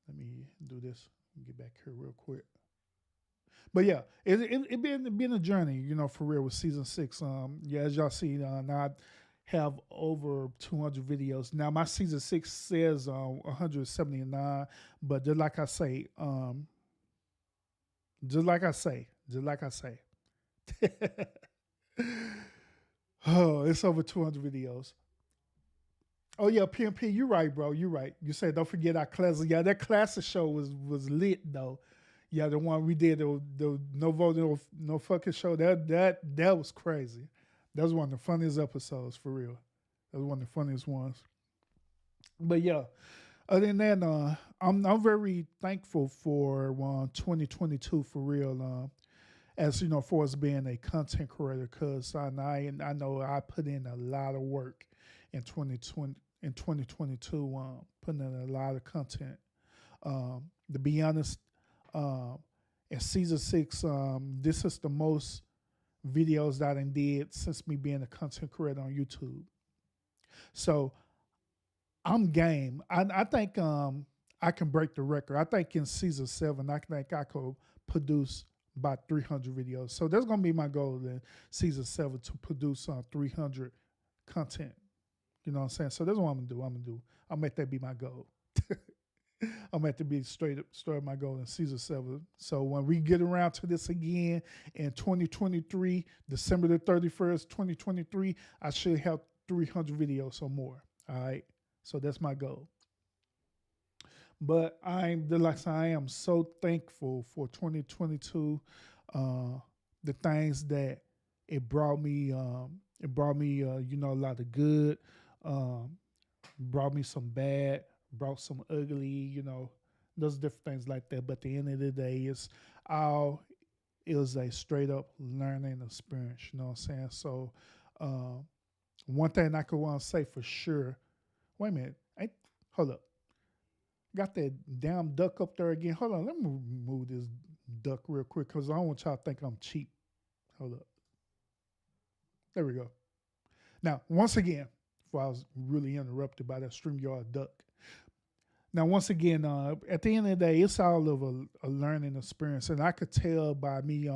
Let me do this. Get back here real quick. But yeah, it been a journey, for real, with season 6. Yeah, as y'all see, now I have over 200 videos. Now my season 6 says 179, but just like I say, oh, it's over 200 videos. Oh yeah, PMP, you're right, bro. You're right. You said don't forget our classic. Yeah, that classic show was lit though. Yeah, the one we did, the no voting, no fucking show. That was crazy. That was one of the funniest episodes, for real. That was one of the funniest ones. But yeah, other than that, I'm very thankful for 2022, for real. As for us being a content creator, because I know I put in a lot of work in 2022, putting in a lot of content. To be honest, in season 6, this is the most videos that I did since me being a content creator on YouTube. So I'm game. I think I can break the record. I think in season 7, I think I could produce about 300 videos. So that's gonna be my goal in season 7, to produce 300 content. You know what I'm saying? So that's what I'm gonna do. I'll make that be my goal. I'm at to be straight up my goal in season 7. So when we get around to this again in 2023, December the 31st, 2023, I should have 300 videos or more. All right. So that's my goal. But I am so thankful for 2022. The things that it brought me, a lot of good, brought me some bad, brought some ugly, those different things like that. But at the end of the day, it was a straight up learning experience. You know what I'm saying? So one thing I could want to say for sure. Wait a minute. Hold up. Got that damn duck up there again. Hold on. Let me move this duck real quick because I don't want y'all to think I'm cheap. Hold up. There we go. Now, once again, before I was really interrupted by that StreamYard duck. Now, once again, at the end of the day, it's all of a learning experience. And I could tell by me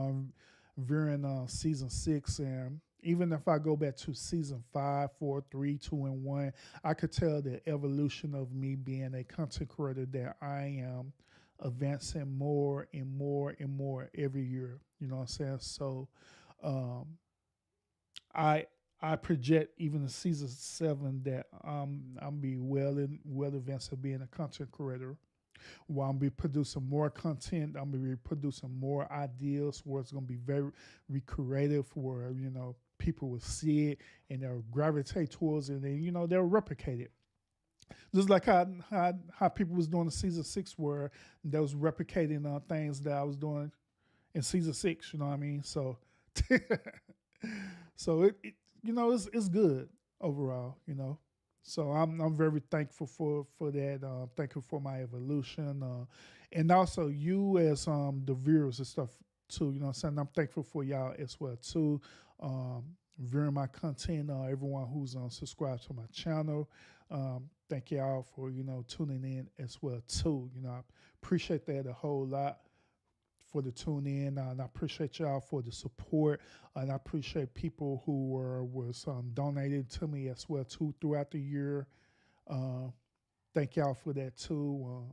viewing season 6, and even if I go back to season 5, 4, 3, 2, and 1, I could tell the evolution of me being a content creator that I am advancing more and more and more every year. You know what I'm saying? So I project even in season 7 that I'll be well advanced of being a content creator. While I'm be producing more content, I'm gonna be producing more ideas where it's gonna be very creative, where people will see it and they'll gravitate towards it, and they'll replicate it. Just like how people was doing in season 6, where they was replicating things that I was doing in season 6. You know what I mean? So, so it it's good overall. So I'm very thankful for that. Thankful for my evolution, and also you as the viewers and stuff too. You know what I'm saying? I'm thankful for y'all as well too. Viewing my content, everyone who's subscribed to my channel. Thank y'all for tuning in as well too. I appreciate that a whole lot for the tune in, and I appreciate y'all for the support, and I appreciate people who was donated to me as well too throughout the year. Thank y'all for that too.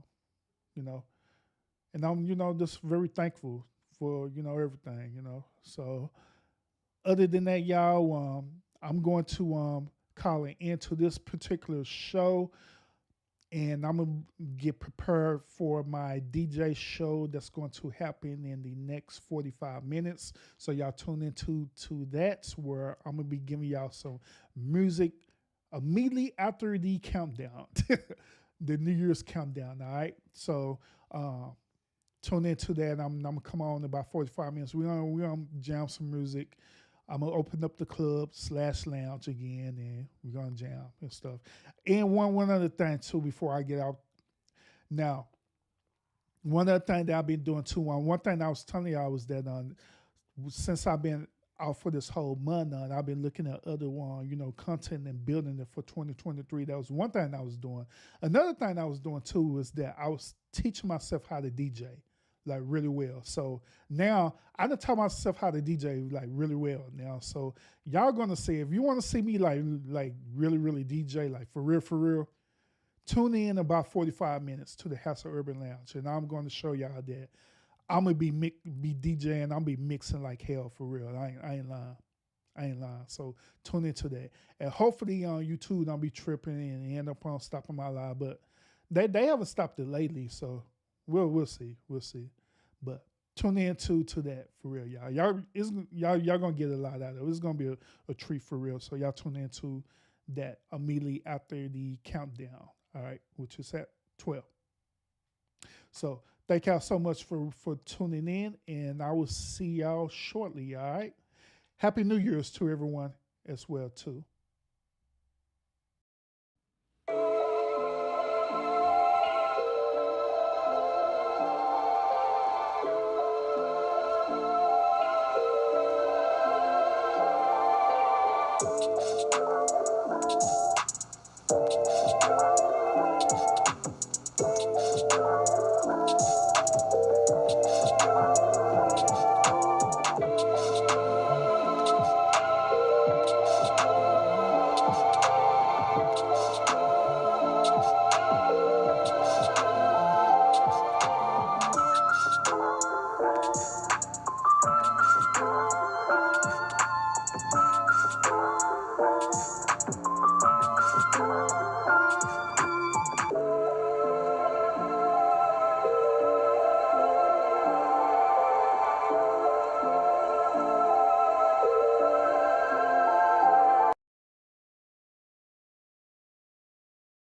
And I'm just very thankful for everything. So other than that, y'all, I'm going to call an end to this particular show. And I'm going to get prepared for my DJ show that's going to happen in the next 45 minutes. So y'all tune into that, where I'm going to be giving y'all some music immediately after the countdown, the New Year's countdown, all right? So tune into that. I'm going to come on in about 45 minutes. We're gonna jam some music. I'm going to open up the club/lounge again, and we're going to jam and stuff. And one other thing, too, before I get out. Now, one other thing that I've been doing, too, one thing I was telling y'all was that since I've been out for this whole month, I've been looking at other content and building it for 2023. That was one thing I was doing. Another thing I was doing, too, was that I was teaching myself how to DJ. Like really well. So now I done taught myself how to DJ like really well now. So y'all gonna see, if you want to see me like really, really DJ, like for real, tune in about 45 minutes to the House of Urban Lounge. And I'm going to show y'all that I'm gonna be DJing, I'm be mixing like hell for real. I ain't lying. So tune into that. And hopefully on YouTube don't be tripping and end up on stopping my live. But they haven't stopped it lately, so We'll see. But tune in to that for real, y'all. Y'all gonna get a lot out of it. It's gonna be a treat for real. So y'all tune into that immediately after the countdown. All right, which is at 12. So thank y'all so much for tuning in, and I will see y'all shortly. All right. Happy New Year's to everyone as well too.